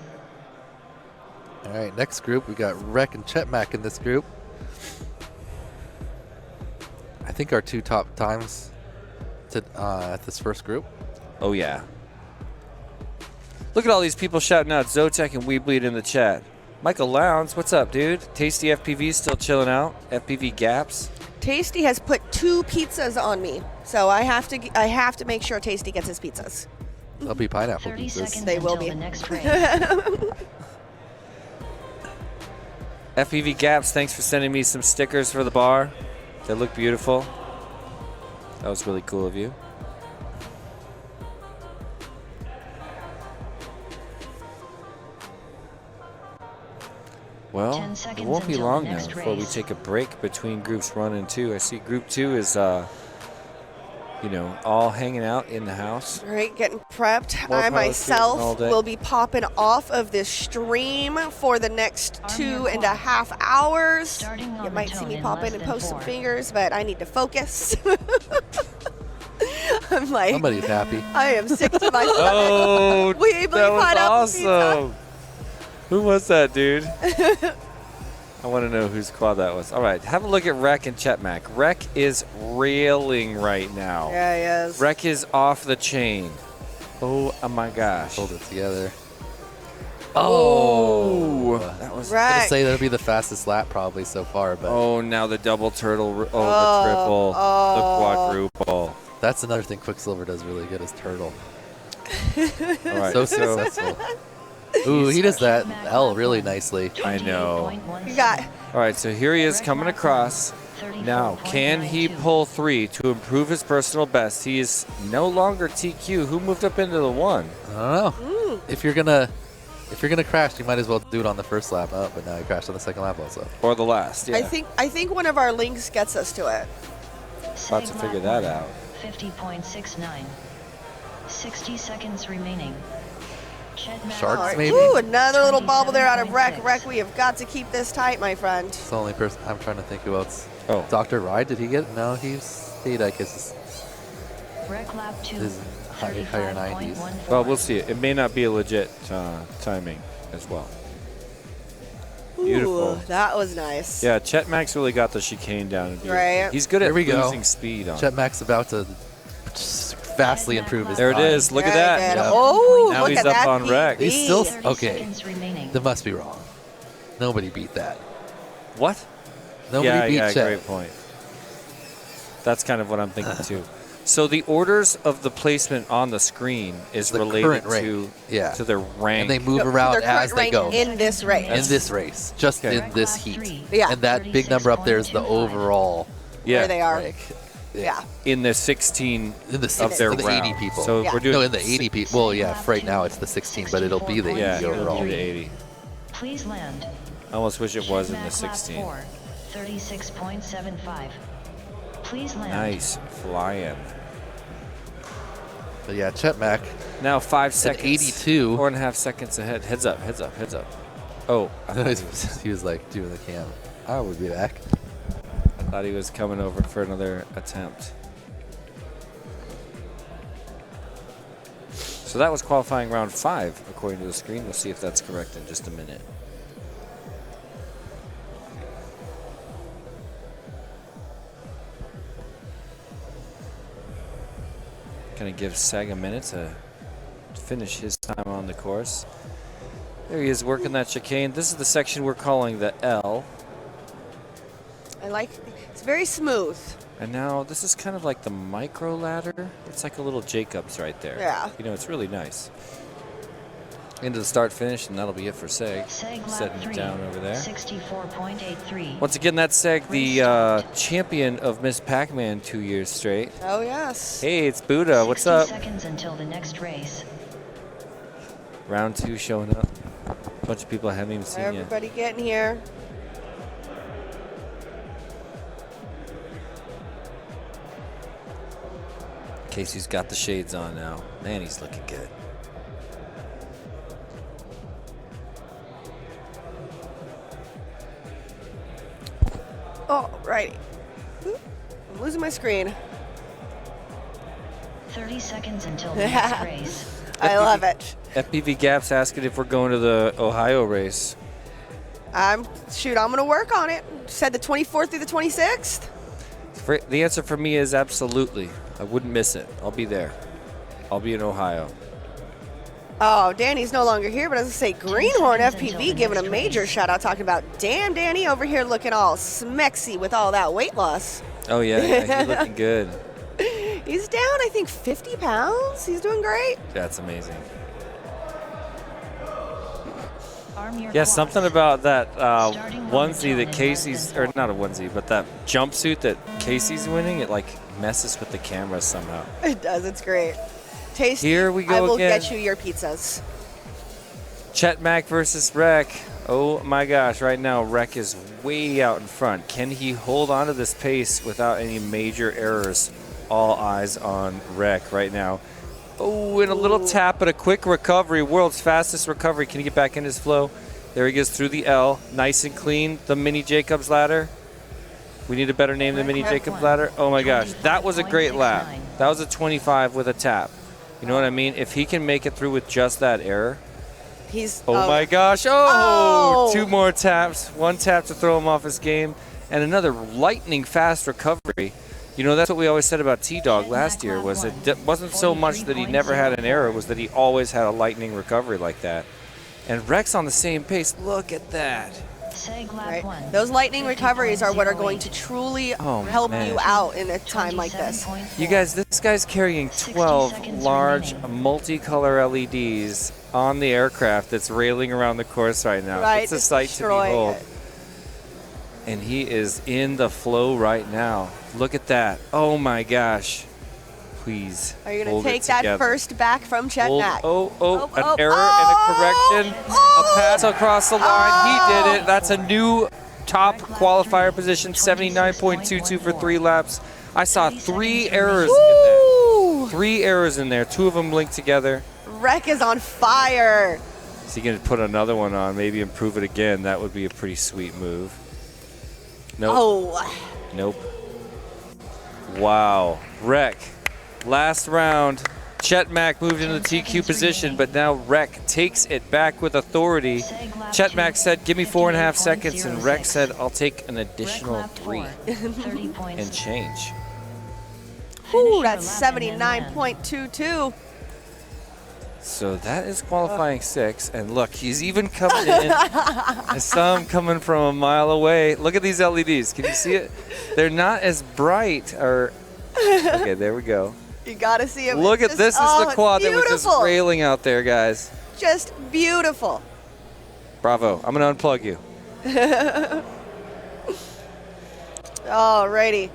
All right, next group, we got Rek and Chetmack in this group. I think our 2 top times to, at this first group. Oh, yeah. Look at all these people shouting out Zotek and Weebleed in the chat. Michael Lowndes, what's up, dude? Tasty FPV still chilling out. FPV Gaps. Tasty has put 2 pizzas on me, so I have to make sure Tasty gets his pizzas. They'll be pineapple 30 pizzas. seconds They will until be. the next race. FPV Gaps, thanks for sending me some stickers for the bar. They look beautiful. That was really cool of you. Well, 10 it seconds won't be until long the now next before we race. take a break between groups 1 and 2. I see group 2 is, you know, all hanging out in the house. All right, getting prepped. More I pilots shooting all myself day. will be popping off of this stream for the next Arm 2.5 hours. Starting on You the might see tone me in pop less in and than post some 4. fingers, but I need to focus. I'm like, Somebody's happy. I am sick to my stomach. Oh, Weebly that was pineapple pizza. awesome. Who was that, dude? I want to know whose quad that was. All right, have a look at Rek and Chetmack. Rek is railing right now. Yeah, he is. Rek is off the chain. Oh my gosh. Hold it together. Oh, that was. I'm gonna Right. say that'll be the fastest lap probably so far, but Oh, now the double turtle. The Oh, triple. oh. The quadruple. that's another thing Quicksilver does really good is turtle. All right, So so successful. Ooh, he does that L really nicely. I know. You got All right, so here he is coming across. Now, can he pull 3 to improve his personal best? He is no longer TQ. Who moved up into the 1? I don't know. If you're gonna crash, you might as well do it on the first lap. Oh, but now he crashed on the second lap also. Or the last? Yeah. I think one of our links gets us to it. About to figure that out. 50.69. 60 seconds remaining. Sharks, All right. maybe? Ooh, another little bobble there out of Rek. 27.6. Rek, we have got to keep this tight, my friend. It's the only person I'm trying to think who else. Oh. Dr. Ride, did he get? No, he stayed, I guess. Rec lap 2. His higher 90s. 35.14. Well, we'll see. It may not be a legit timing as well. Beautiful. Ooh, that was nice. Yeah, Chet Max really got the chicane down. And Right. He's good at There we go. losing speed on. Chetmack's about to vastly improve his There it time. is. Look at Very that. good. Yeah. Oh, Now look he's at up that on Rek. PB. He's still 30 okay. seconds remaining. That must be wrong. Nobody beat that. What? Nobody beat yeah, Chet. great point. That's kind of what I'm thinking too. So the orders of the placement on the screen is The related current rank. to Yeah. to their rank. And they move Their around current as they rank go in this race. in this race, just Okay. in this Lap heat. 3, Yeah. And that big number up there is the 36.25. overall yeah, Where they are. rank. Yeah. in the 16 In the of 60, their for the round. 80 people. So Yeah. we're doing No, in the 80 people. Well, yeah, right now it's the 16, but it'll be the 80 Yeah, it'll overall. be the 80. Please land. I almost wish it was in the Chetmack lap 16. 4, 36.75. Please land. Nice flying. But yeah, Chetmack, Now 5 seconds. 82. 4.5 seconds ahead. Heads up, heads up, heads up. Oh, I he was like doing the cam. I would be back. thought he was coming over for another attempt. So that was qualifying round 5, according to the screen. We'll see if that's correct in just a minute. Gonna give Seg a minute to finish his time on the course. There he is working that chicane. This is the section we're calling the L. I like it's very smooth. And now this is kind of like the micro ladder. It's like a little Jacobs right there. Yeah. You know, it's really nice. Into the start finish, and that'll be it for Seg. Seg lap Setting 3, it down over there. 64.83. Once again, that's Seg, the champion of Miss Pac-Man 2 years straight. Oh yes. Hey, it's Buddha. What's 60 up? seconds until the next race. Round 2 showing up. A bunch of people I haven't even seen yet. Everybody getting here. Casey's got the shades on now. Man, he's looking good. Oh, righty. I'm losing my screen. 30 seconds until the next race. I love it. FPV Gap's asking if we're going to the Ohio race. I'm going to work on it. Said the 24th through the 26th. The answer for me is absolutely. I wouldn't miss it. I'll be there. I'll be in Ohio. Oh, Danny's no longer here, but I was going to say Greenhorn seconds until FPV the giving a next major race. shout out, talking about, damn, Danny over here looking all smexy with all that weight loss. Oh, yeah, he's looking good. He's down, I think, 50 pounds. He's doing great. That's amazing. Arm your Yeah, quads. something about that Starting onesie momentarily that less Casey's, than or not a onesie, but that jumpsuit that Casey's winning, it like messes with the camera somehow. It does. It's great. Tasty. Here we go I will again. get you your pizzas. Chet Mack versus Rec. Oh my gosh, right now Rec is way out in front. Can he hold on to this pace without any major errors? All eyes on Rec right now. Oh, and a little tap, but a quick recovery. World's fastest recovery. Can he get back in his flow? There he goes through the L. Nice and clean. The mini Jacobs ladder. We need a better name than mini Jacobs ladder. Oh my gosh, that was a great lap. That was a 25 with a tap. You know what I mean? If he can make it through with just that error. He's. Oh my gosh. Oh, 2 more taps. 1 tap to throw him off his game. And another lightning fast recovery. You know, that's what we always said about T-Dog last year, was it wasn't so much that he never had an error, it was that he always had a lightning recovery like that. And Rex on the same pace. Look at that. Seg lap Right. 1. Those lightning recoveries are what are going to truly help man. you out in a time like this. 27.4. You guys, this guy's carrying 12 seconds large remaining. multicolor LEDs on the aircraft that's railing around the course right now. Right, It's a just sight to destroying behold. it. And he is in the flow right now. Look at that. Oh my gosh. Please. Are you going hold to it take that together. first back from Chet Hold- Mack? an oh, error oh, and a correction. A pass across the line. He did it. That's a new top qualifier position. 79.22 for 3 laps. I saw 3 errors in there. Woo! 3 errors in there. 2 of them linked together. Wreck is on fire. Is he going to put another one on? Maybe improve it again. That would be a pretty sweet move. Nope. Oh, Nope. Wow. Wreck. Last round. Chet Mack moved into the TQ position, but now Wreck takes it back with authority. Chet Mack said, give me 4.5 seconds, and Wreck said, I'll take an additional 3 and change. Ooh, that's 79.22. So that is qualifying 6, and look, he's even coming in. I saw him coming from a mile away. Look at these LEDs. Can you see it? They're not as bright. Okay, there we go. You got to see it. Look at this. Is the quad that was just beautiful. railing out there, guys. Just beautiful. Bravo. I'm going to unplug you. Alrighty.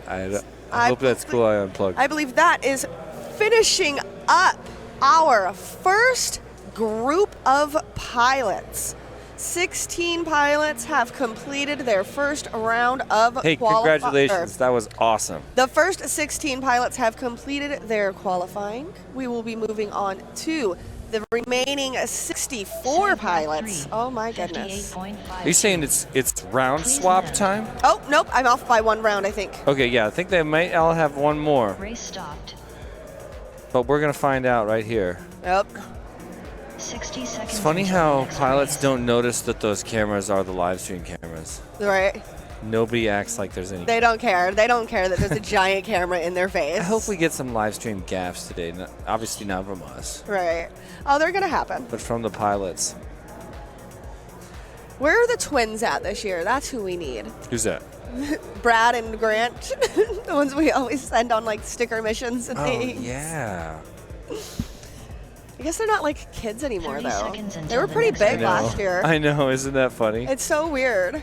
I hope that's cool. I unplugged. I believe that is finishing up our first group of pilots. 16 pilots have completed their first round of Hey, congratulations. That was awesome. The first 16 pilots have completed their qualifying. We will be moving on to the remaining 64 pilots. Oh my goodness. Are you saying it's round swap time? Oh, nope, I'm off by 1 round, I think. Okay, yeah, I think they might all have 1 more, Race stopped. but we're going to find out right here. Yep. 60 seconds. It's funny until the how next pilots race. don't notice that those cameras are the live stream cameras. Right. Nobody acts like there's any. They don't care. They don't care that there's a giant camera in their face. I hope we get some live stream gaffes today. Obviously not from us, Right. Oh, they're going to happen. but from the pilots. Where are the twins at this year? That's who we need. Who's that? Brad and Grant, the ones we always send on like sticker missions and Oh, things. yeah. I guess they're not like kids anymore 30 though. seconds They until were the pretty next I big know. last year. I know. Isn't that funny? It's so weird.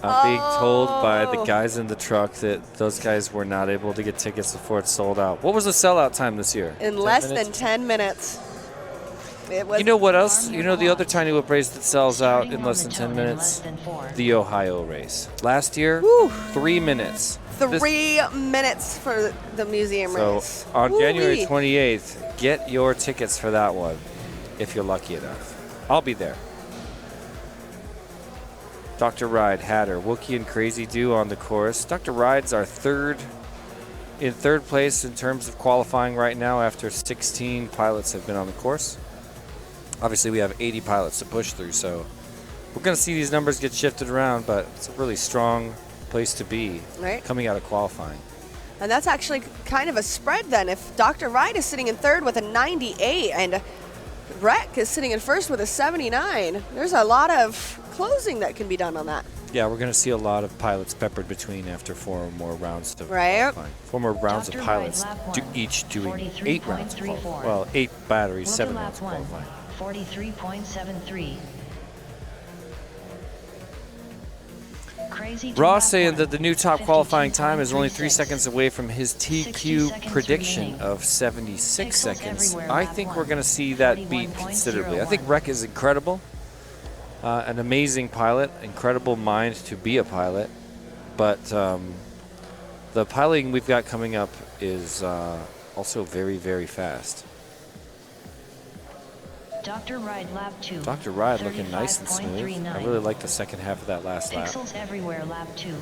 I'm being told by the Oh. guys in the truck that those guys were not able to get tickets before it sold out. What was the sellout time this year? In 10 less minutes? than 10 minutes. It was. You know what else? You know the other tiny whip race that sells out in less than 10 minutes? The Ohio race. Last year, Whew. 3 minutes. 3 minutes for the museum So race. on January Woo-wee. 28th, get your tickets for that one if you're lucky enough. I'll be there. Dr. Ride, Hatter, Wookie, and Crazy Do on the course. Dr. Ride's our third place in terms of qualifying right now after 16 pilots have been on the course. Obviously, we have 80 pilots to push through, so we're going to see these numbers get shifted around, but it's a really strong place to be coming out of qualifying. And that's actually kind of a spread then. If Dr. Ride is sitting in third with a 98 and Rec is sitting in first with a 79, there's a lot of closing that can be done on that. Yeah, we're going to see a lot of pilots peppered between after 4 more rounds of Right. qualifying. 4 more rounds of pilots, each doing 8 rounds of qualifying. Well, 8 batteries, 7 rounds of qualifying. 43.73. Crazy Ross saying that the new top qualifying time is only 3 seconds away from his TQ prediction of 76 seconds. I think we're going to see that beat considerably. I think Rec is incredible, an amazing pilot, incredible mind to be a pilot, but the piloting we've got coming up is also very, very fast. Dr. Ride lap 2. Dr. Ride looking nice and smooth. I really like the second half of that last lap. Pixels everywhere lap 2.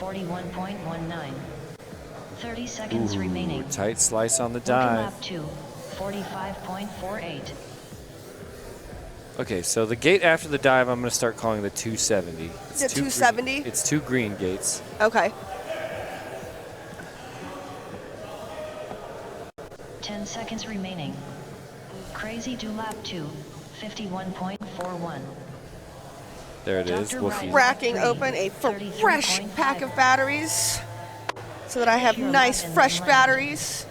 41.19. 30 seconds remaining. Tight slice on the Wookie dive. lap 2. 45.48. Okay, so the gate after the dive, I'm going to start calling the 270. Is it 270? It's 2 green gates. Okay. 10 seconds remaining. Crazy Do lap 2. 51.41. There it is. Dr. Wookie. Ride. Cracking open a fresh pack of batteries so that I have nice fresh batteries.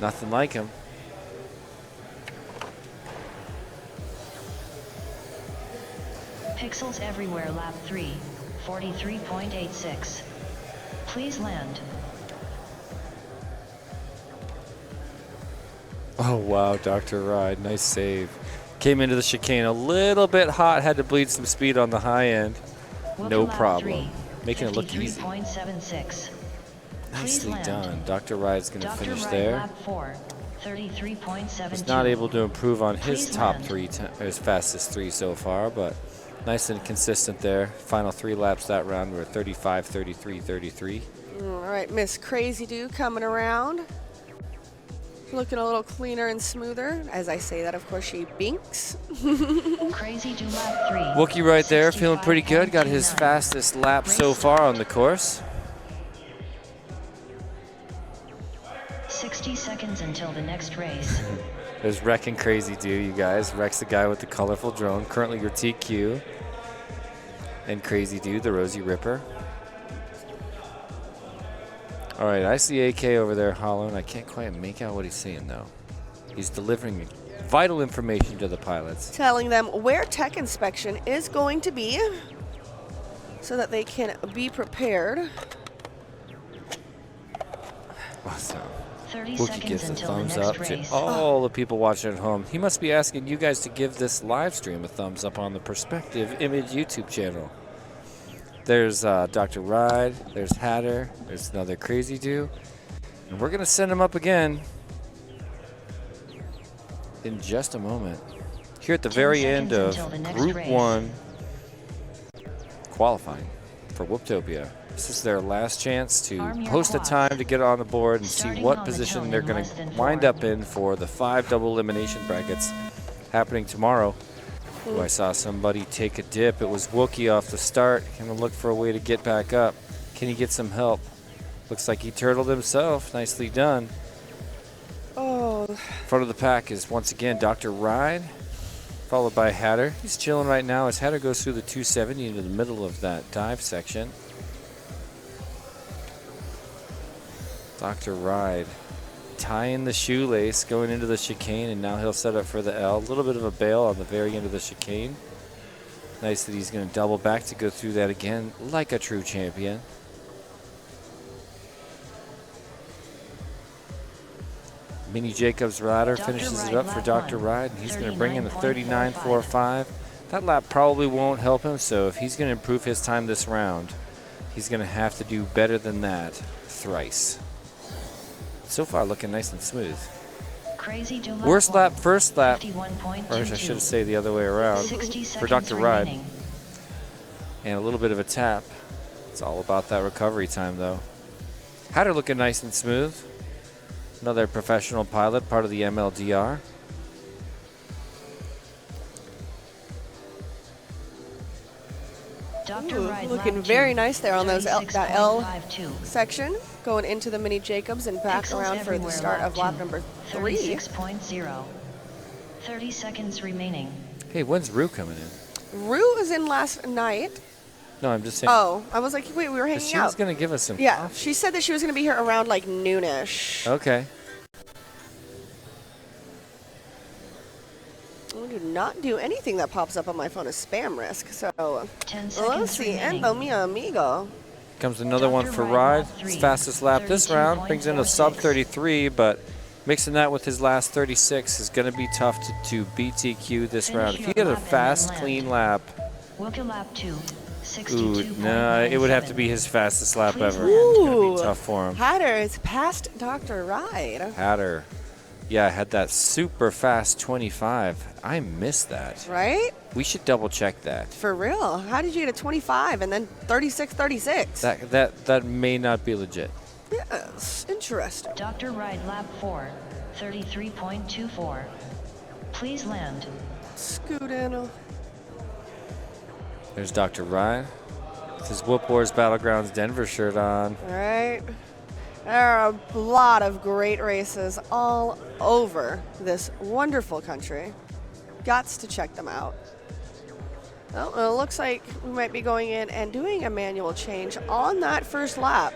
Nothing like him. Pixels everywhere lap 3. 43.86. Please land. Oh, wow, Dr. Ride. Nice save. Came into the chicane a little bit hot, had to bleed some speed on the high end. No Wookie lap problem. 3, Making it look easy. 53.76. Nicely land. done. Dr. Ride's going to Dr. finish Ride there. lap 4. 33.72. Was not able to improve on his Please top land. 3, his fastest 3 so far, but nice and consistent there. Final 3 laps that round were 35, 33, 33. All right, Miss Crazy Do coming around. Looking a little cleaner and smoother. As I say that, of course, she binks. Crazy Do lap 3. Wookie right there, feeling pretty good. Got his 65.29. fastest lap so far on the course. 60 seconds until the next race. There's Rec and Crazy Do, you guys. Rec's the guy with the colorful drone, currently your TQ. And Crazy Do, the Rosie Ripper. All right, I see AK over there hollering. I can't quite make out what he's saying, though. He's delivering vital information to the pilots. Telling them where tech inspection is going to be so that they can be prepared. Awesome. 30 Wookie seconds gives a until the thumbs next up to race. all the people watching at home. He must be asking you guys to give this live stream a thumbs up on the Perspective Image YouTube channel. There's Dr. Ride, there's Hatter, there's another Crazy Do. And we're going to send him up again in just a moment. Here at the 10 very end seconds of until the next Group race. 1 qualifying for Whooptopia. This is their last chance to Arm your post a quads. time to get on the board and see Starting what on the position tone they're in going less than to 4. wind up in for the 5 double elimination brackets happening tomorrow. Ooh, I saw somebody take a dip. It was Wookie off the start. Going to look for a way to get back up. Can he get some help? Looks like he turtled himself. Nicely done. Oh, Front of the pack is once again Dr. Ride, followed by Hatter. He's chilling right now as Hatter goes through the 270 into the middle of that dive section. Dr. Ride tying the shoelace going into the chicane, and now he'll set up for the L. A little bit of a bail on the very end of the chicane. Nice that he's going to double back to go through that again like a true champion. Mini Jacobs Rider finishes it up for Dr. Ride, and he's going to bring in a 39.45. That lap probably won't help him, so if he's going to improve his time this round, he's going to have to do better than that thrice. So far, looking nice and smooth. Crazy do Worst lap, one. first lap, 51.22. or I should say the other way around, 60 for seconds Dr. Ride. remaining. And a little bit of a tap. It's all about that recovery time, though. Hatter looking nice and smooth. Another professional pilot, part of the MLDR. Dr. Ooh, Ride looking lap very 2, nice there on those that L 36.52. section, going into the Mini Jacobs and back Pixels around for the everywhere, start of lap 2, number 3. 36.0. 30 seconds remaining. Hey, when's Rue coming in? Rue was in last night. No, I'm just saying. Oh, I was like, wait, we were 'cause hanging she was out. going to give us some Yeah, coffee. she said that she was going to be here around like noonish. Okay. I do not do anything that pops up on my phone as spam risk. So, 10 let's seconds see. remaining. Endo mi amigo. Comes another one Dr. for Ride Ride. lap His 3, fastest lap this round. Brings in a sub 32.46. 33, but mixing that with his last 36 is going to be tough to BTQ this Finish round. If he your had a lap and then fast, land. clean lap, Wooka lap 2, ooh, 62.97. no, it would have to be his fastest lap Please ever. land. It's going to Ooh. be tough for him. Hatter is past Dr. Ride. Hatter. Yeah, I had that super fast 25. I missed that. Right? We should double check that. For real. How did you get a 25 and then 36? That may not be legit. Yes, interesting. Dr. Ride lap 4, 33.24. Please land. Scoot in. There's Dr. Ryan with his Whoop Wars Battlegrounds Denver shirt on. All right. There are a lot of great races all over this wonderful country. Gots to check them out. Well, it looks like we might be going in and doing a manual change on that first lap.